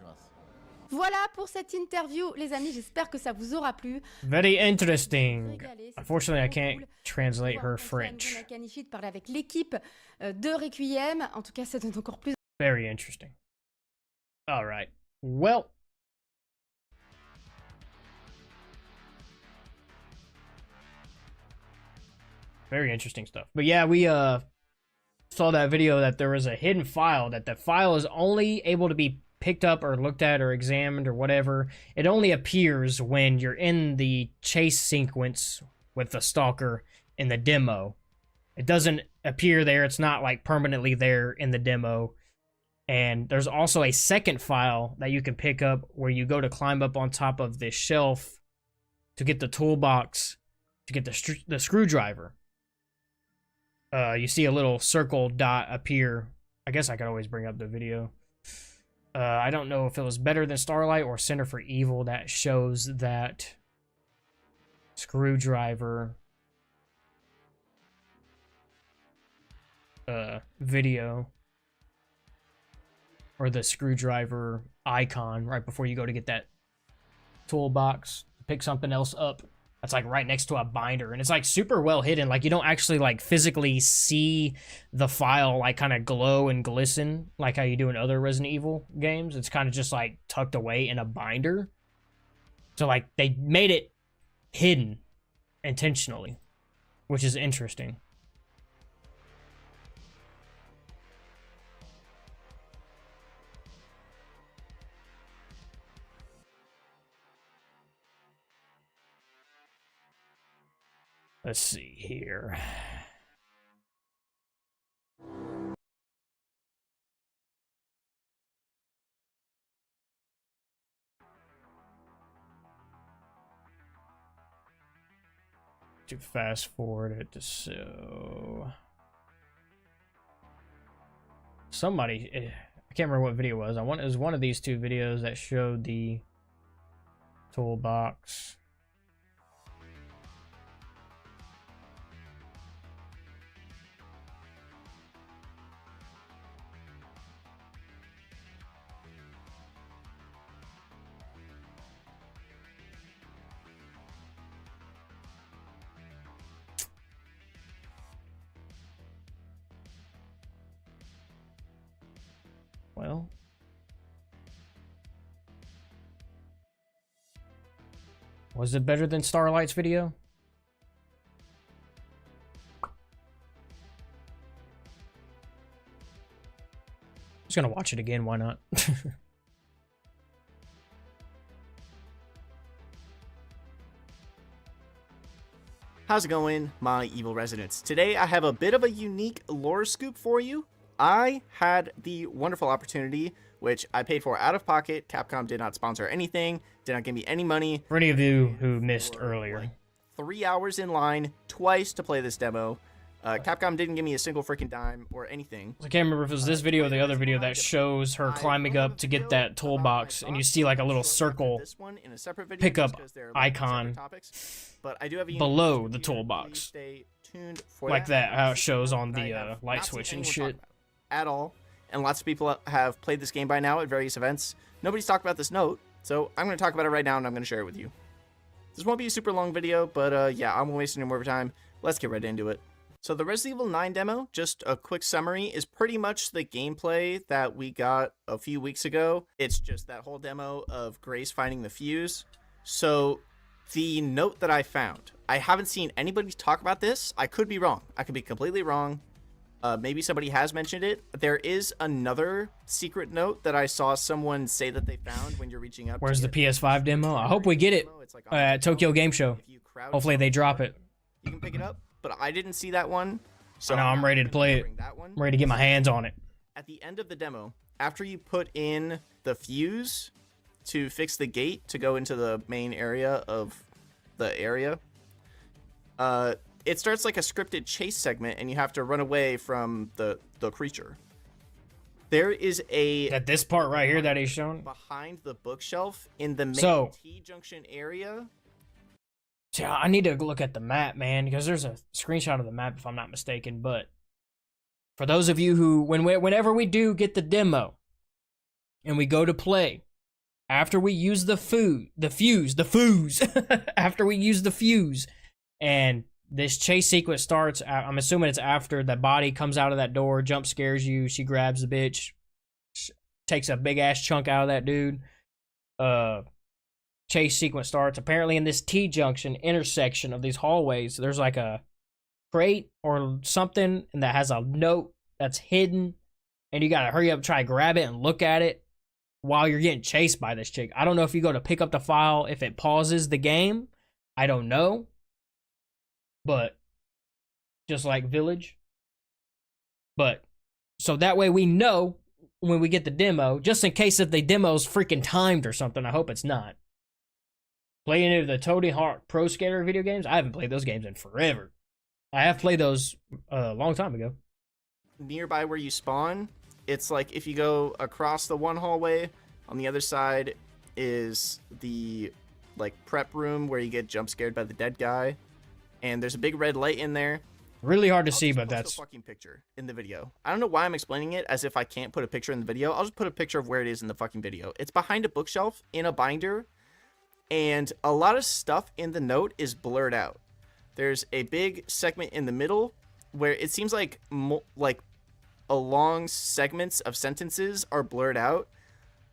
Voilà pour cette interview, les amis. J'espère que ça vous aura plu. Very interesting. Unfortunately, I can't translate her French. Nakanishi de parler avec l'équipe de Requiem. En tout cas, ça donne encore plus. Very interesting. All right. Well. Very interesting stuff. But yeah, we saw that video that there was a hidden file, that the file is only able to be picked up or looked at or examined or whatever. It only appears when you're in the chase sequence with the stalker in the demo. It doesn't appear there. It's not like permanently there in the demo. And there's also a second file that you can pick up where you go to climb up on top of this shelf to get the toolbox to get the screwdriver. You see a little circle dot appear. I guess I could always bring up the video. I don't know if it was Better Than Starlight or Center for Evil that shows that screwdriver video, or the screwdriver icon right before you go to get that toolbox, pick something else up. That's like right next to a binder, and it's like super well hidden. Like you don't actually like physically see the file like kind of glow and glisten like how you do in other Resident Evil games. It's kind of just like tucked away in a binder. So like they made it hidden intentionally, which is interesting. Let's see here. To fast forward it to so somebody, I can't remember what video it was. It was one of these two videos that showed the toolbox. Well, was it Better Than Starlight's video? Just gonna watch it again, why not? How's it going, my evil residents? Today I have a bit of a unique lore scoop for you. I had the wonderful opportunity, which I paid for out of pocket. Capcom did not sponsor anything, did not give me any money. For any of you who missed earlier. Like 3 hours in line, twice to play this demo. Capcom didn't give me a single freaking dime or anything. I can't remember if it was this video or the other video that shows her climbing up to get that toolbox, and you see like a little circle pickup icon below the toolbox. Like that, how it shows on the light switch and shit. At all, and lots of people have played this game by now at various events. Nobody's talked about this note, so I'm going to talk about it right now, and I'm going to share it with you. This won't be a super long video, but yeah, I'm wasting no more time. Let's get right into it. So the Resident Evil 9 demo, just a quick summary, is pretty much the gameplay that we got a few weeks ago. It's just that whole demo of Grace finding the fuse. So the note that I found, I haven't seen anybody talk about this. I could be wrong. I could be completely wrong. Maybe somebody has mentioned it. There is another secret note that I saw someone say that they found when you're reaching up. Where's the PS5 demo? I hope we get it at Tokyo Game Show. Hopefully they drop it. You can pick it up, but I didn't see that one. So now I'm ready to play it. I'm ready to get my hands on it. At the end of the demo, after you put in the fuse to fix the gate to go into the main area of the area, it starts like a scripted chase segment, and you have to run away from the creature. There is at this part right here that he's shown behind the bookshelf in the main T-junction area. See, I need to look at the map, man, because there's a screenshot of the map if I'm not mistaken. But for those of you who, whenever we do get the demo and we go to play, after we use the fuse, after we use the fuse, and this chase sequence starts, I'm assuming it's after the body comes out of that door, jump scares you, she grabs the bitch, takes a big ass chunk out of that dude. Chase sequence starts. Apparently in this T-junction intersection of these hallways, there's like a crate or something that has a note that's hidden, and you gotta hurry up, try to grab it and look at it while you're getting chased by this chick. I don't know if you go to pick up the file, if it pauses the game. I don't know. But just like Village. But so that way we know when we get the demo, just in case if the demo's freaking timed or something. I hope it's not. Playing any of the Tony Hawk Pro Skater video games? I haven't played those games in forever. I have played those a long time ago. Nearby where you spawn, it's like if you go across the one hallway, on the other side is the like prep room where you get jump scared by the dead guy, and there's a big red light in there. Really hard to see, but that's a fucking picture in the video. I don't know why I'm explaining it as if I can't put a picture in the video. I'll just put a picture of where it is in the fucking video. It's behind a bookshelf in a binder, and a lot of stuff in the note is blurred out. There's a big segment in the middle where it seems like long segments of sentences are blurred out.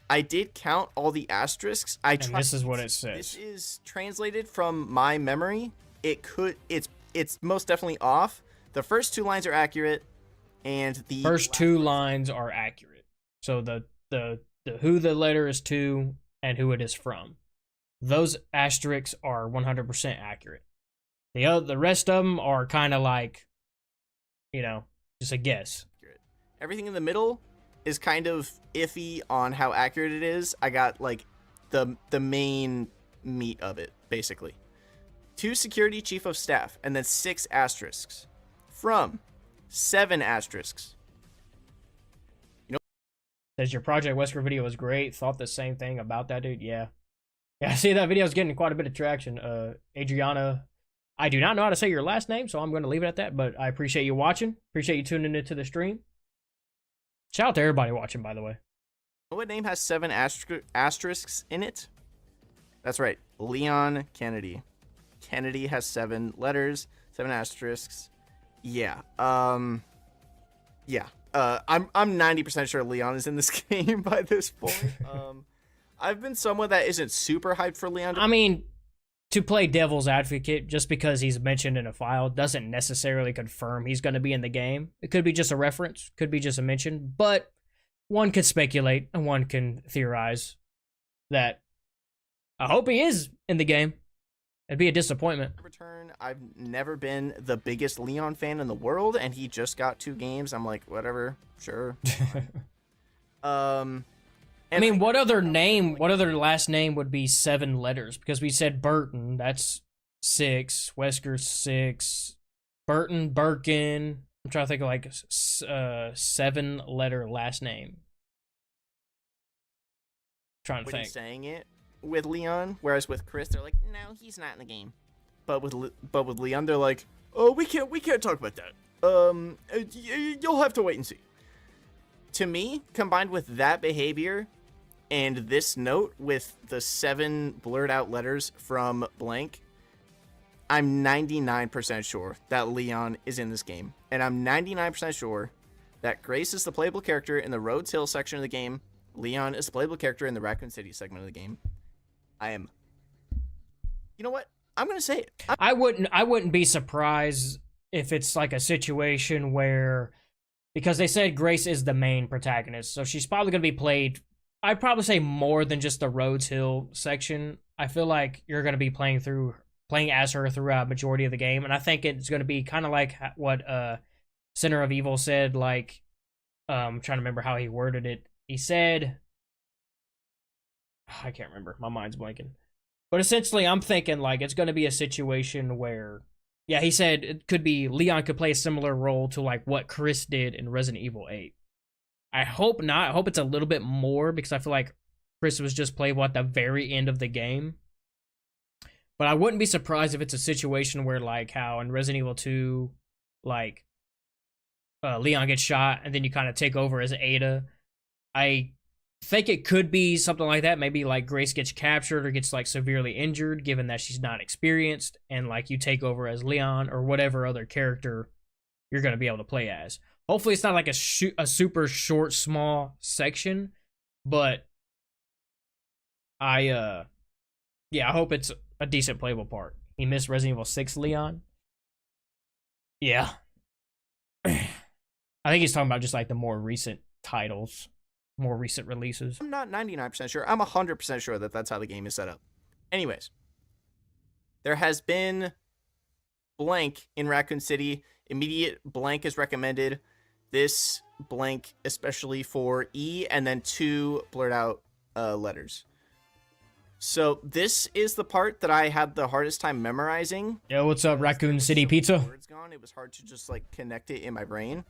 I did count all the asterisks. And this is what it says. This is translated from my memory. It's most definitely off. The first two lines are accurate, and the first two lines are accurate. So the who the letter is to and who it is from. Those asterisks are 100% accurate. The rest of them are kind of like, just a guess. Everything in the middle is kind of iffy on how accurate it is. I got like the main meat of it, basically. 2 security chief of staff, and then 6 asterisks. From 7 asterisks. Says your Project Wesker video was great. Thought the same thing about that, dude. Yeah, I see that video is getting quite a bit of traction. Adriana, I do not know how to say your last name, so I'm going to leave it at that. But I appreciate you watching. Appreciate you tuning into the stream. Shout out to everybody watching, by the way. What name has 7 asterisks in it? That's right, Leon Kennedy. Kennedy has 7 letters, 7 asterisks. Yeah. I'm 90% sure Leon is in this game by this point. I've been someone that isn't super hyped for Leon. I mean, to play devil's advocate, just because he's mentioned in a file doesn't necessarily confirm he's going to be in the game. It could be just a reference, could be just a mention, but one could speculate and one can theorize that I hope he is in the game. It'd be a disappointment. Return. I've never been the biggest Leon fan in the world, and he just got 2 games. I'm like, whatever, sure. I mean, what other last name would be 7 letters? Because we said Burton, that's 6. Wesker 6. Burton, Birkin. I'm trying to think of like 7-letter last name. Trying to think. Saying it with Leon, whereas with Chris, they're like, no, he's not in the game. But with Leon, they're like, oh, we can't talk about that. You'll have to wait and see. To me, combined with that behavior and this note with the 7 blurred out letters from blank, I'm 99% sure that Leon is in this game. And I'm 99% sure that Grace is the playable character in the Rhodes Hill section of the game. Leon is the playable character in the Raccoon City segment of the game. You know what? I'm going to say it. I wouldn't be surprised if it's like a situation where, because they said Grace is the main protagonist, so she's probably going to be played, I'd probably say more than just the Rhodes Hill section. I feel like you're going to be playing as her throughout majority of the game, and I think it's going to be kind of like what Center of Evil said, like, I'm trying to remember how he worded it. He said, I can't remember, my mind's blanking. But essentially, I'm thinking like it's going to be a situation where, yeah, he said it could be Leon could play a similar role to like what Chris did in Resident Evil 8. I hope not. I hope it's a little bit more, because I feel like Chris was just playable at the very end of the game. But I wouldn't be surprised if it's a situation where, like, how in Resident Evil 2, like, Leon gets shot and then you kind of take over as Ada. I think it could be something like that. Maybe, like, Grace gets captured or gets, like, severely injured, given that she's not experienced, and, like, you take over as Leon or whatever other character you're going to be able to play as. Hopefully it's not like a super short, small section, but I hope it's a decent playable part. He missed Resident Evil 6 Leon. Yeah. I think he's talking about just like the more recent titles, more recent releases. I'm not 99% sure. I'm 100% sure that that's how the game is set up. Anyways, there has been blank in Raccoon City. Immediate blank is recommended. This blank especially for E, and then 2 blurred out letters. So this is the part that I had the hardest time memorizing. Yo, what's up, Raccoon City Pizza? Words gone. It was hard to just like connect it in my brain.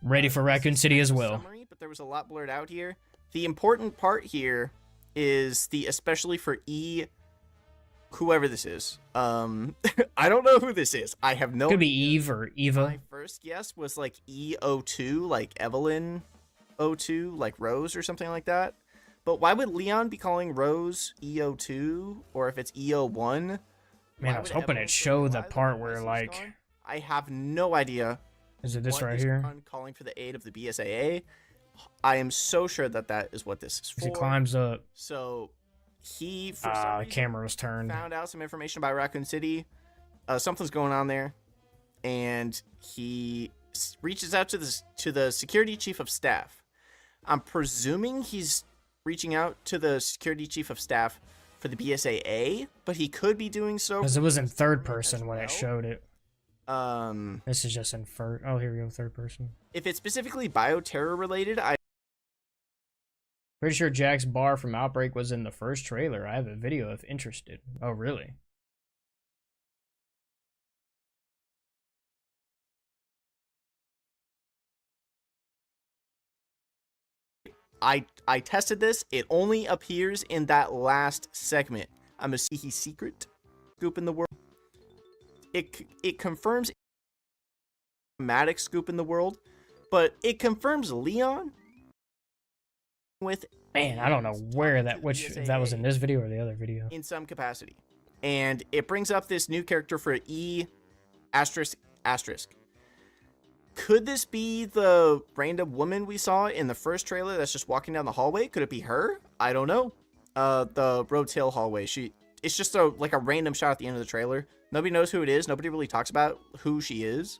Ready for Raccoon City as well. Summary, but there was a lot blurred out here. The important part here is the especially for E, whoever this is. I don't know who this is. I have no. Could be Eve or Eva. My first guess was like EO2, like Evelyn O2, like Rose or something like that. But why would Leon be calling Rose EO2, or if it's EO1? Man, I was hoping it'd show the part where, like... I have no idea. Is it this right here? Calling for the aid of the BSAA. I am so sure that that is what this is for. He climbs up. So he, for some reason, the camera was turned. Found out some information about Raccoon City. Something's going on there, and he reaches out to the security chief of staff. I'm presuming he's reaching out to the security chief of staff for the BSAA, but he could be doing so because it was in third person when it showed it. Um, this is just in first. Oh, here we go, third person. If it's specifically bioterror related, I pretty sure Jack's bar from Outbreak was in the first trailer. I have a video if interested. Oh, really? I tested this. It only appears in that last segment. I'm a Sihi secret scoop in the world. It confirms dramatic scoop in the world, but it confirms Leon with man. I don't know where that if that was in this video or the other video in some capacity, and it brings up this new character for E asterisk asterisk. Could this be the random woman we saw in the first trailer that's just walking down the hallway? Could it be her? I don't know. The Rhodes Hill hallway. It's just a random shot at the end of the trailer. Nobody knows who it is. Nobody really talks about who she is.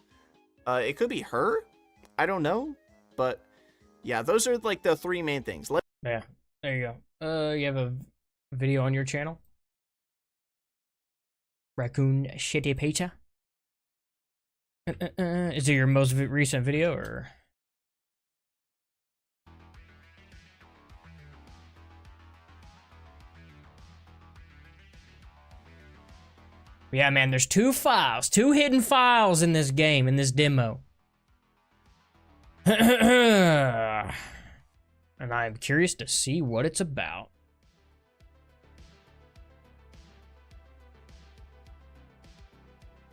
It could be her. I don't know. But yeah, those are like the 3 main things. Yeah, there you go. You have a video on your channel? Raccoon Shitty Pizza? Is it your most recent video, or? Yeah, man, there's 2 hidden files in this game, in this demo. And I'm curious to see what it's about.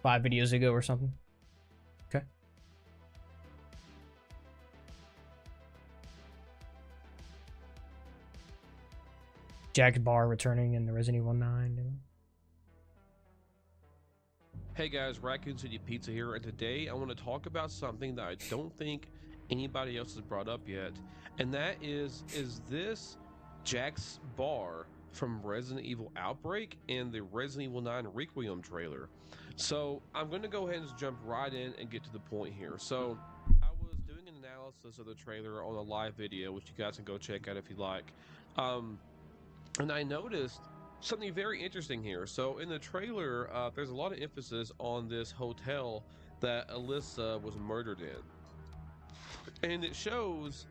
Five videos ago or something. Okay. Jack's bar returning in the Resident Evil 9. Hey guys, Raccoon City Pizza here, and today I want to talk about something that I don't think anybody else has brought up yet, and that is this Jack's bar from Resident Evil Outbreak and the Resident Evil 9 Requiem trailer? So I'm going to go ahead and just jump right in and get to the point here. So I was doing an analysis of the trailer on a live video, which you guys can go check out if you like, and I noticed something very interesting here. So in the trailer, there's a lot of emphasis on this hotel that Alyssa was murdered in, and it shows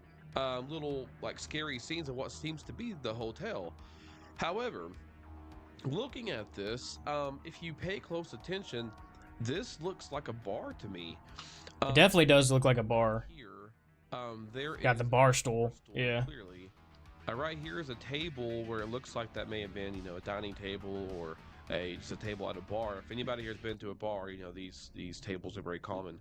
little scary scenes of what seems to be the hotel. However, looking at this, if you pay close attention, this looks like a bar to me. It definitely does look like a bar. Here, there got is the bar stool. Yeah. Clearly. Right here is a table where it looks like that may have been, a dining table or just a table at a bar. If anybody here has been to a bar, you know these tables are very common.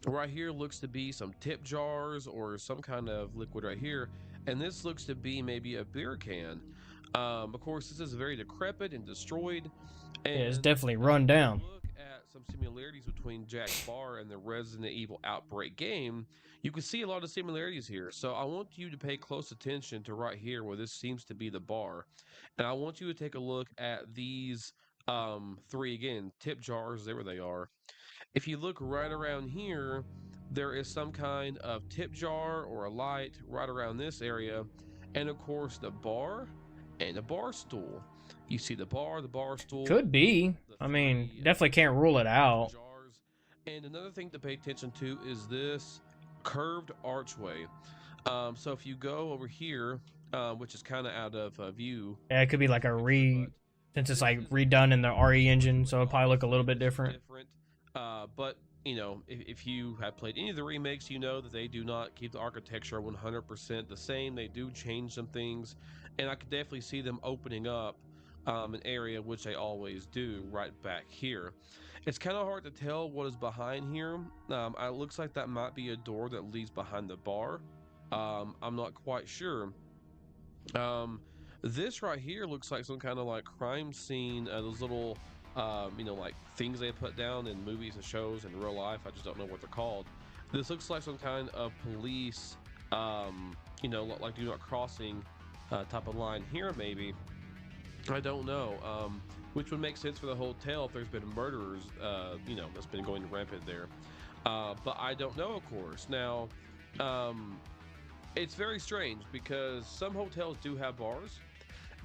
Right here looks to be some tip jars or some kind of liquid right here, and this looks to be maybe a beer can. Of course, this is very decrepit and destroyed. And Yeah, it's definitely run down. Look at some similarities between Jack's Bar and the Resident Evil Outbreak game. You can see a lot of similarities here. So I want you to pay close attention to right here where this seems to be the bar, and I want you to take a look at these three again, tip jars. There they are. If you look right around here, there is some kind of tip jar or a light right around this area, and of course the bar and the bar stool. You see the bar stool. Could be. I mean, definitely can't rule it out. Jars. And another thing to pay attention to is this curved archway. So if you go over here, which is kind of out of view. Yeah, it could be like a since it's like redone in the RE engine, so it'll probably look a little bit different. But you know, if you have played any of the remakes, you know that they do not keep the architecture 100% the same. They do change some things, and I could definitely see them opening up an area, which they always do, right back here. It's kind of hard to tell what is behind here. It looks like that might be a door that leads behind the bar. I'm not quite sure. This right here looks like some kind of like crime scene. Those little you know, like things they put down in movies and shows in real life. I just don't know what they're called. This looks like some kind of police, you know, like do not crossing type of line here, maybe. I don't know. Which would make sense for the hotel if there's been murderers, you know, that's been going rampant there. But I don't know, of course. Now, it's very strange because some hotels do have bars.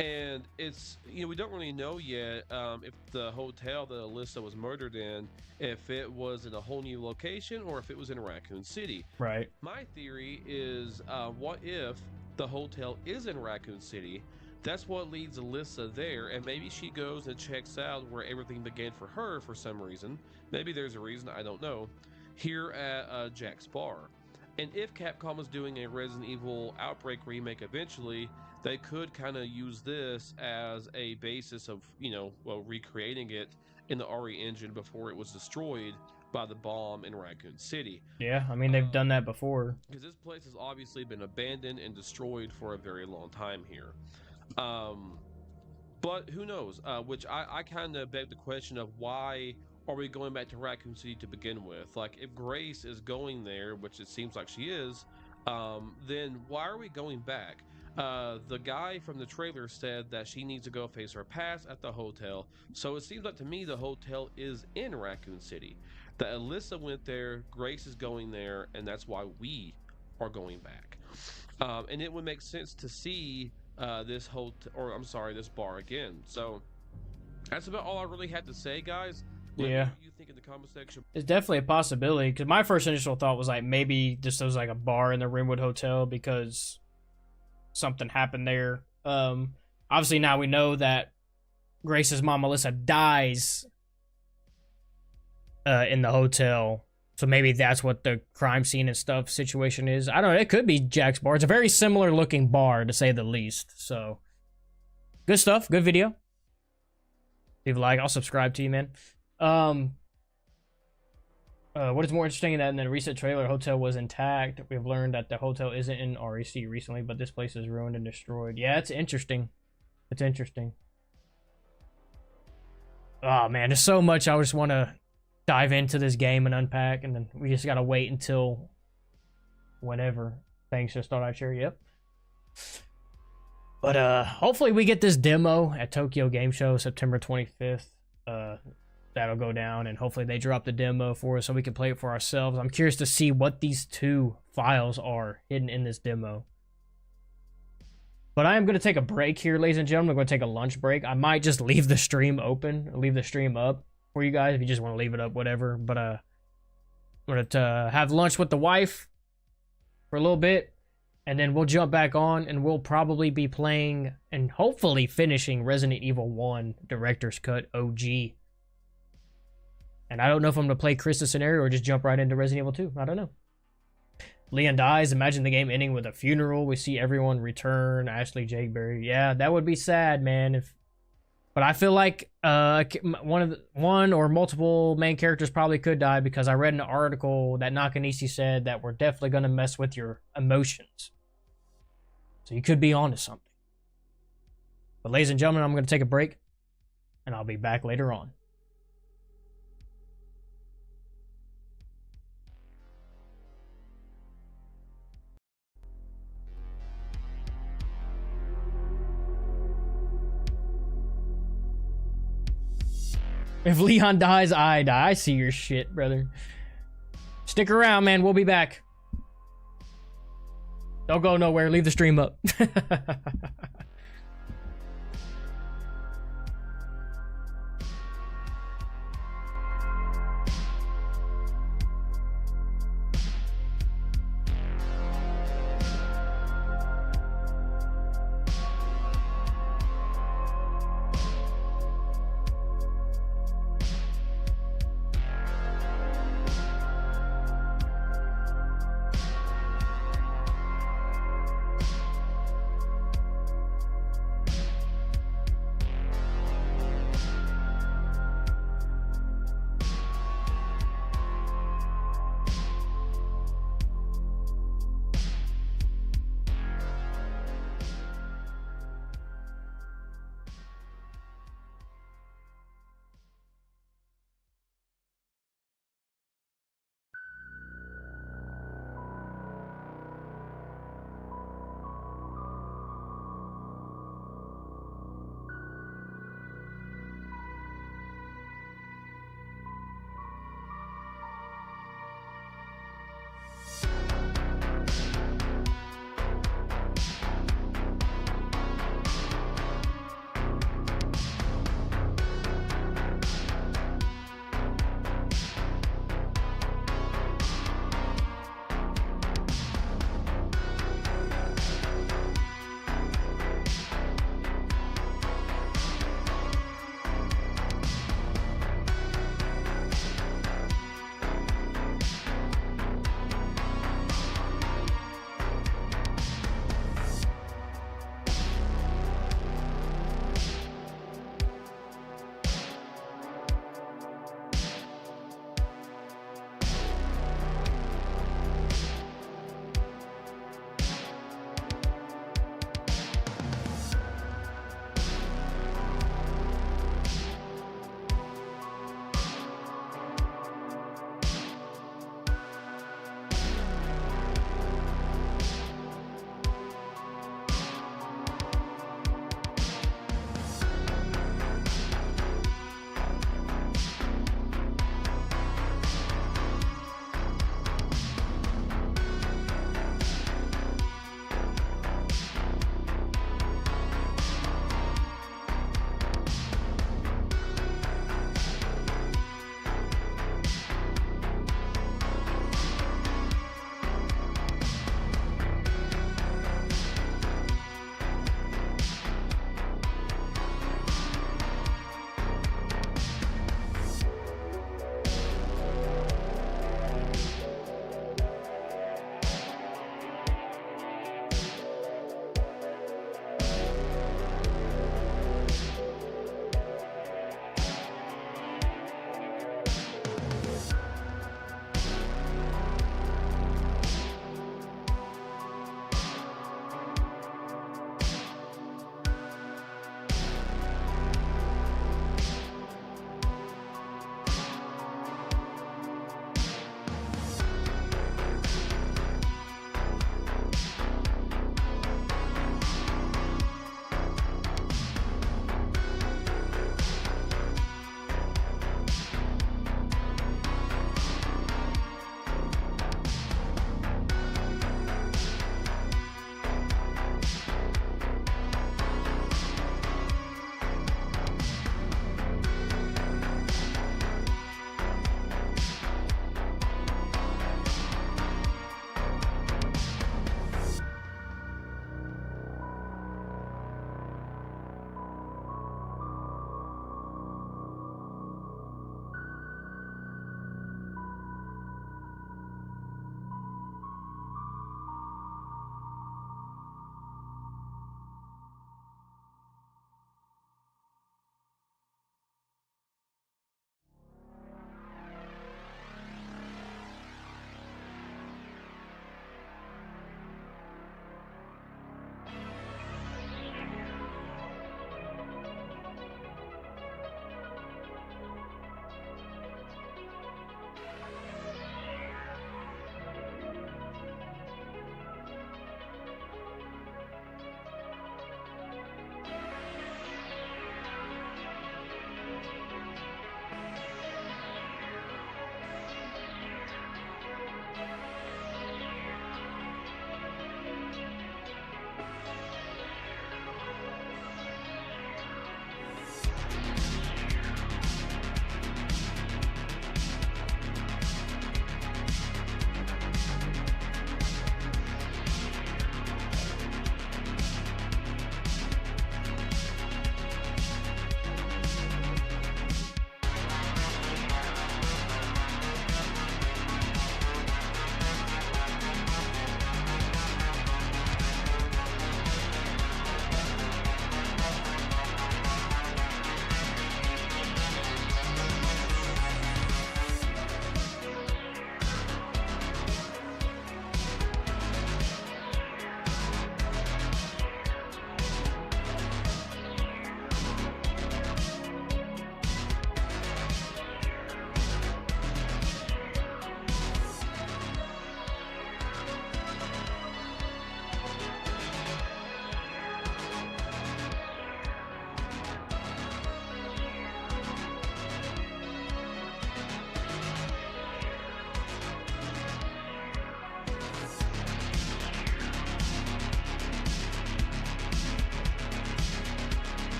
And it's, you know, we don't really know yet if the hotel that Alyssa was murdered in, if it was in a whole new location or if it was in Raccoon City. Right. My theory is, what if the hotel is in Raccoon City? That's what leads Alyssa there, and maybe she goes and checks out where everything began for her for some reason. Maybe there's a reason, I don't know. Here at Jack's Bar. And if Capcom is doing a Resident Evil Outbreak remake eventually, they could kind of use this as a basis of, you know, well, recreating it in the RE engine before it was destroyed by the bomb in Raccoon City. Yeah, I mean, they've done that before. Because this place has obviously been abandoned and destroyed for a very long time here. But who knows? Which I kind of beg the question of why are we going back to Raccoon City to begin with? Like, if Grace is going there, which it seems like she is, then why are we going back? The guy from the trailer said that she needs to go face her past at the hotel. So it seems like to me the hotel is in Raccoon City. That Alyssa went there, Grace is going there, and that's why we are going back. And it would make sense to see this this bar again. So that's about all I really had to say, guys. Yeah. What do you think in the comment section? It's definitely a possibility, because my first initial thought was like maybe this was like a bar in the Rimwood Hotel because something happened there. Obviously now we know that Grace's mom Melissa dies in the hotel, so maybe that's what the crime scene and stuff situation is. I don't know, it could be Jack's Bar. It's a very similar looking bar, to say the least. So good stuff, good video. Leave a like, I'll subscribe to you, man. What is more interesting that in the recent trailer, hotel was intact. We've learned that the hotel isn't in REC recently, but this place is ruined and destroyed. Yeah, it's interesting. It's interesting. Oh man, there's so much I just want to dive into this game and unpack, and then we just gotta wait until whenever. Thanks, just thought I'd share. Yep. But hopefully we get this demo at Tokyo Game Show September 25th. That'll go down, and hopefully they drop the demo for us so we can play it for ourselves. I'm curious to see what these two files are hidden in this demo. But I am going to take a break here, ladies and gentlemen. I'm going to take a lunch break. I might just leave the stream open, leave the stream up for you guys if you just want to leave it up, whatever. But I'm going to have lunch with the wife for a little bit, and then we'll jump back on, and we'll probably be playing and hopefully finishing Resident Evil 1 Director's Cut OG. And I don't know if I'm going to play Chris's scenario or just jump right into Resident Evil 2. I don't know. Leon dies. Imagine the game ending with a funeral. We see everyone return. Ashley, Jake, Barry. Yeah, that would be sad, man. If But I feel like one or multiple main characters probably could die, because I read an article that Nakanishi said that we're definitely going to mess with your emotions. So you could be onto something. But ladies and gentlemen, I'm going to take a break, and I'll be back later on. If Leon dies, I die. I see your shit, brother. Stick around, man. We'll be back. Don't go nowhere. Leave the stream up.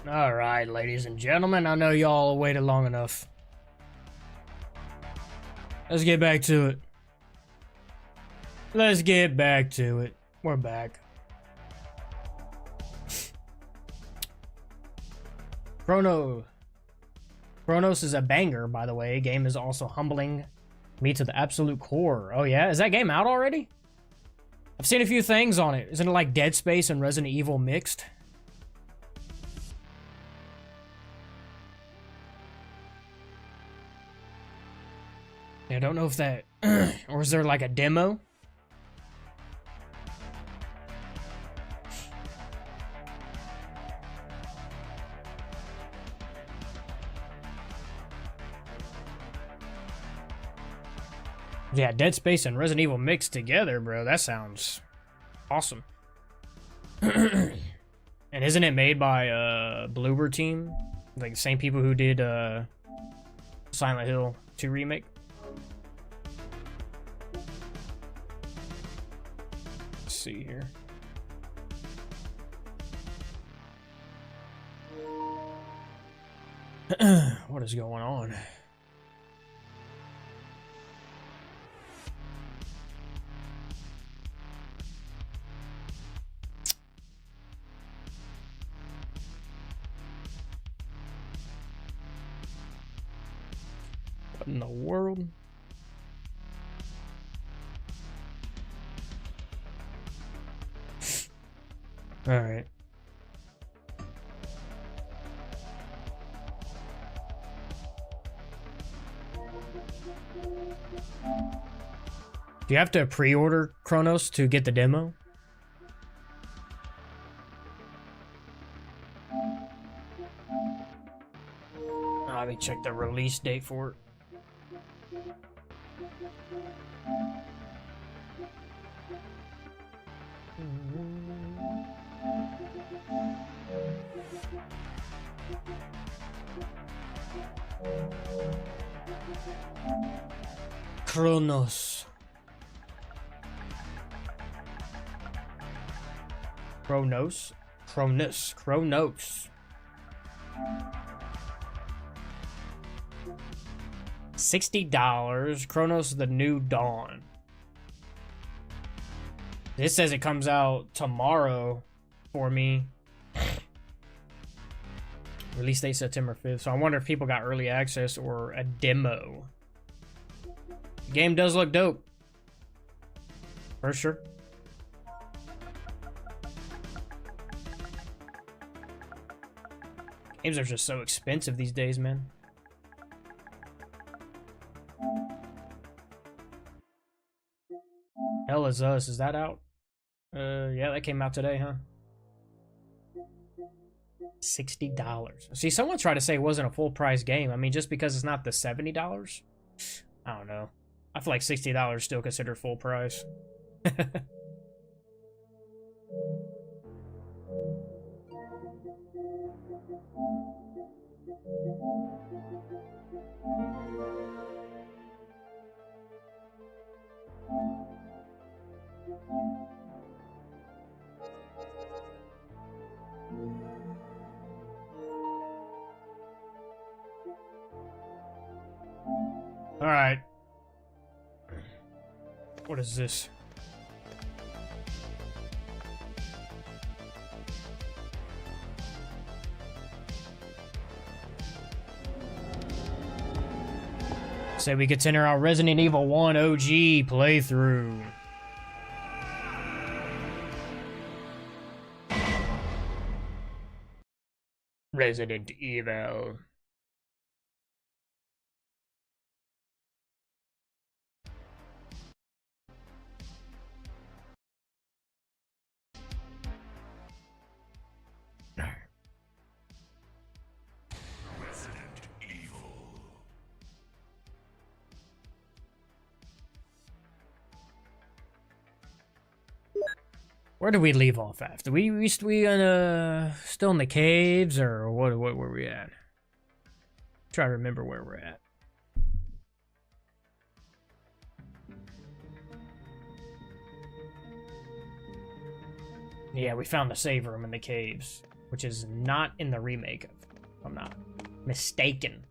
Alright, ladies and gentlemen, I know y'all waited long enough. Let's get back to it. Let's get back to it. We're back. Chronos is a banger, by the way. Game is also humbling me to the absolute core. Oh yeah? Is that game out already? I've seen a few things on it. Isn't it like Dead Space and Resident Evil mixed? I don't know if that... or is there like a demo? Yeah, Dead Space and Resident Evil mixed together, bro. That sounds awesome. And isn't it made by Bloober Team? Like the same people who did Silent Hill 2 remake? Let's see here. What is going on? What in the world? All right. Do you have to pre-order Chronos to get the demo? Let me check the release date for it. Chronos. Chronos? Chronos. Chronos. $60. Chronos The New Dawn. This says it comes out tomorrow for me. Release date September 5th. So I wonder if people got early access or a demo. The game does look dope. For sure. Games are just so expensive these days, man. Hell is Us. Is that out? Yeah, that came out today, huh? $60. See, someone tried to say it wasn't a full price game. I mean, just because it's not the $70? I don't know. I feel like $60 still considered full price. All right. What is this? Say we continue our Resident Evil 1 OG playthrough. Resident Evil. Where did we leave off after? We still in the caves, or what were we at? Try to remember where we're at. Yeah, we found the save room in the caves. which is not in the remake, if I'm not mistaken.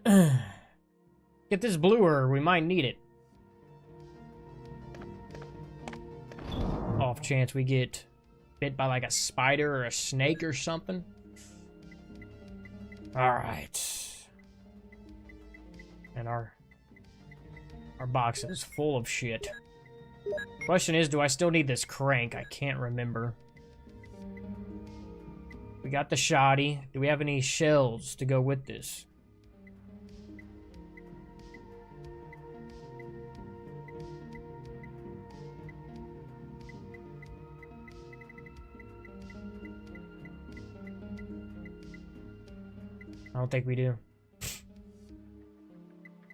Get this blue herb, we might need it. Off chance we get bit by like a spider or a snake or something. Alright. And our box is full of shit. Question is, do I still need this crank? I can't remember. We got the shoddy. Do we have any shells to go with this? I don't think we do.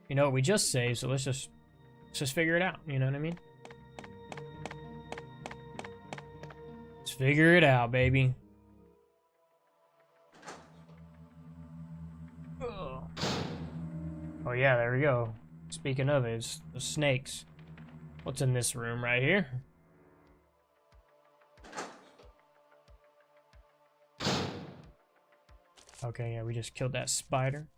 You know, we just saved, so let's just figure it out. You know what I mean? Let's figure it out, baby. Ugh. Oh yeah, there we go. Speaking of it, it's the snakes. What's in this room right here? Okay, yeah, we just killed that spider.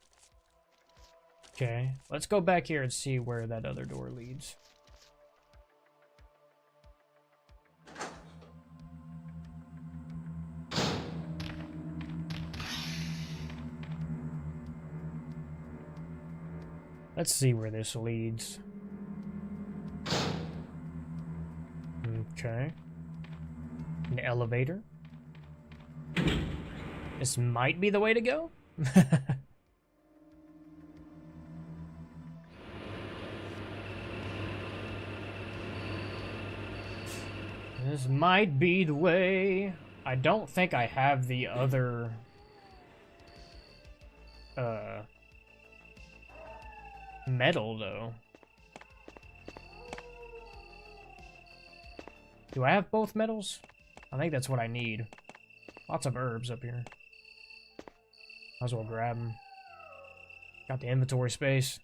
Okay, let's go back here and see where that other door leads. Let's see where this leads. Okay. An elevator. This might be the way to go. This might be the way. I don't think I have the other metal though. Do I have both metals? I think that's what I need. Lots of herbs up here. Might as well grab them. Got the inventory space.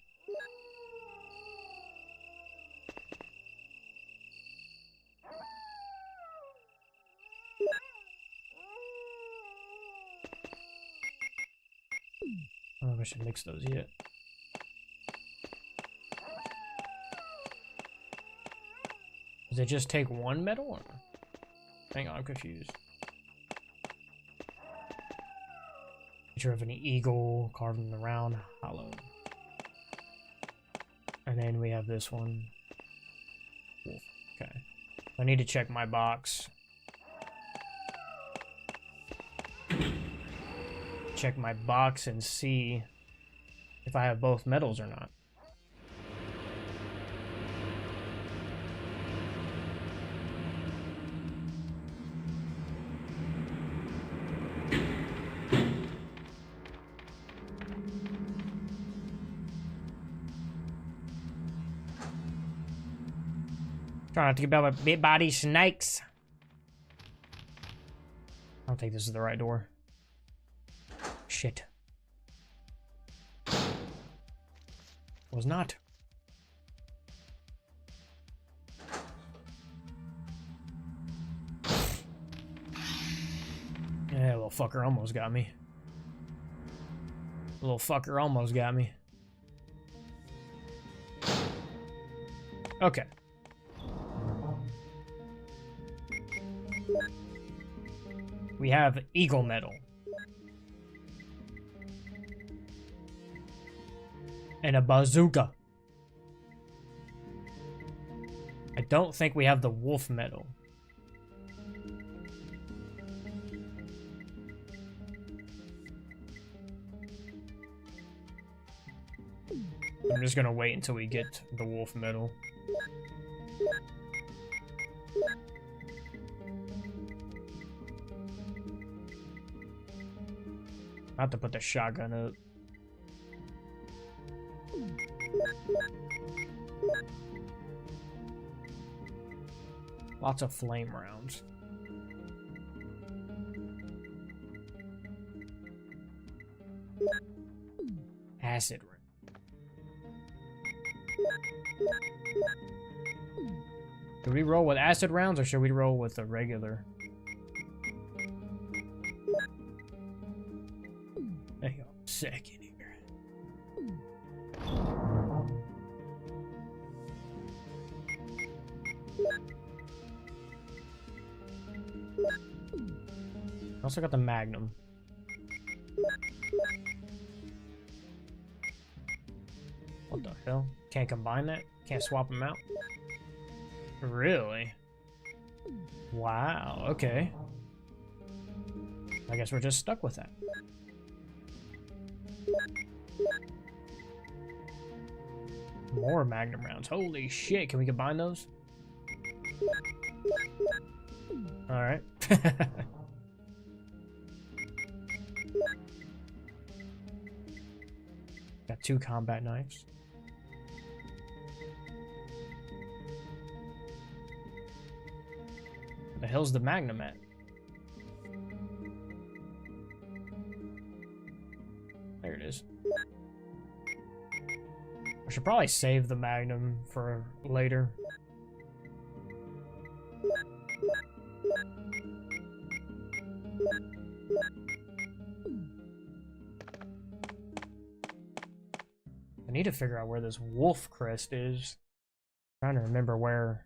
I don't know if I should mix those yet. Does it just take one metal? Or... Hang on, I'm confused. Picture of an eagle carved in the round hollow. And then we have this one. Wolf. Okay. I need to check my box. Check my box and see if I have both metals or not. Try not to get bit by these snakes. I don't think this is the right door. Shit. Was not. Yeah, little fucker almost got me. Little fucker almost got me. Okay. We have eagle metal. And a bazooka. I don't think we have the wolf metal. I'm just gonna wait until we get the wolf metal. I have to put the shotgun up. Lots of flame rounds. Acid round. Should we roll with acid rounds or should we roll with the regular? second here. Also got the Magnum. What the hell? Can't combine that? Can't swap them out? Really? Wow, okay. I guess we're just stuck with that. More Magnum rounds. Holy shit, can we combine those? Alright. Got 2 combat knives. Where the hell's the Magnum at? There it is. I should probably save the Magnum for later. I need to figure out where this wolf crest is. I'm trying to remember where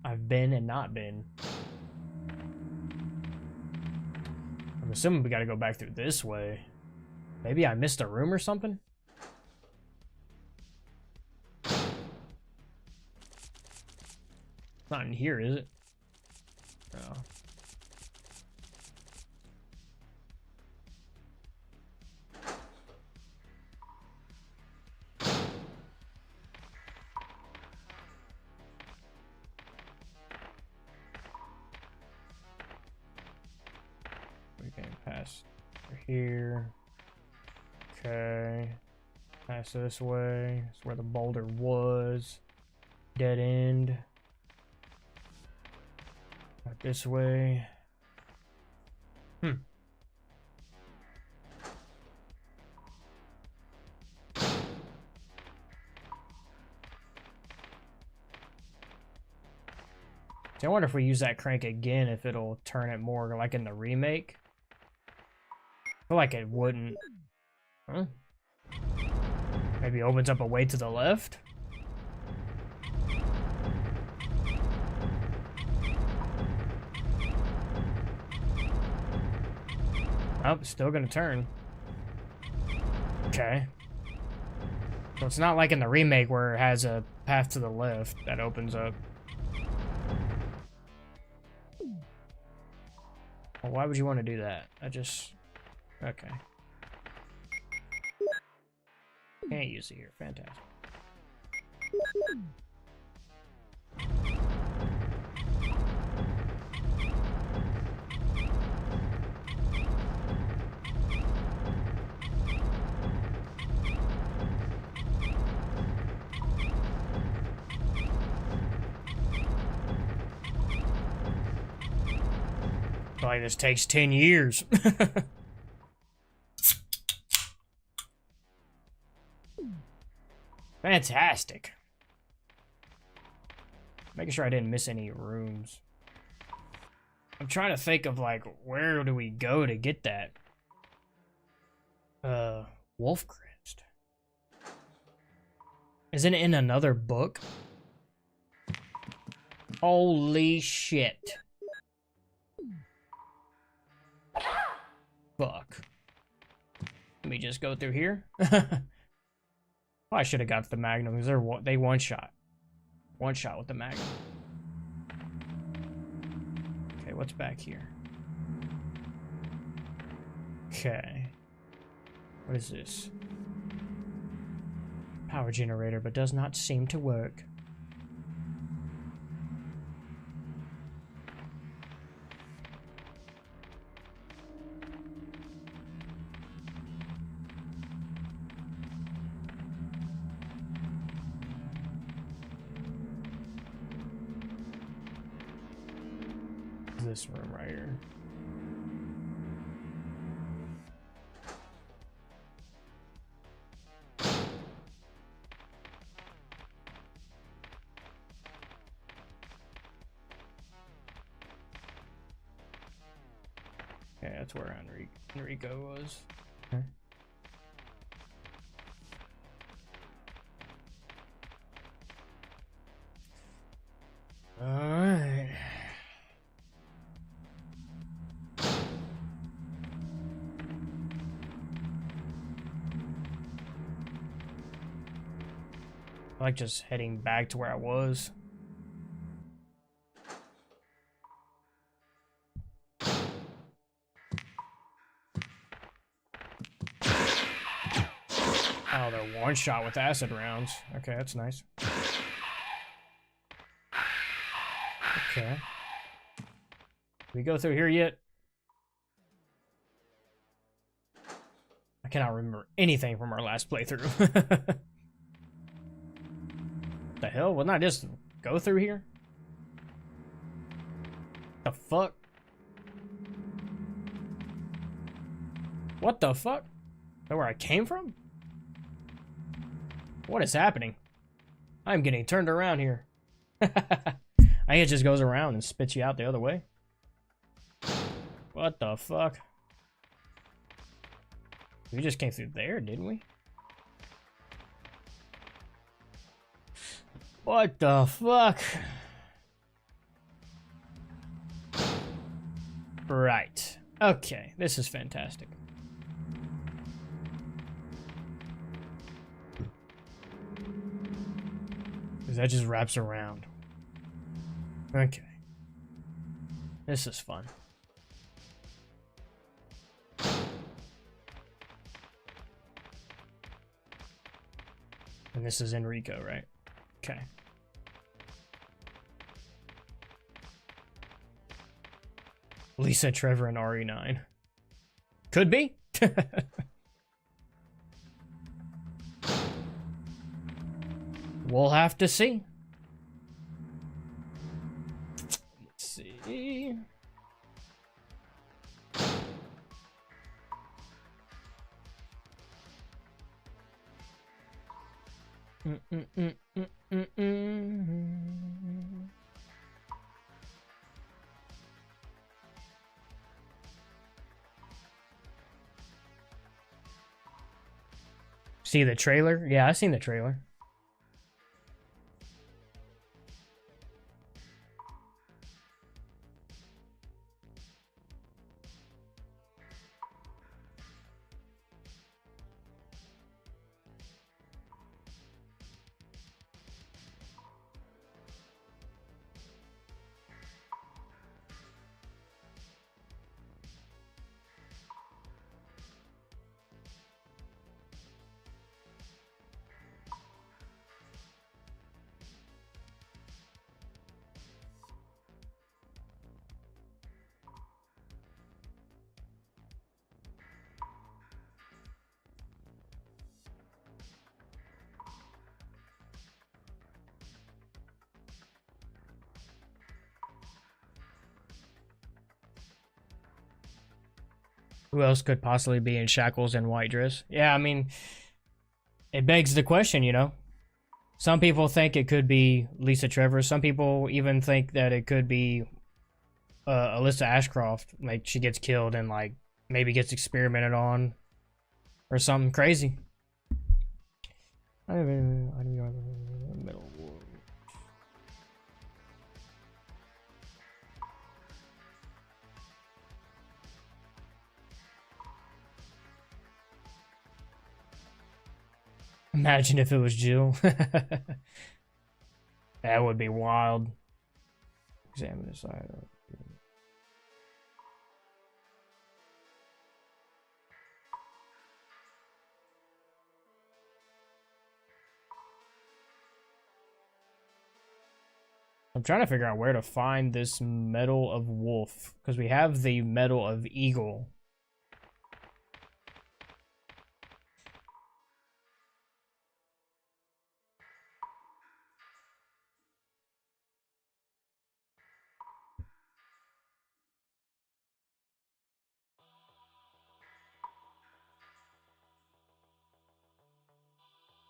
I've been and not been. I'm assuming we gotta go back through this way. Maybe I missed a room or something? Not in here, is it? No. We can pass through here. Okay. Pass this way. That's where the boulder was. Dead end. Not this way. See, I wonder if we use that crank again, if it'll turn it more like in the remake. I feel like it wouldn't. Huh? Maybe it opens up a way to the left? Oh, still gonna turn. Okay. So it's not like in the remake where it has a path to the left that opens up. Well, why would you want to do that? I just... Okay. Can't use it here. Fantastic. Like this takes 10 years. Fantastic. Making sure I didn't miss any rooms. I'm trying to think of like, where do we go to get that? Wolf Crest. Isn't it in another book? Holy shit. Fuck. Let me just go through here. Well, I should have got the Magnum because they one shot. One shot with the Magnum. Okay, what's back here? Okay. What is this? Power generator, but does not seem to work. This room right here. Okay, that's where Enrico was. Okay. I like just heading back to where I was. Oh, they're one shot with acid rounds. Okay, that's nice. Okay. Did we go through here yet? I cannot remember anything from our last playthrough. The hell? Wouldn't I just go through here? The fuck? What the fuck? Is that where I came from? What is happening? I'm getting turned around here. I think it just goes around and spits you out the other way. What the fuck? We just came through there, didn't we? What the fuck? Right. Okay, this is fantastic. Because that just wraps around. Okay. This is fun. And this is Enrico, right? Okay. Lisa, Trevor, and RE9. Could be. We'll have to see. Let's see. See the trailer? Yeah, I've seen the trailer. Who else could possibly be in shackles and white dress? Yeah, I mean, it begs the question, you know. Some people think it could be Lisa Trevor. Some people even think that it could be Alyssa Ashcroft. Like, she gets killed and, like, maybe gets experimented on or something crazy. Middle. Imagine if it was Jill. That would be wild. Examine the side. I'm trying to figure out where to find this Medal of Wolf, because we have the Medal of Eagle.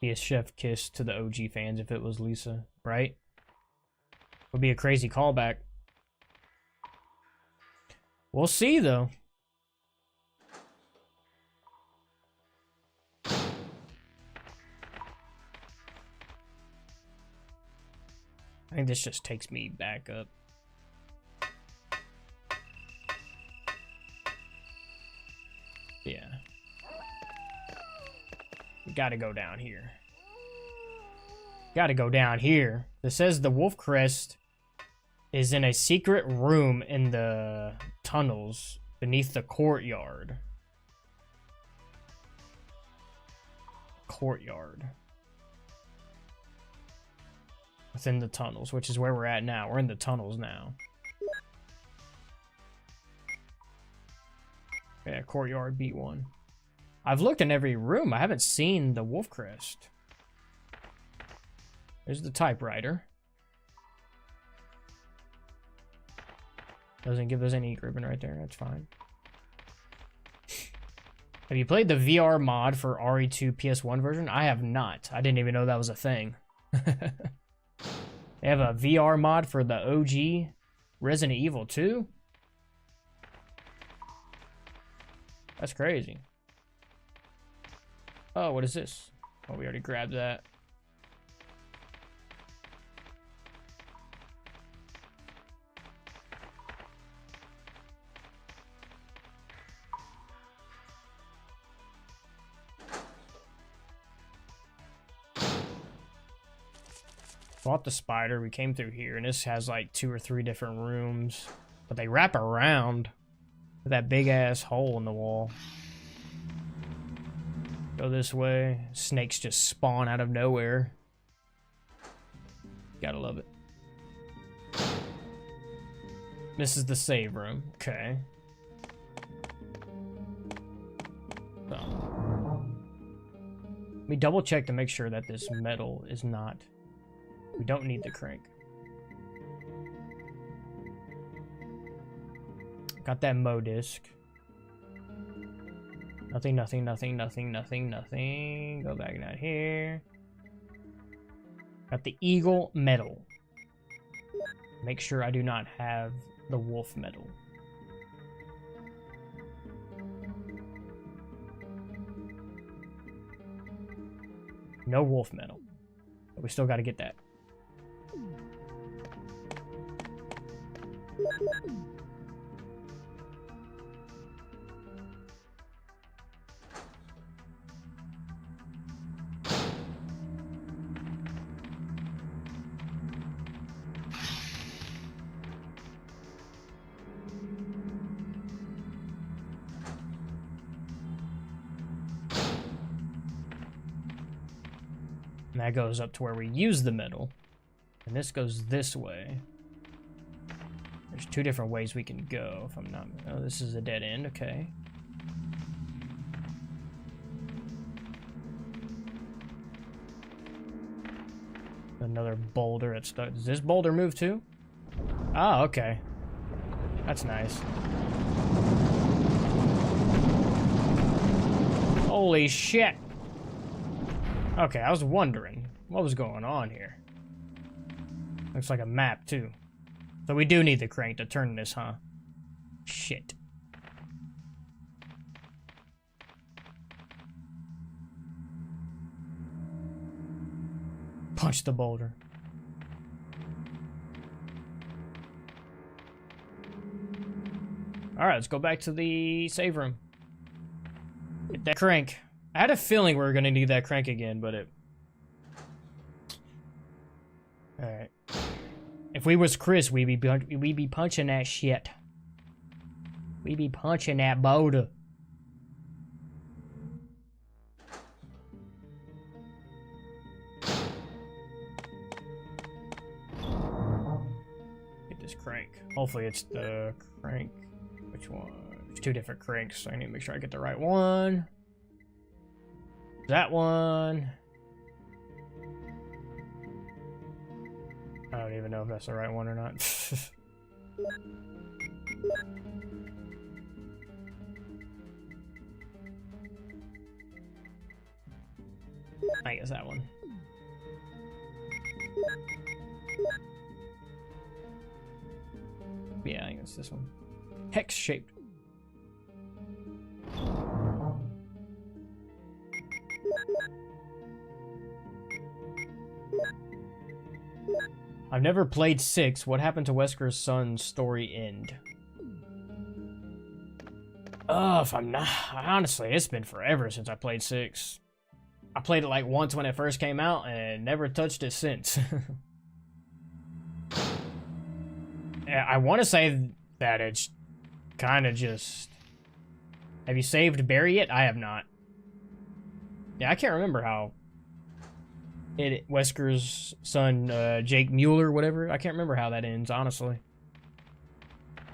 Be a chef kiss to the OG fans if it was Lisa, right? Would be a crazy callback. We'll see, though. I think this just takes me back up. Yeah. We gotta go down here. Gotta go down here. This says the Wolf Crest is in a secret room in the tunnels beneath the courtyard. Courtyard. Within the tunnels, which is where we're at now. We're in the tunnels now. Yeah, courtyard B1. I've looked in every room. I haven't seen the Wolf Crest. There's the typewriter. Doesn't give us any ribbon right there. That's fine. Have you played the VR mod for RE2 PS1 version? I have not. I didn't even know that was a thing. They have a VR mod for the OG Resident Evil 2? That's crazy. Oh, what is this? Oh, we already grabbed that. Fought the spider. We came through here, and this has like 2 or 3 different rooms, but they wrap around with that big ass hole in the wall. Go this way. Snakes just spawn out of nowhere. Gotta love it. This is the save room. Okay. So. Let me double check to make sure that this metal is not... We don't need the crank. Got that Mo disc. Nothing, nothing, nothing, nothing, nothing, nothing. Go back down here. Got the Eagle medal. Make sure I do not have the Wolf medal. No Wolf medal. But we still got to get that. And that goes up to where we use the metal. And this goes this way. There's 2 different ways we can go, if I'm not... Oh, this is a dead end, okay. Another boulder. Does this boulder move too? Oh, okay. That's nice. Holy shit! Okay, I was wondering what was going on here. Looks like a map, too. So we do need the crank to turn this, huh? Shit. Punch the boulder. Alright, let's go back to the save room. Get that crank. I had a feeling we were gonna need that crank again, but it... Alright. If we was Chris, we'd be punching that shit. We'd be punching that boulder. Get this crank. Hopefully it's the crank. Which one? There's 2 different cranks, so I need to make sure I get the right one. That one. I don't even know if that's the right one or not. I guess that one. Yeah, I think it's this one. Hex shaped. I've never played 6. What happened to Wesker's son's story end? Oh, if I'm not... Honestly, it's been forever since I played 6. I played it like once when it first came out and never touched it since. Yeah, I want to say that it's kind of just... Have you saved Barry yet? I have not. Yeah, I can't remember how Wesker's son, Jake Mueller, whatever. I can't remember how that ends, honestly.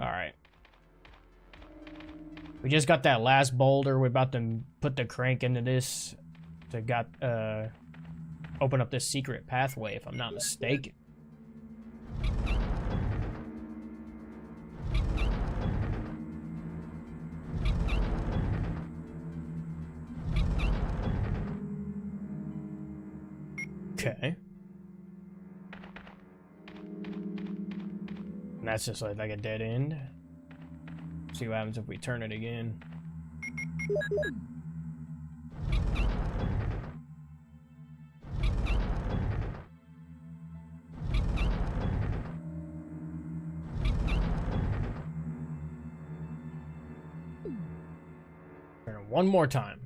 Alright. We just got that last boulder. We're about to put the crank into this to open up this secret pathway, if I'm not mistaken. Okay. And that's just like a dead end. See what happens if we turn it again. Turn it one more time.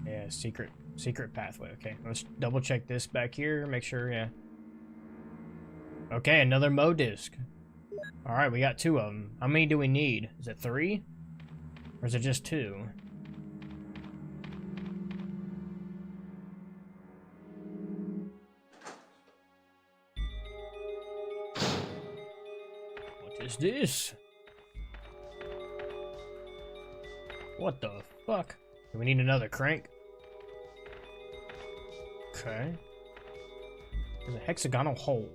Yeah, secret pathway. Okay, let's double check this back here. Make sure, yeah. Okay, another Mo disc. All right, we got 2 of them. How many do we need? Is it 3? Or is it just 2? What is this? What the fuck? Do we need another crank? Okay. There's a hexagonal hole.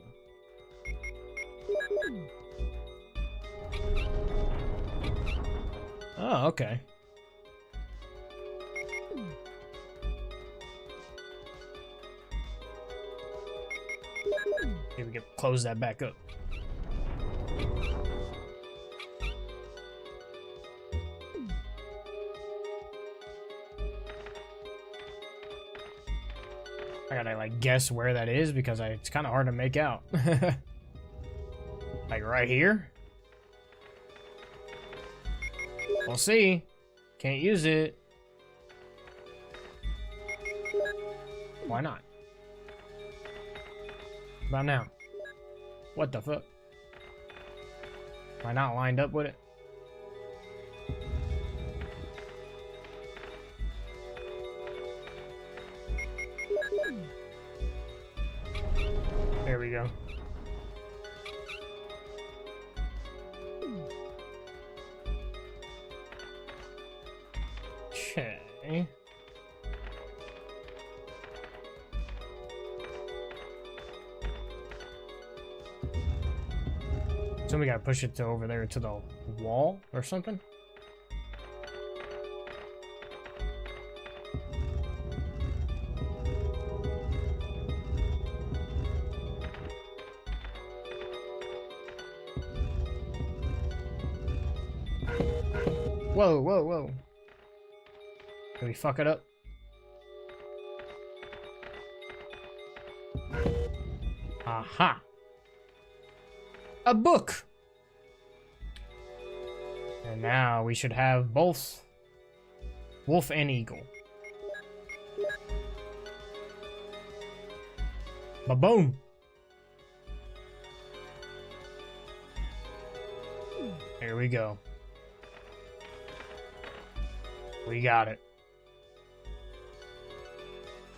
Oh, okay. Here we can close that back up. I gotta like guess where that is because it's kind of hard to make out. Like right here? We'll see. Can't use it. Why not? About now. What the fuck? Am I not lined up with it? There we go. Okay. So we gotta push it to over there to the wall or something? Whoa, whoa, whoa. Did we fuck it up? Aha! A book! And now we should have both Wolf and Eagle. Ba-boom! Here we go. We got it.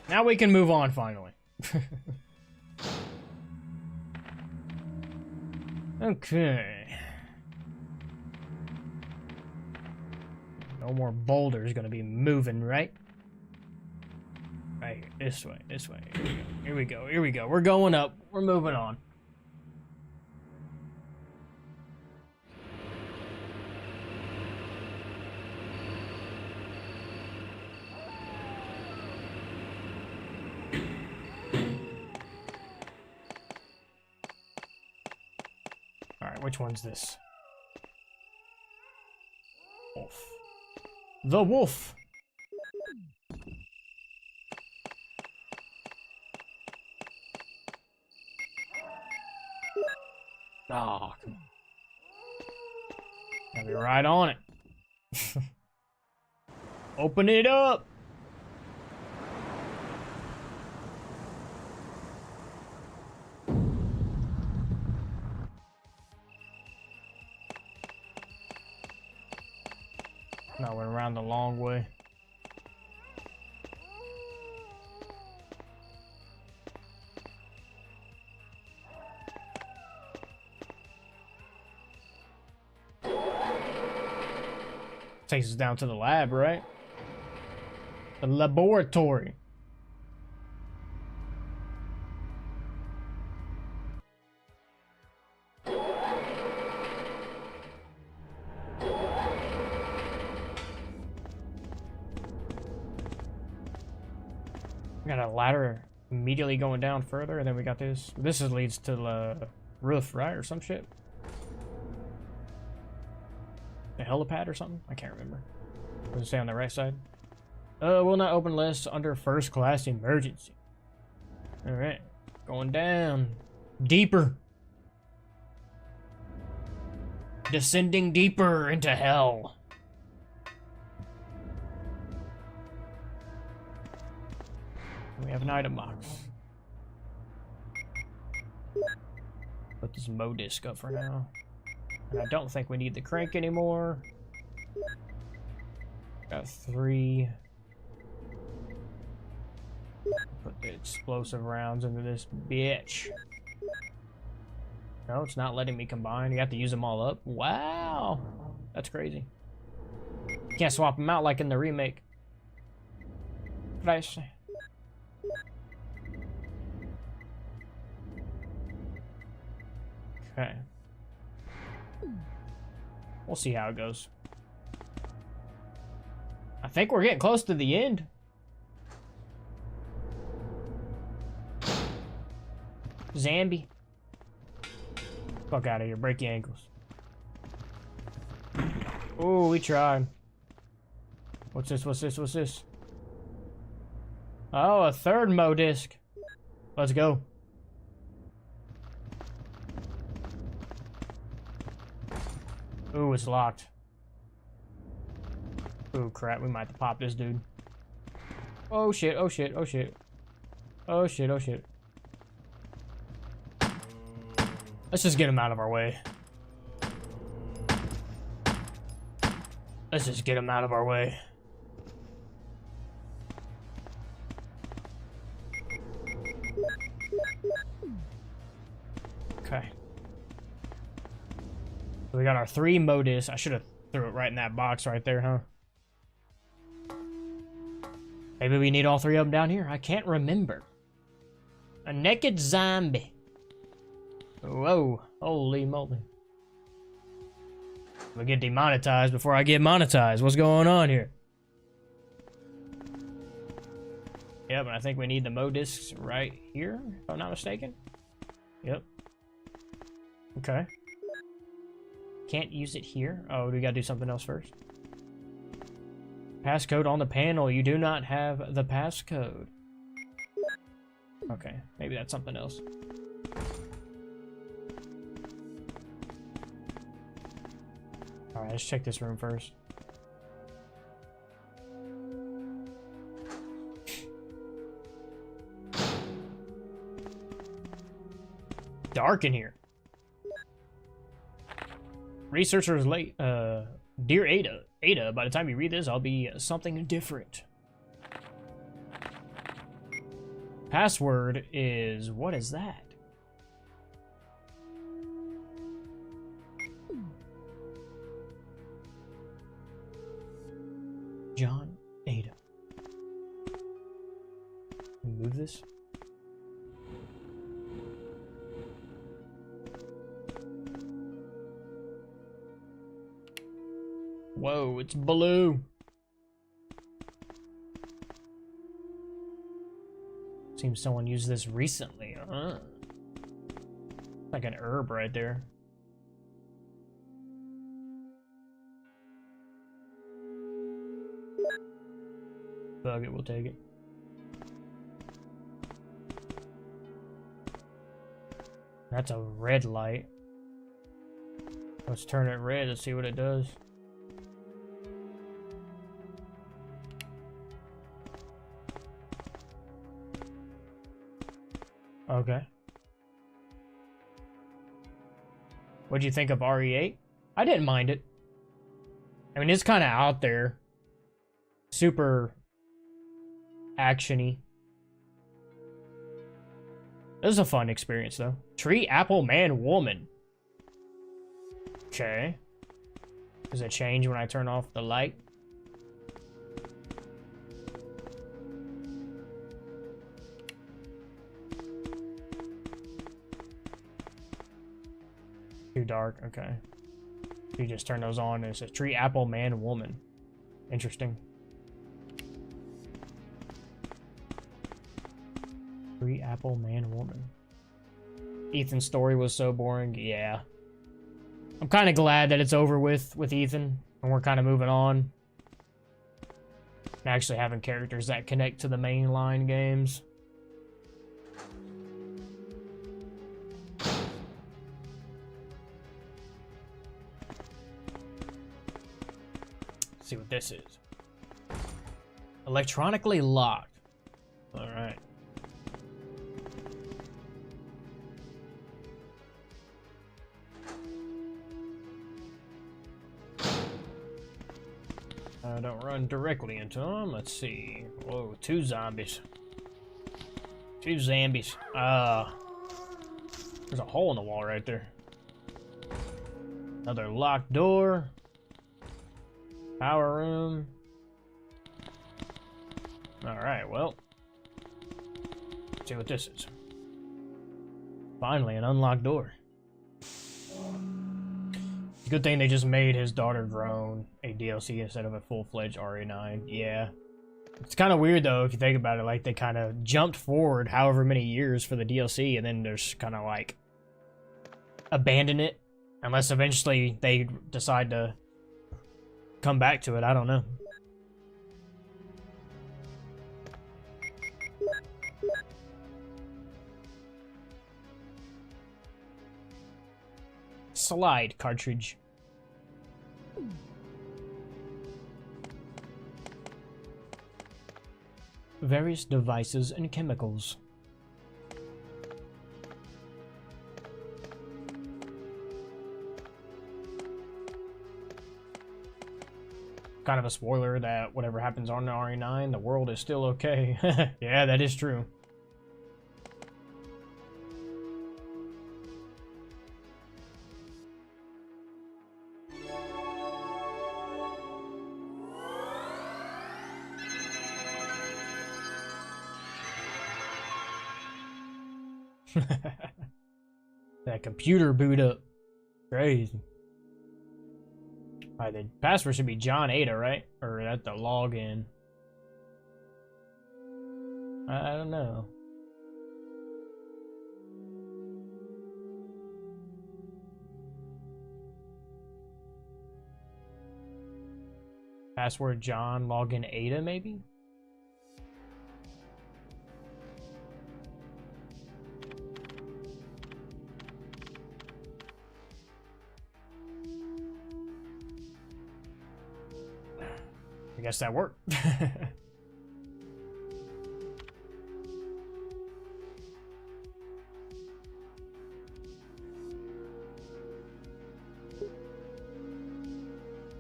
Now we can move on finally. Okay. No more boulders gonna be moving, right? Right here. This way, this way. Here we go, here we go. We're going up. We're moving on. Alright, which one's this? Wolf. The wolf. Oh, come on. Gotta be right on it. Open it up. No, we're around the long way. Takes us down to the lab, right? The laboratory. We got a ladder immediately going down further, and then we got this. This leads to the roof, right? Or some shit. The helipad or something? I can't remember. Does it say on the right side? Will not open unless under first class emergency. Alright. Going down. Deeper. Descending deeper into hell. We have an item box. Put this Mo disc up for now. And I don't think we need the crank anymore. Got 3. Put the explosive rounds into this bitch. No, it's not letting me combine. You have to use them all up. Wow. That's crazy. Can't swap them out like in the remake. What did I say? Okay. We'll see how it goes. I think we're getting close to the end. Zambi. Fuck out of here. Break your ankles. Oh, we tried. What's this? What's this? What's this? Oh, a third Mo disc. Let's go. Ooh, it's locked. Ooh, crap. We might have to pop this dude. Oh, shit. Oh, shit. Oh, shit. Oh, shit. Oh, shit. Let's just get him out of our way. Let's just get him out of our way. Okay. So we got our 3 modus. I should have threw it right in that box right there, huh? Maybe we need all 3 of them down here. I can't remember. A naked zombie. Whoa. Holy moly. We get demonetized before I get monetized. What's going on here? Yep, and I think we need the Mo discs right here, if I'm not mistaken. Yep. Okay. Can't use it here. Oh, we gotta do something else first. Passcode on the panel. You do not have the passcode. Okay, maybe that's something else. Alright, let's check this room first. Dark in here. Researchers late. Dear Ada, by the time you read this, I'll be something different. Password is, what is that? John, Ada. Move this. Whoa, it's blue. Seems someone used this recently, huh? Like an herb right there. Fuck it, we'll take it. That's a red light. Let's turn it red and see what it does. Okay. What'd you think of RE8? I didn't mind it. I mean, it's kind of out there. Super action-y. This is a fun experience, though. Tree, apple, man, woman. Okay. Does it change when I turn off the light? Too dark, okay. You just turn those on and it says tree, apple, man, woman. Interesting. Tree, apple, man, woman. Ethan's story was so boring, yeah. I'm kind of glad that it's over with Ethan, and we're kind of moving on. And actually having characters that connect to the mainline games. Let's see what this is. Electronically locked. Alright. Don't run directly into them. Let's see. Whoa, 2 zombies. 2 zombies. There's a hole in the wall right there. Another locked door. Power room. Alright, well. Let's see what this is. Finally, an unlocked door. Good thing they just made his daughter grown a DLC instead of a full-fledged RE9. Yeah. It's kind of weird, though, if you think about it. Like, they kind of jumped forward however many years for the DLC, and then there's kind of, like, abandon it. Unless eventually they decide to come back to it. I don't know. Slide cartridge. Various devices and chemicals. Kind of a spoiler that whatever happens on the RE9, the world is still okay. Yeah, that is true. That computer boot up. Crazy. Alright, the password should be John Ada, right? Or at the login. I don't know. Password John, login Ada, maybe? I guess that worked.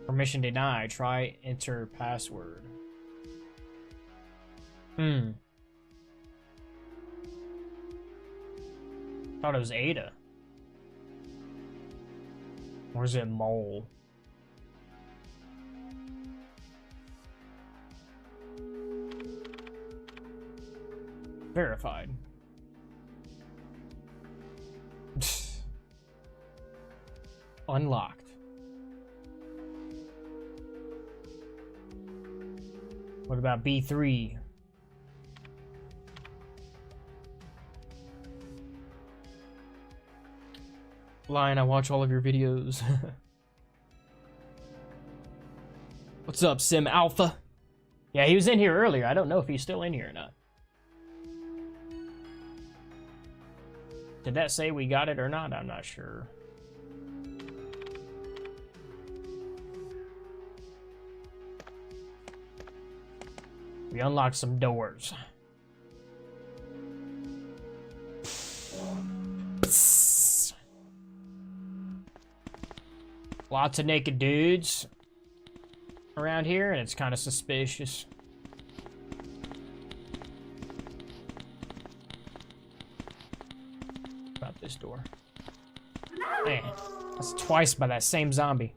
Permission denied. Try enter password. Thought it was Ada. Or is it mole? Verified. Unlocked. What about B3? Lion, I watch all of your videos. What's up, Sim Alpha? Yeah, he was in here earlier. I don't know if he's still in here or not. Did that say we got it or not? I'm not sure. We unlocked some doors. Lots of naked dudes around here, and it's kind of suspicious. About this door. Man, that's twice by that same zombie.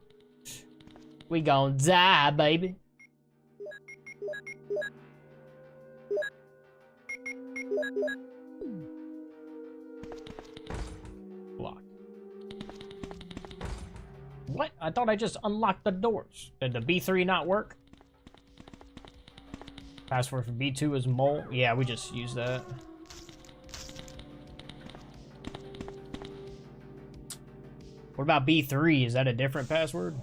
We gon' die, baby. Locked. What? I thought I just unlocked the doors. Did the B3 not work? Password for B2 is mole. Yeah, we just used that. What about B3? Is that a different password?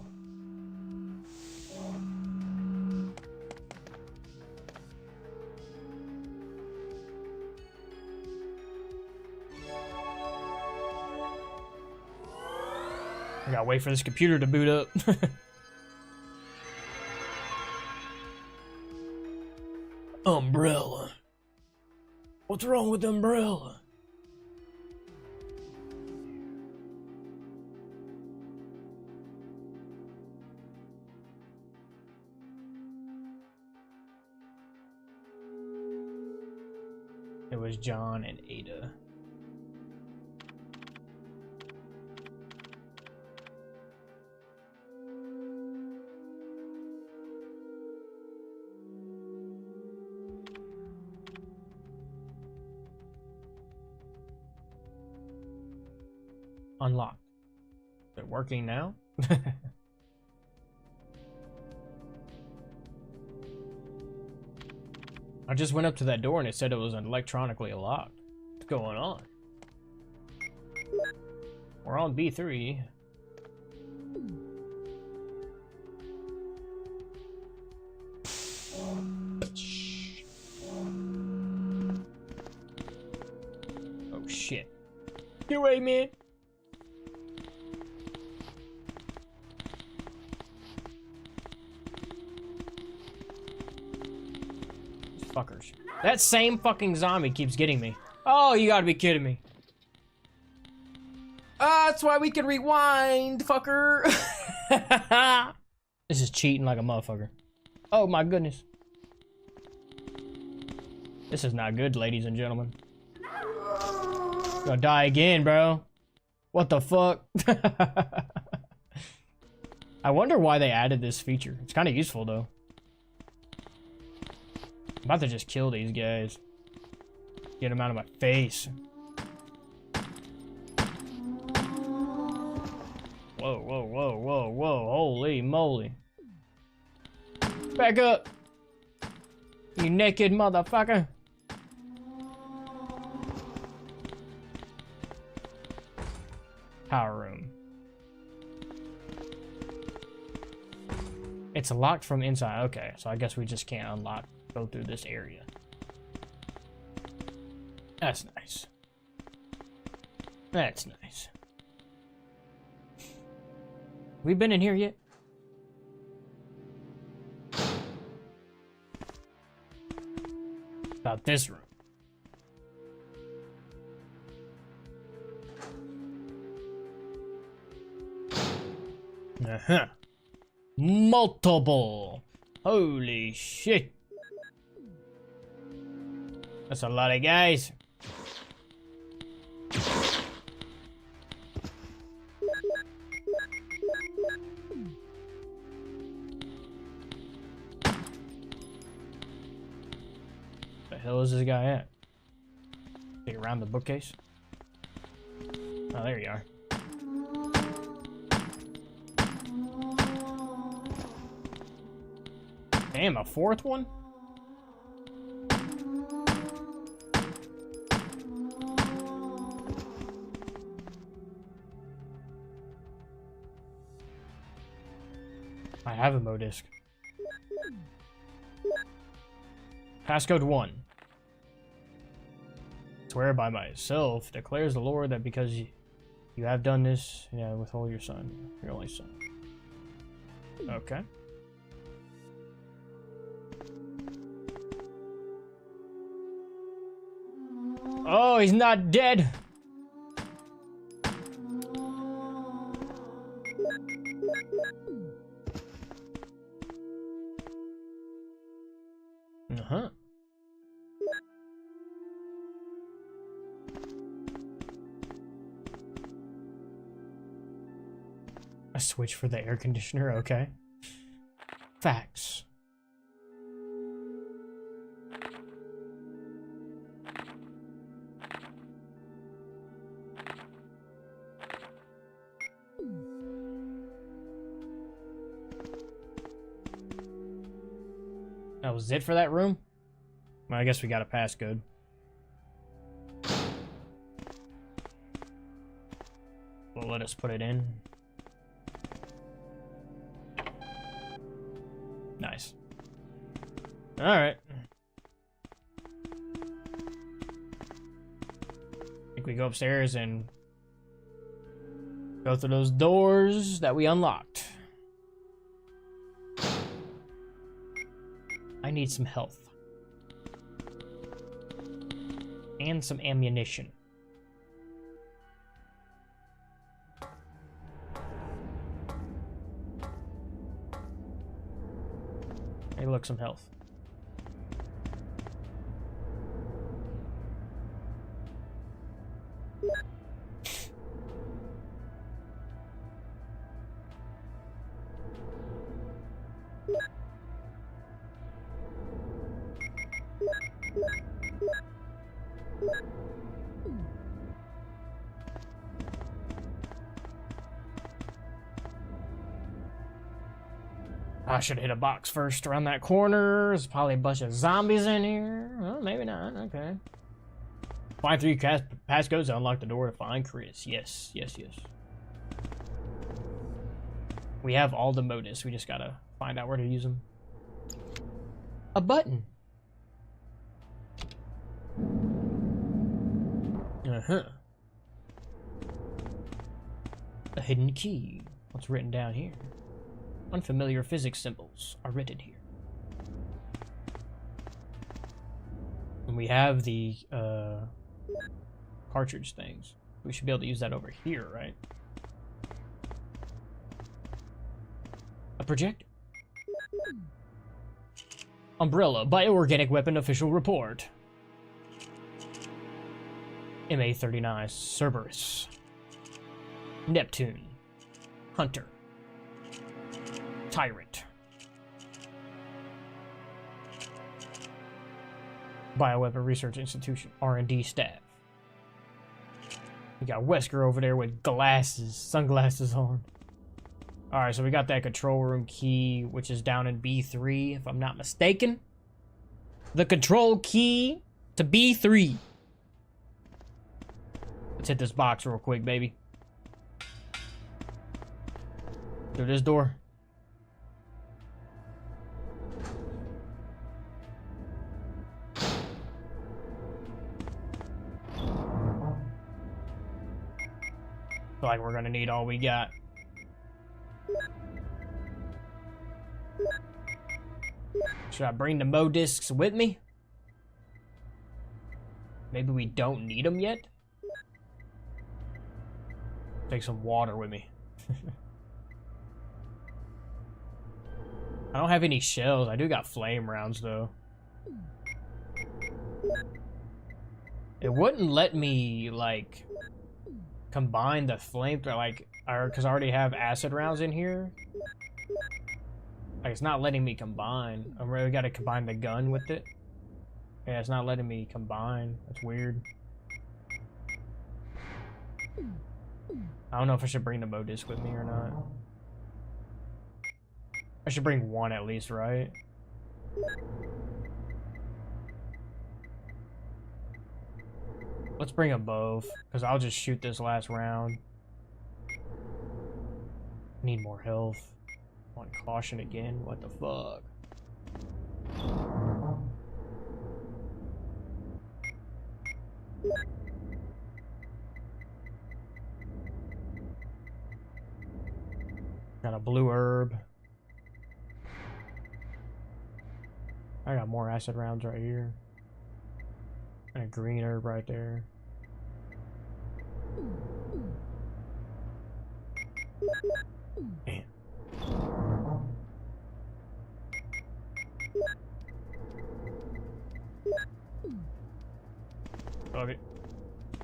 I gotta wait for this computer to boot up. Umbrella. What's wrong with Umbrella? It was John and Ada. Unlocked. Is it working now? I just went up to that door and it said it was electronically locked. What's going on? We're on B3. Oh shit. Get away, man. Fuckers. That same fucking zombie keeps getting me. Oh, you gotta be kidding me. That's why we can rewind, fucker. This is cheating like a motherfucker. Oh my goodness. This is not good, ladies and gentlemen. Gonna die again, bro. What the fuck? I wonder why they added this feature. It's kind of useful, though. I'm about to just kill these guys. Get them out of my face. Whoa, whoa, whoa, whoa, whoa. Holy moly. Back up. You naked motherfucker. Power room. It's locked from inside. Okay, so I guess we just can't unlock. Go through this area. That's nice. That's nice. We been in here yet? About this room. Uh-huh. Multiple. Holy shit. That's a lot of guys. The hell is this guy at? Take around the bookcase. Oh, there you are. Damn, a fourth one? I have a Mo disc. Passcode 1. Swear by myself, declares the Lord that because you have done this, withhold your son, your only son. Okay. Oh, he's not dead. Uh-huh. A switch for the air conditioner, okay. Facts. That was it for that room? Well, I guess we got a passcode. Well, let us put it in. Nice. Alright. I think we go upstairs and go through those doors that we unlocked. I need some health. And some ammunition. Hey, look, some health. I should hit a box first around that corner. There's probably a bunch of zombies in here. Well, maybe not. Okay. Find 3 passcodes to unlock the door to find Chris. Yes, yes, yes. We have all the motives. We just gotta find out where to use them. A button. Uh-huh. A hidden key. What's written down here? Unfamiliar physics symbols are written here. And we have the cartridge things. We should be able to use that over here, right? A projector. Umbrella, bioorganic weapon official report. MA-39, Cerberus. Neptune. Hunter. Tyrant. Bioweapon Research Institution, R&D staff. We got Wesker over there with glasses, sunglasses on. Alright, so we got that control room key, which is down in B3, if I'm not mistaken. The control key to B3. Let's hit this box real quick, baby. Through this door. Feel like we're gonna need all we got. Should I bring the Mo discs with me? Maybe we don't need them yet? Take some water with me. I don't have any shells. I do got flame rounds though. It wouldn't let me like combine the flame because I already have acid rounds in here. Like, it's not letting me combine. I really gotta combine the gun with it. Yeah, it's not letting me combine. That's weird. I don't know if I should bring the Mo disc with me or not. I should bring one at least, right? Let's bring them both, because I'll just shoot this last round. Need more health. On caution again? What the fuck? Got a blue herb. I got more acid rounds right here. And a green herb right there. Man. Okay.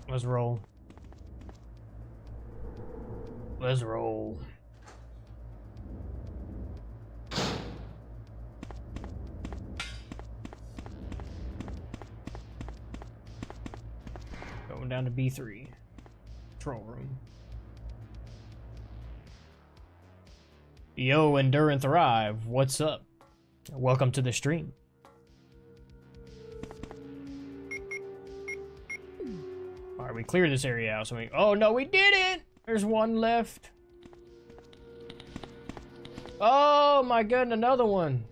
Let's roll. Let's roll. Going down to B3. Control room. Yo, Endure and Thrive, what's up? Welcome to the stream. Alright, we cleared this area out, so we... Oh, no, we didn't! There's one left. Oh, my goodness, another one.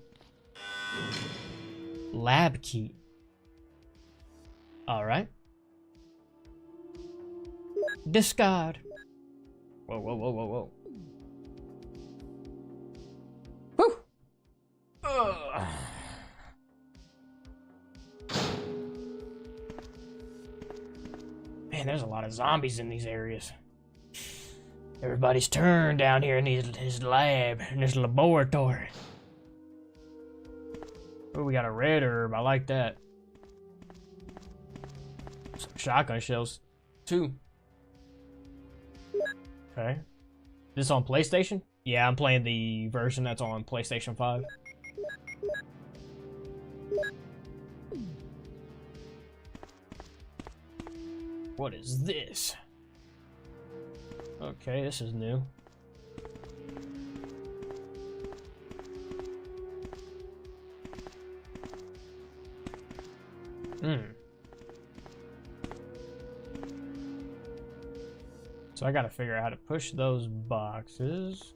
Lab key. Alright. Discard. Whoa, whoa, whoa, whoa, whoa. Whew! Ugh. Man, there's a lot of zombies in these areas. Everybody's turned down here in his lab, in this laboratory. Oh, we got a red herb. I like that. Some shotgun shells, too. Okay. This on PlayStation? Yeah, I'm playing the version that's on PlayStation 5. What is this? Okay, this is new. So I gotta figure out how to push those boxes.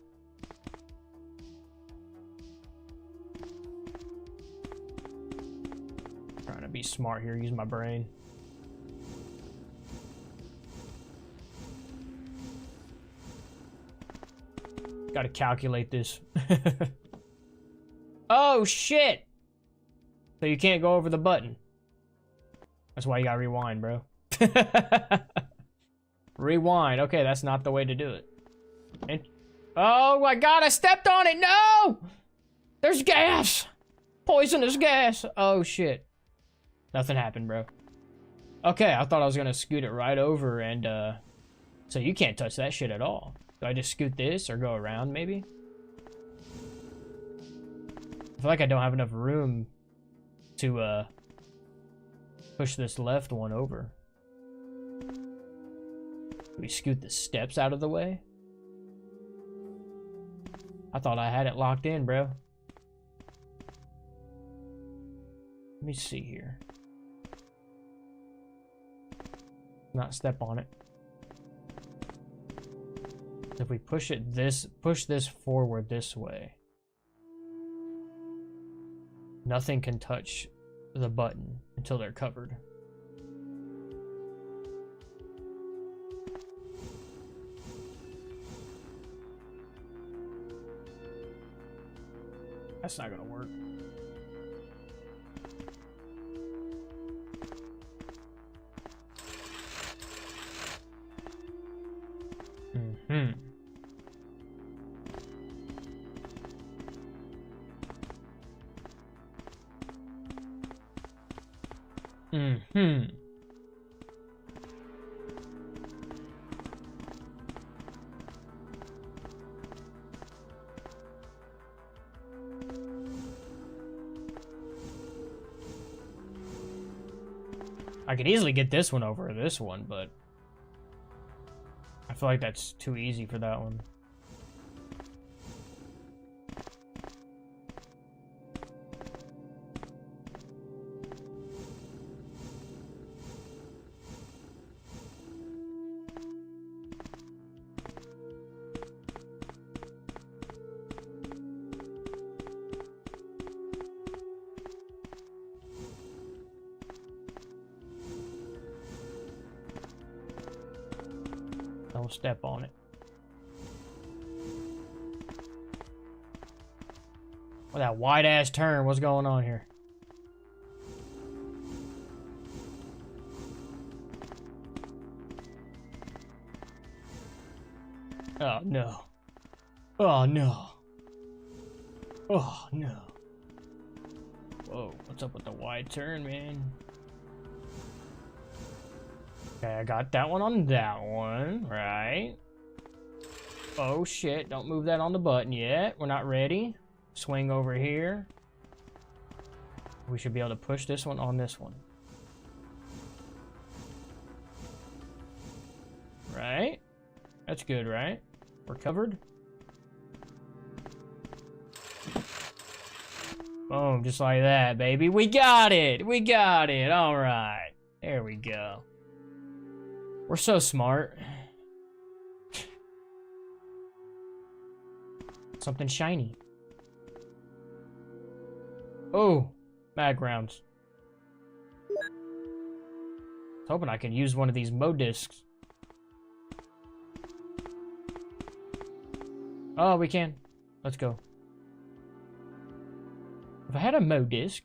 Trying to be smart here, use my brain. Gotta calculate this. Oh, shit! So you can't go over the button. That's why you gotta rewind, bro. Rewind. Okay, that's not the way to do it. And oh my god, I stepped on it! No! There's gas! Poisonous gas! Oh, shit. Nothing happened, bro. Okay, I thought I was gonna scoot it right over and, so you can't touch that shit at all. Do I just scoot this or go around, maybe? I feel like I don't have enough room to, push this left one over. Do we scoot the steps out of the way? I thought I had it locked in, bro. Let me see here. Not step on it. If we push this forward this way, nothing can touch the button until they're covered. That's not gonna work. I could easily get this one over this one, but I feel like that's too easy for that one. Don't step on it. With that wide ass turn, what's going on here? Oh no. Oh no. Oh no. Whoa, what's up with the wide turn, man? Okay, I got that one on that one, right? Oh shit, don't move that on the button yet. We're not ready. Swing over here. We should be able to push this one on this one. Right? That's good, right? We're covered. Boom, just like that, baby. We got it! We got it! Alright. There we go. We're so smart. Something shiny. Oh, backgrounds. I was hoping I could use one of these Mo discs. Oh, we can. Let's go. If I had a Mo disc.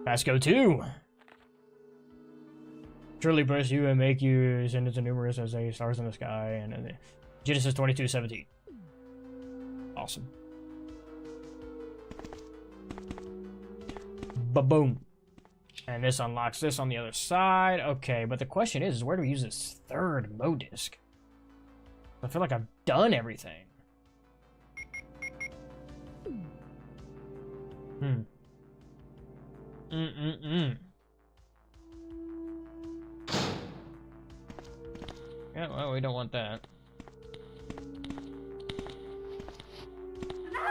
Pasco 2. Truly bless you and make you ascend as numerous as a stars in the sky. And Genesis 22:17. Awesome. Ba-boom. And this unlocks this on the other side. Okay, but the question is where do we use this third Mo disc? I feel like I've done everything. Yeah, well, we don't want that.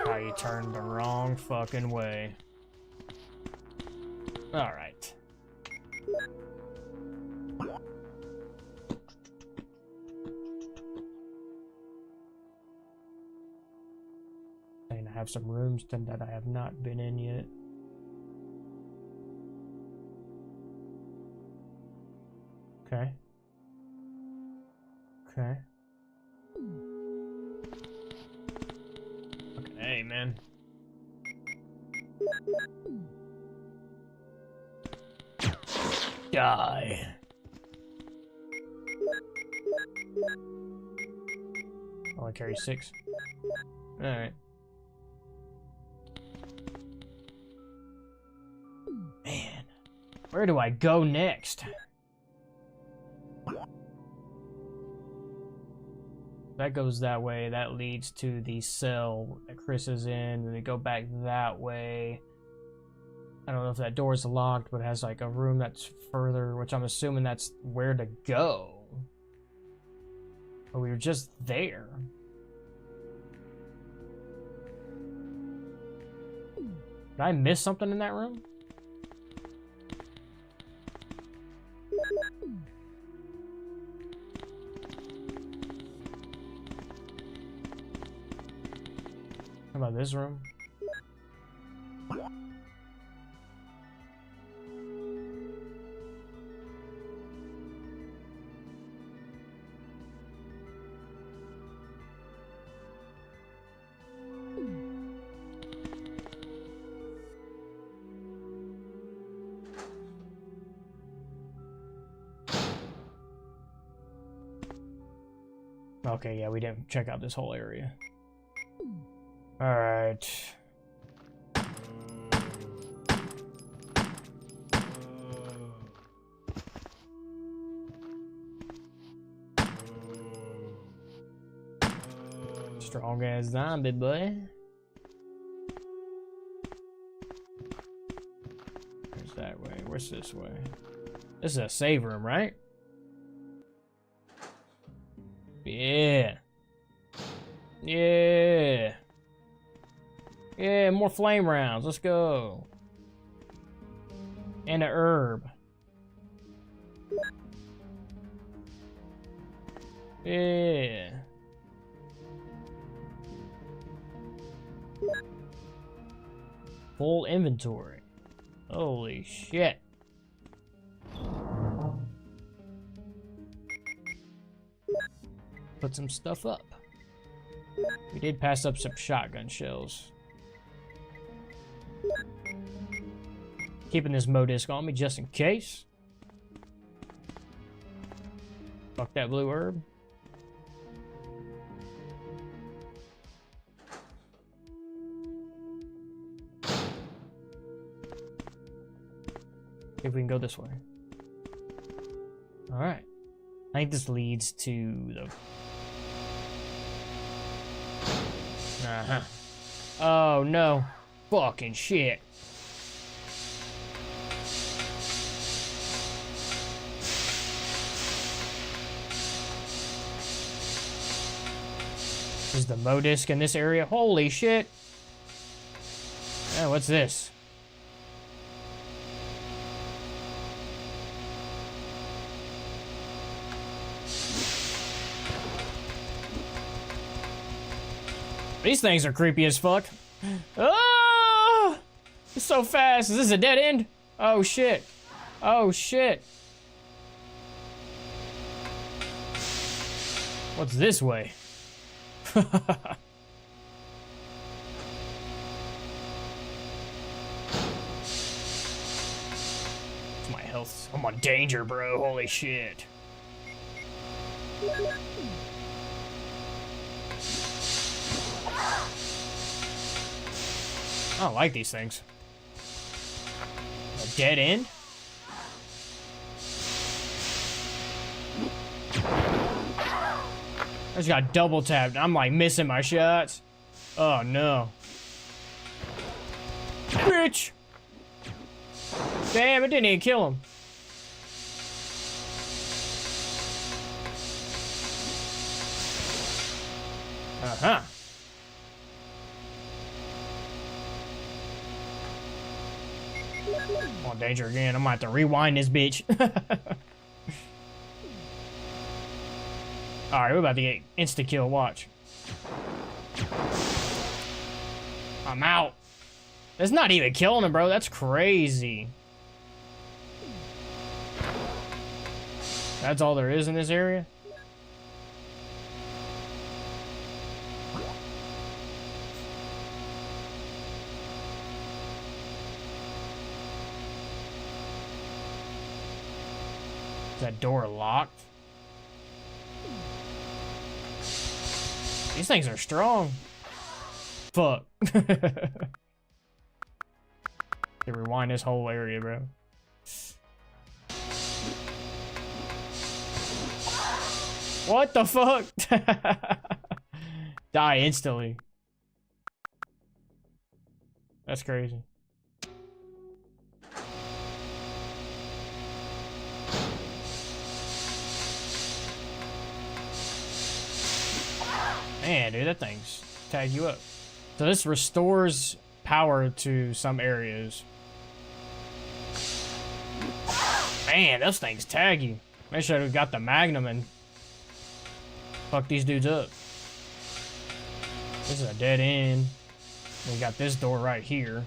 Oh, you turned the wrong fucking way. Alright. And I have some rooms that I have not been in yet. Okay. Okay. Okay, man. Die. Oh, I carry 6. Alright. Man. Where do I go next? That goes that way. That leads to the cell that Chris is in. And they go back that way. I don't know if that door is locked, but it has like a room that's further, which I'm assuming that's where to go. But we were just there. Did I miss something in that room? How about this room? Okay, yeah, we didn't check out this whole area. Alright. Strong ass zombie, boy. Where's that way? Where's this way? This is a save room, right? Yeah. Yeah. Yeah, more flame rounds. Let's go. And a herb. Yeah. Full inventory. Holy shit. Put some stuff up. We did pass up some shotgun shells. Keeping this Modisc on me just in case. Fuck that blue herb. See if we can go this way. Alright. I think this leads to the... Uh-huh. Oh no. Fucking shit. Is the Modisc in this area? Holy shit. Oh, what's this? These things are creepy as fuck. Ah! It's so fast. Is this a dead end? Oh shit. Oh shit. What's this way? It's my health. I'm on danger, bro. Holy shit. I don't like these things. A dead end? I just got double tapped. I'm like missing my shots. Oh no. Bitch! Damn, it didn't even kill him. Uh-huh. I'm on danger again. I'm gonna have to rewind this bitch. Alright, we're about to get insta-kill. Watch. I'm out. That's not even killing him, bro. That's crazy. That's all there is in this area? Is that door locked? These things are strong. Fuck. They rewind this whole area, bro. What the fuck? Die instantly. That's crazy. Man, dude, that thing's tag you up. So this restores power to some areas. Man, those things tag you. Make sure we got the Magnum and fuck these dudes up. This is a dead end. We got this door right here.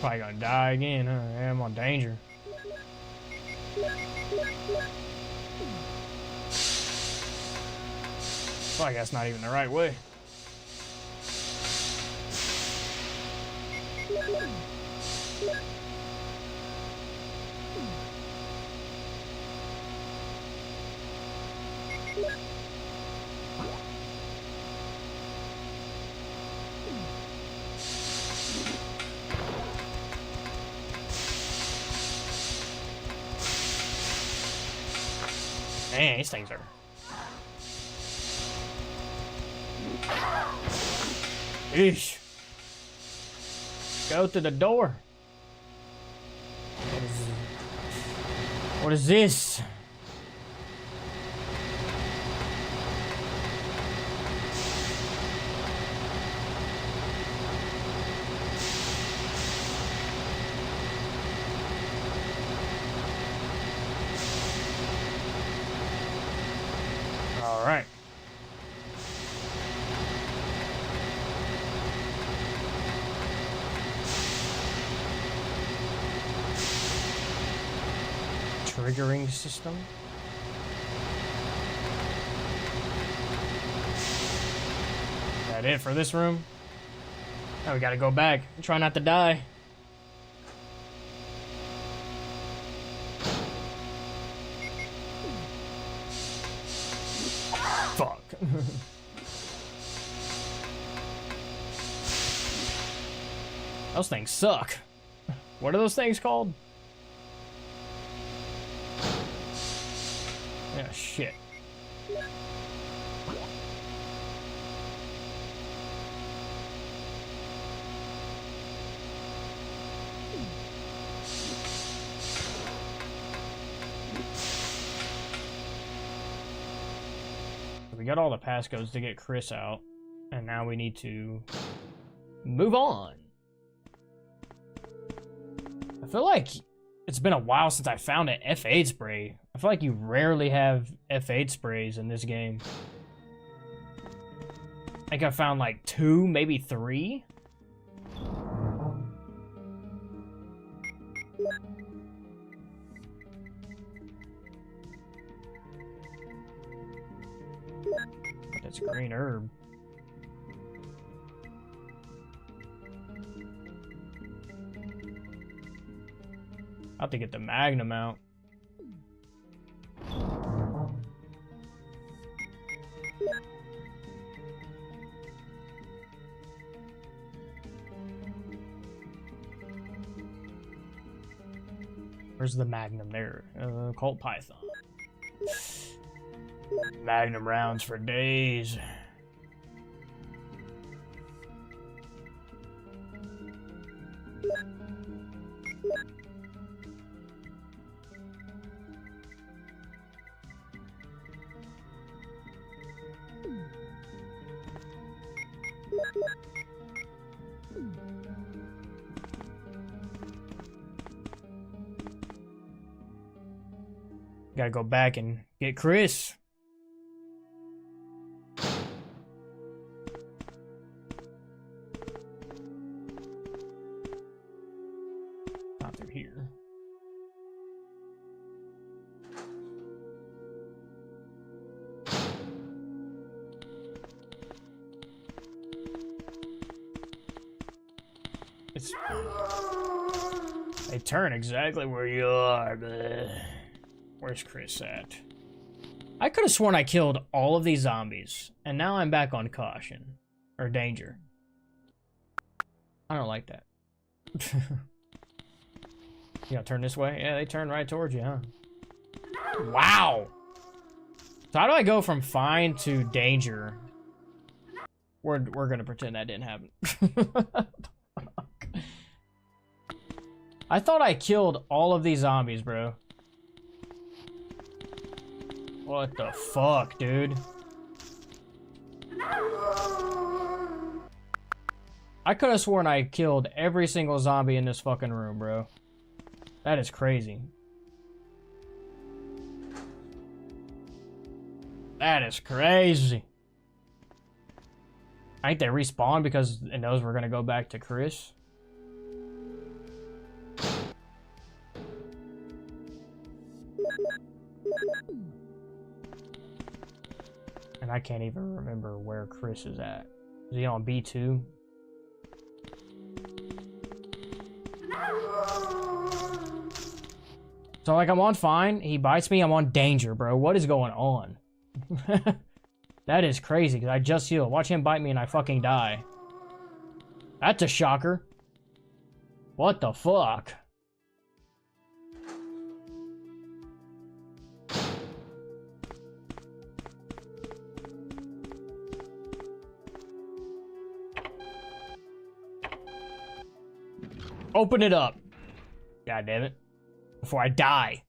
Probably gonna die again, huh? Yeah, I'm on danger. Well, I guess that's not even the right way. Man, these things are... Eesh. Go to the door. What is this? All right. Triggering system. that it for this room? Now we gotta go back. Try not to die. Fuck. Those things suck. What are those things called? Yeah, shit. We got all the passcodes to get Chris out, and now we need to move on. I feel like it's been a while since I found an F8 spray. I feel like you rarely have F8 sprays in this game. I think I found like 2, maybe 3. That's green herb. I have to get the Magnum out. Where's the Magnum there? Colt Python. Magnum rounds for days. Gotta go back and get Chris. Not through here. They turn exactly where you are, but where's Chris at? I could have sworn I killed all of these zombies, and now I'm back on caution. Or danger. I don't like that. You gotta turn this way? Yeah, they turn right towards you, huh? Wow! So how do I go from fine to danger? We're gonna pretend that didn't happen. I thought I killed all of these zombies, bro. What the fuck, dude? I could have sworn I killed every single zombie in this fucking room, bro. That is crazy. That is crazy. I think they respawn because it knows we're gonna go back to Chris. And I can't even remember where Chris is at. Is he on B2? So like I'm on fine, he bites me, I'm on danger, bro. What is going on? That is crazy, because I just healed. Watch him bite me and I fucking die. That's a shocker. What the fuck? Open it up. God damn it. Before I die.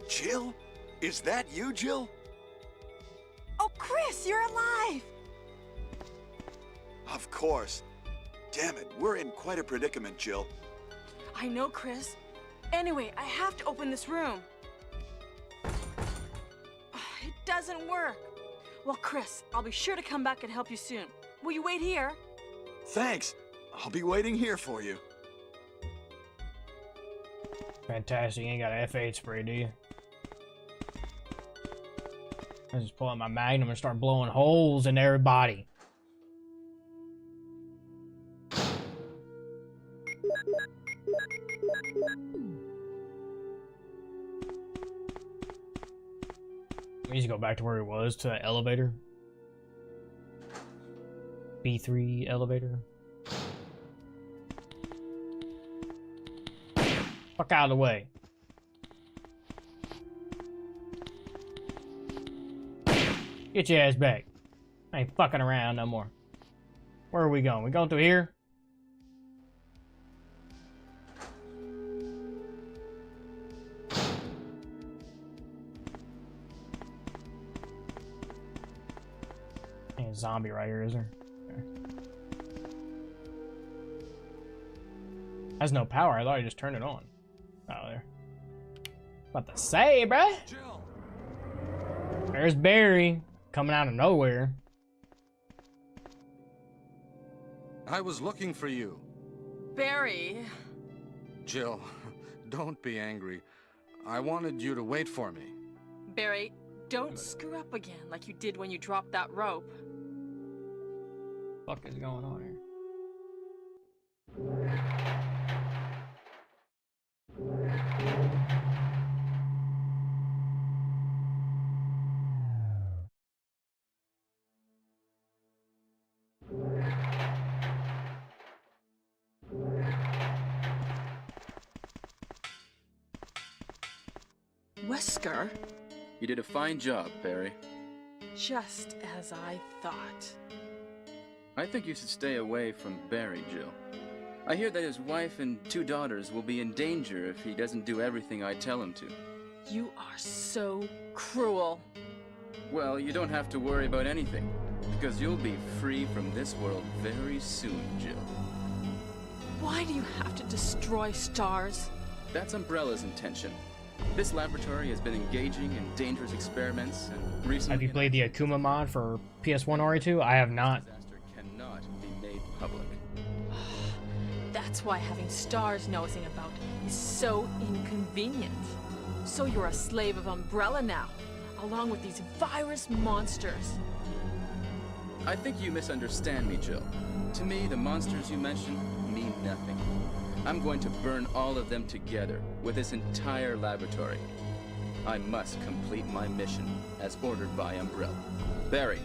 Jill? Is that you, Jill? Oh, Chris, you're alive! Of course. Damn it, we're in quite a predicament, Jill. I know, Chris. Anyway, I have to open this room. It doesn't work. Well, Chris, I'll be sure to come back and help you soon. Will you wait here? Thanks. I'll be waiting here for you. Fantastic. You ain't got an F8 spray, do you? I just pull out my Magnum and start blowing holes in everybody. We need to go back to where he was, to that elevator. B3 elevator. Fuck out of the way. Get your ass back. I ain't fucking around no more. Where are we going? We going through here? Ain't a zombie right here, is there? Okay. Has no power. I thought I just turned it on. Oh, there. What to say, bruh? There's Barry coming out of nowhere. I was looking for you. Barry. Jill, don't be angry. I wanted you to wait for me. Barry, don't screw up again like you did when you dropped that rope. What the fuck is going on here? Wesker? You did a fine job, Barry. Just as I thought. I think you should stay away from Barry, Jill. I hear that his wife and 2 daughters will be in danger if he doesn't do everything I tell him to. You are so cruel. Well, you don't have to worry about anything, because you'll be free from this world very soon, Jill. Why do you have to destroy stars? That's Umbrella's intention. This laboratory has been engaging in dangerous experiments, and recently... Have you played the Akuma mod for PS1 RE2? I have not. ...disaster cannot be made public. That's why having stars nosing about is so inconvenient. So you're a slave of Umbrella now, along with these virus monsters. I think you misunderstand me, Jill. To me, the monsters you mentioned mean nothing. I'm going to burn all of them together with this entire laboratory. I must complete my mission as ordered by Umbrella. Barry,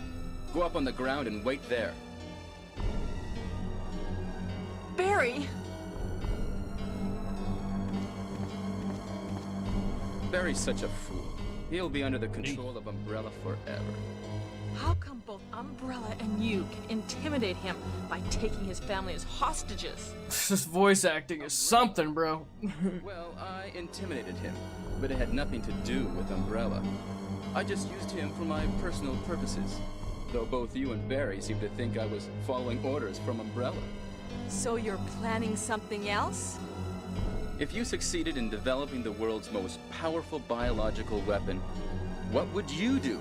go up on the ground and wait there. Barry! Barry's such a fool. He'll be under the control of Umbrella forever. How come both Umbrella and you can intimidate him by taking his family as hostages? This voice acting is something, bro. Well, I intimidated him, but it had nothing to do with Umbrella. I just used him for my personal purposes, though both you and Barry seem to think I was following orders from Umbrella. So you're planning something else? If you succeeded in developing the world's most powerful biological weapon, what would you do?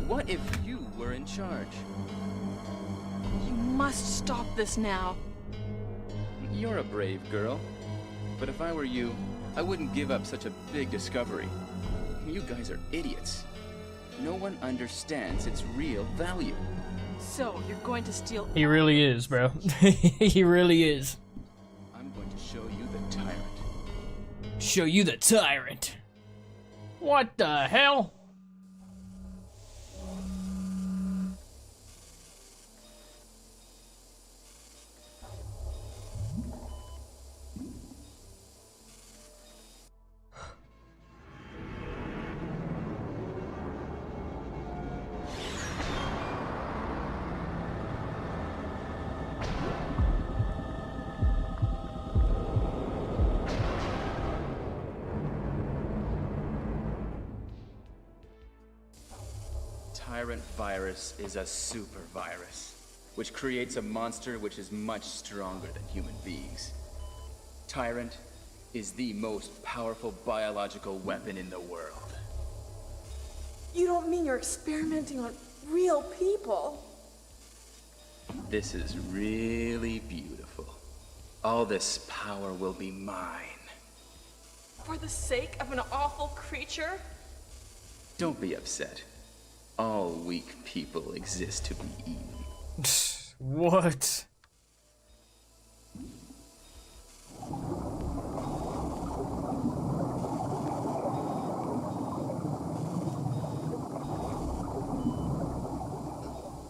What if you were in charge? You must stop this now. You're a brave girl. But if I were you, I wouldn't give up such a big discovery. You guys are idiots. No one understands its real value. So, you're going to steal... He really is, bro. He really is. I'm going to show you the tyrant. Show you the tyrant. What the hell? Tyrant virus is a super virus, which creates a monster which is much stronger than human beings. Tyrant is the most powerful biological weapon in the world. You don't mean you're experimenting on real people? This is really beautiful. All this power will be mine. For the sake of an awful creature? Don't be upset. All weak people exist to be eaten. What?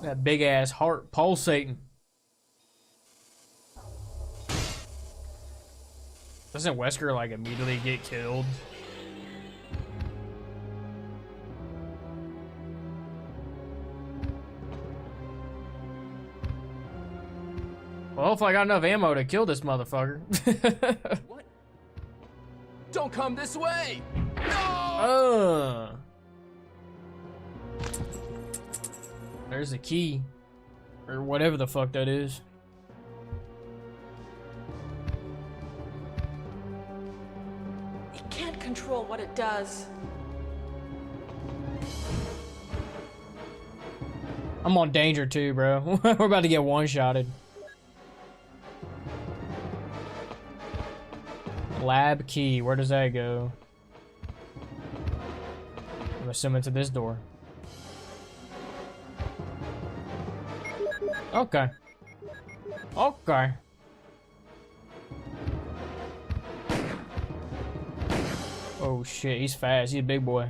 That big ass heart pulsating. Doesn't Wesker like immediately get killed? Well, hopefully I got enough ammo to kill this motherfucker. What? Don't come this way! There's a key. Or whatever the fuck that is. It can't control what it does. I'm on danger too, bro. We're about to get one-shotted. Lab key, where does that go? I'm assuming to this door. Okay. Okay. Oh shit, he's fast. He's a big boy.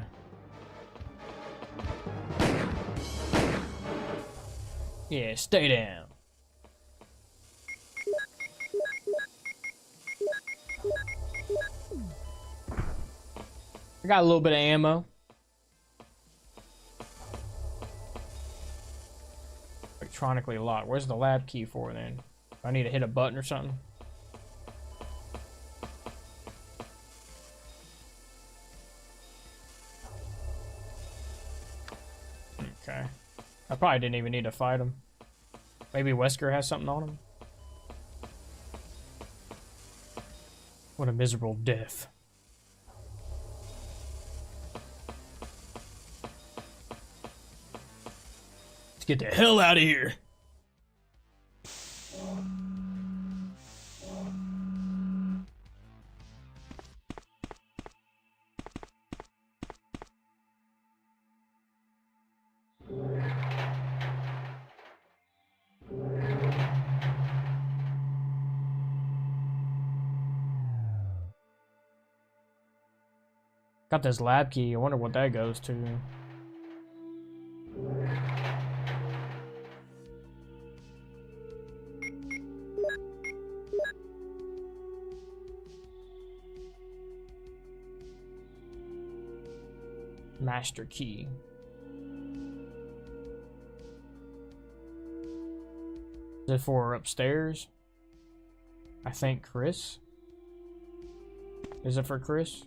Yeah, stay down. I got a little bit of ammo. Electronically locked. Where's the lab key for then? I need to hit a button or something. Okay. I probably didn't even need to fight him. Maybe Wesker has something on him. What a miserable death. Let's get the hell out of here. Got this lab key. I wonder what that goes to. Master key. Is it for upstairs? I think Chris. Is it for Chris?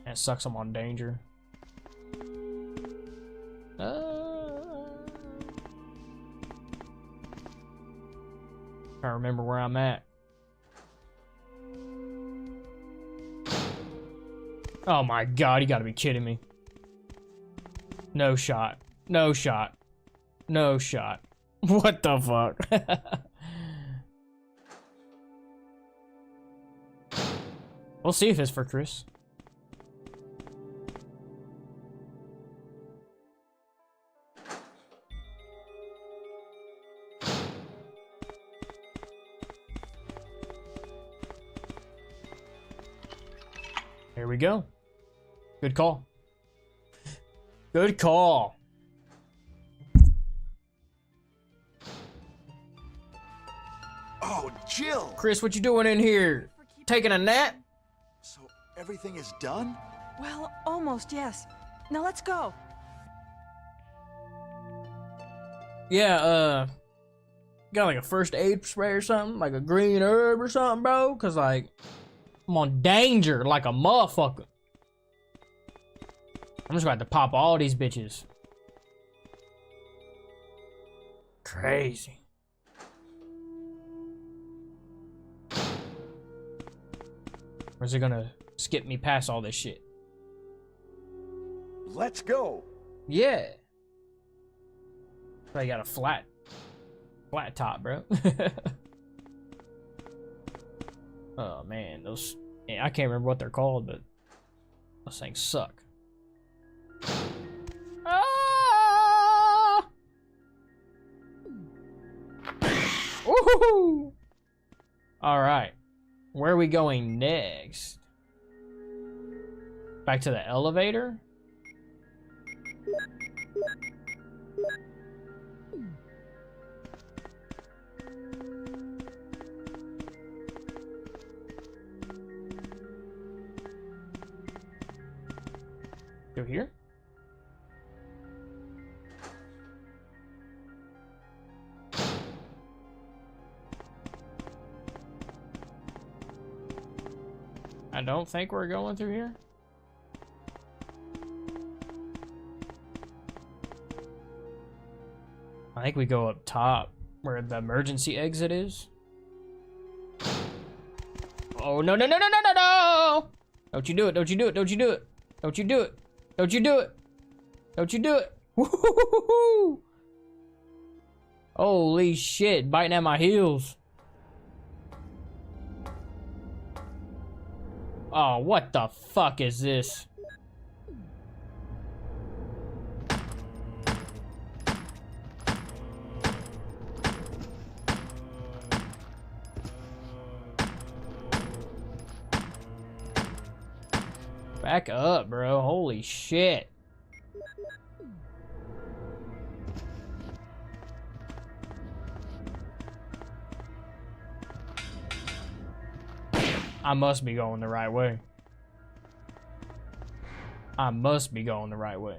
It sucks I'm on danger. I remember where I'm at. Oh my god, you gotta be kidding me. No shot. No shot. No shot. What the fuck? We'll see if it's for Chris. Here we go. Good call. Good call. Oh, Jill! Chris, what you doing in here? Taking a nap? So everything is done? Well, almost, yes. Now let's go. Yeah, got like a first aid spray or something? Like a green herb or something, bro? Cause like, I'm on danger like a motherfucker. I'm just about to pop all these bitches. Crazy. Or is it gonna skip me past all this shit? Let's go. Yeah. I got a flat Flat top, bro. Oh man, those. Yeah, I can't remember what they're called, but those things suck. Ah! Woohoo! All right, where are we going next? Back to the elevator? Go here? I don't think we're going through here. I think we go up top where the emergency exit is. Oh, no, no, no, no, no, no, no! Don't you do it, don't you do it, don't you do it. Don't you do it. Don't you do it. Don't you do it. Woo-hoo-hoo-hoo-hoo! Holy shit, biting at my heels. Oh, what the fuck is this? Back up, bro. Holy shit. I must be going the right way. I must be going the right way.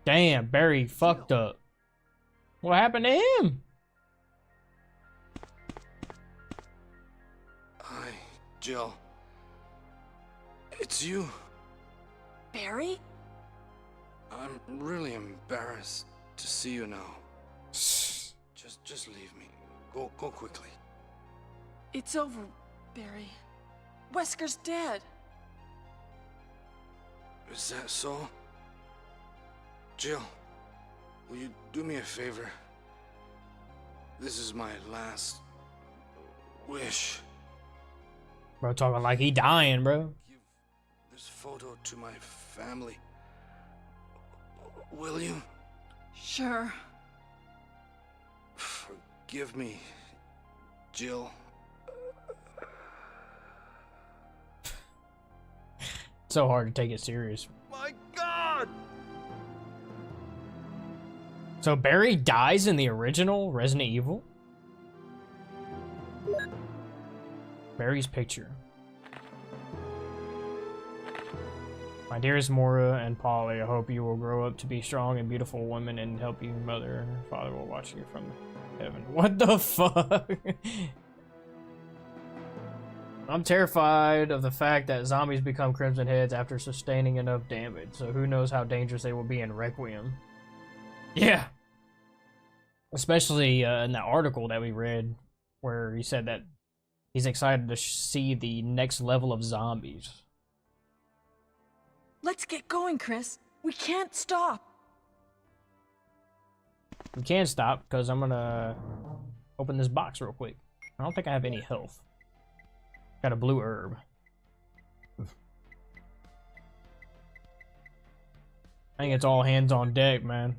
Damn, Barry fucked up. What happened to him? Hi, Jill. It's you. Barry? I'm really embarrassed to see you now. Just leave me. Go quickly. It's over, Barry. Wesker's dead. Is that so? Jill, will you do me a favor? This is my last wish. Bro, talking like he dying, bro. Give this photo to my family. Will you? Sure. Forgive me, Jill. So hard to take it serious. My God! So Barry dies in the original Resident Evil? Barry's picture. My dearest Mora and Polly, I hope you will grow up to be strong and beautiful women and help you mother and father will watch you from heaven. What the fuck? I'm terrified of the fact that zombies become Crimson Heads after sustaining enough damage, so who knows how dangerous they will be in Requiem. Yeah. Especially in that article that we read where he said that he's excited to see the next level of zombies. Let's get going, Chris. We can't stop. We can stop because I'm gonna open this box real quick. I don't think I have any health. Got a blue herb. I think it's all hands on deck, man.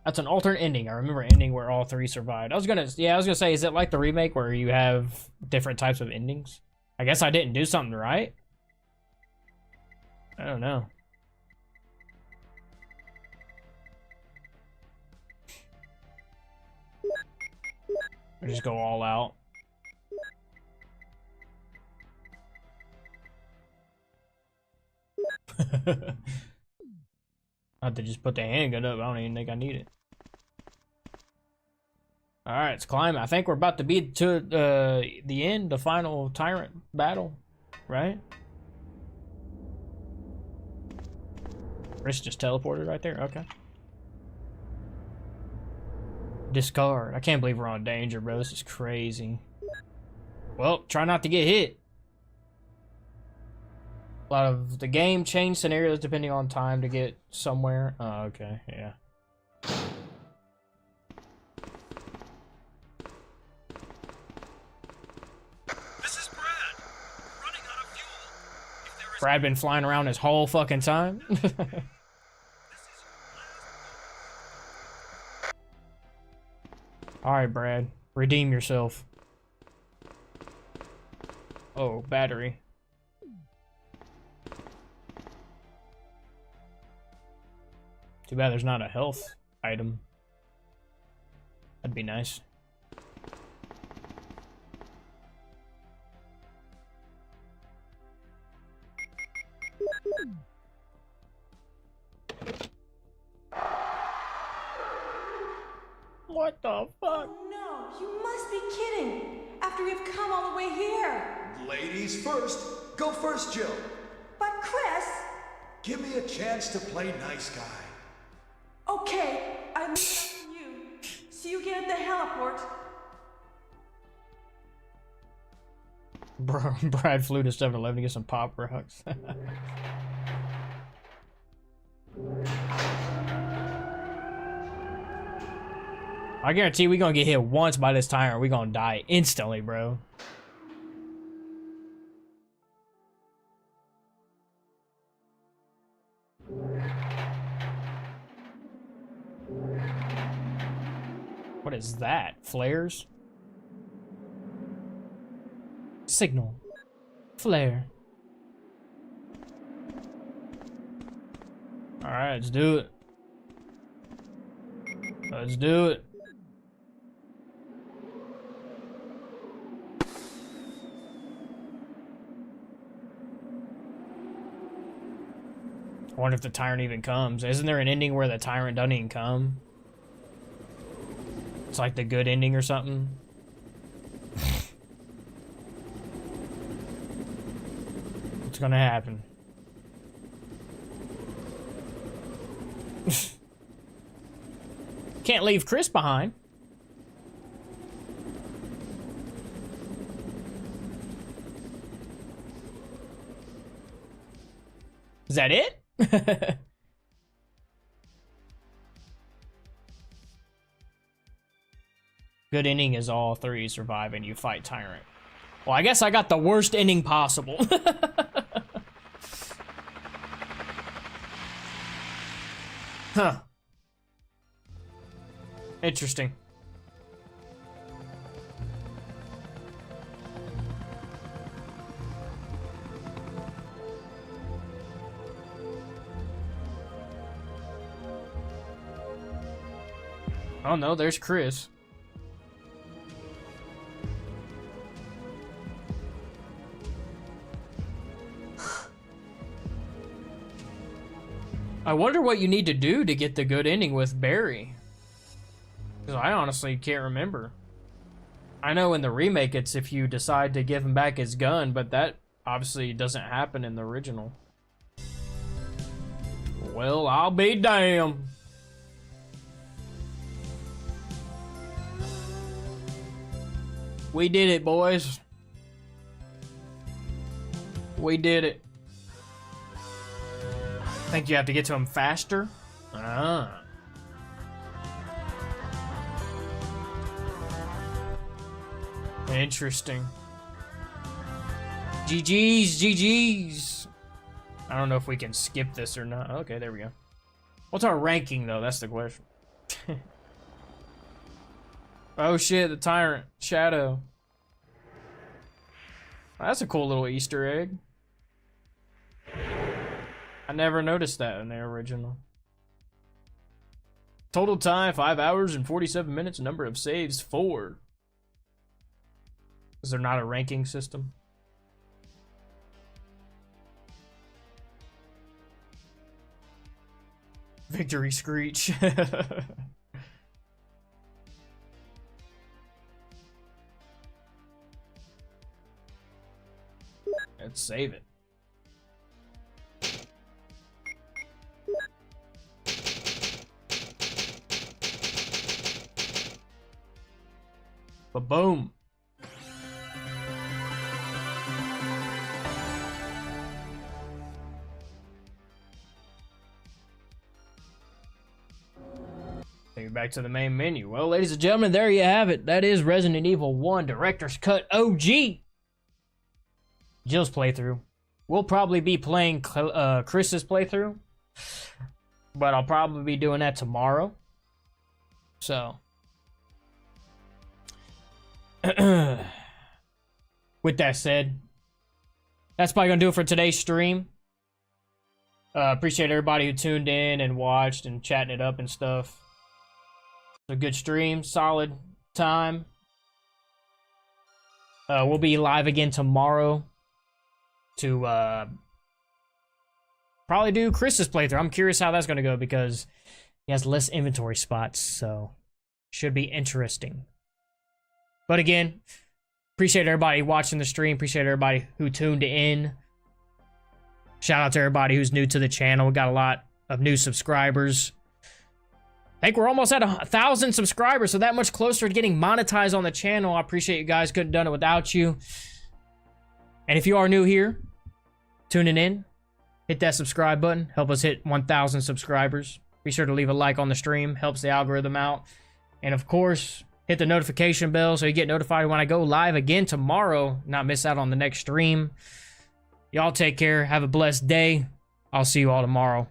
That's an alternate ending. I remember ending where all three survived. I was gonna say, is it like the remake where you have different types of endings? I guess I didn't do something right. I don't know. I just go all out. I have to just put the handgun up. I don't even think I need it. Alright, it's climbing. I think we're about to be to the end, the final tyrant battle, right? Chris just teleported right there. Okay. Discard. I can't believe we're on danger, bro. This is crazy. Well, try not to get hit. A lot of the game change scenarios depending on time to get somewhere. Oh, okay, yeah. This is Brad. Running out of fuel. If there is Brad been flying around his whole fucking time. All right, Brad, redeem yourself. Oh, battery. Too bad there's not a health item. That'd be nice. What the fuck? Oh no, you must be kidding. After we've come all the way here. Ladies first. Go first, Jill. But Chris... Give me a chance to play nice guy. Okay, I leave it up to you. See you again at the heliport. Bro, Brad flew to 7-Eleven to get some Pop Rocks. I guarantee we gonna get hit once by this tyrant. We gonna die instantly, bro. What is that? Flares? Signal. Flare. Alright, let's do it. Let's do it. I wonder if the tyrant even comes. Isn't there an ending where the tyrant doesn't even come? It's like the good ending or something. What's gonna happen? Can't leave Chris behind. Is that it? Good ending is all three survive and you fight Tyrant. Well, I guess I got the worst ending possible. Huh. Interesting. Oh no, there's Chris. I wonder what you need to do to get the good ending with Barry. Because I honestly can't remember. I know in the remake it's if you decide to give him back his gun, but that obviously doesn't happen in the original. Well, I'll be damned. We did it, boys. We did it. Think you have to get to him faster? Ah. Interesting. GG's, GG's. I don't know if we can skip this or not. Okay, there we go. What's our ranking, though? That's the question. Oh shit, the Tyrant. Shadow. That's a cool little Easter egg. I never noticed that in the original. Total time, 5 hours and 47 minutes. Number of saves, 4. Is there not a ranking system? Victory screech. Let's save it. Ba-boom. back to the main menu. Well, ladies and gentlemen, there you have it. That is Resident Evil 1 Director's Cut OG. Jill's playthrough. We'll probably be playing Chris's playthrough, but I'll probably be doing that tomorrow. So, with that said, that's probably gonna do it for today's stream. Appreciate everybody who tuned in and watched and chatting it up and stuff. A good stream, solid time. We'll be live again tomorrow to probably do Chris's playthrough. I'm curious how that's gonna go because he has less inventory spots, so should be interesting. But again, appreciate everybody watching the stream. Appreciate everybody who tuned in. Shout out to everybody who's new to the channel. We got a lot of new subscribers. I think we're almost at 1,000 subscribers, so that much closer to getting monetized on the channel. I appreciate you guys. Couldn't have done it without you. And if you are new here, tuning in, hit that subscribe button. Help us hit 1,000 subscribers. Be sure to leave a like on the stream. Helps the algorithm out. And of course, hit the notification bell so you get notified when I go live again tomorrow. Not miss out on the next stream. Y'all take care. Have a blessed day. I'll see you all tomorrow.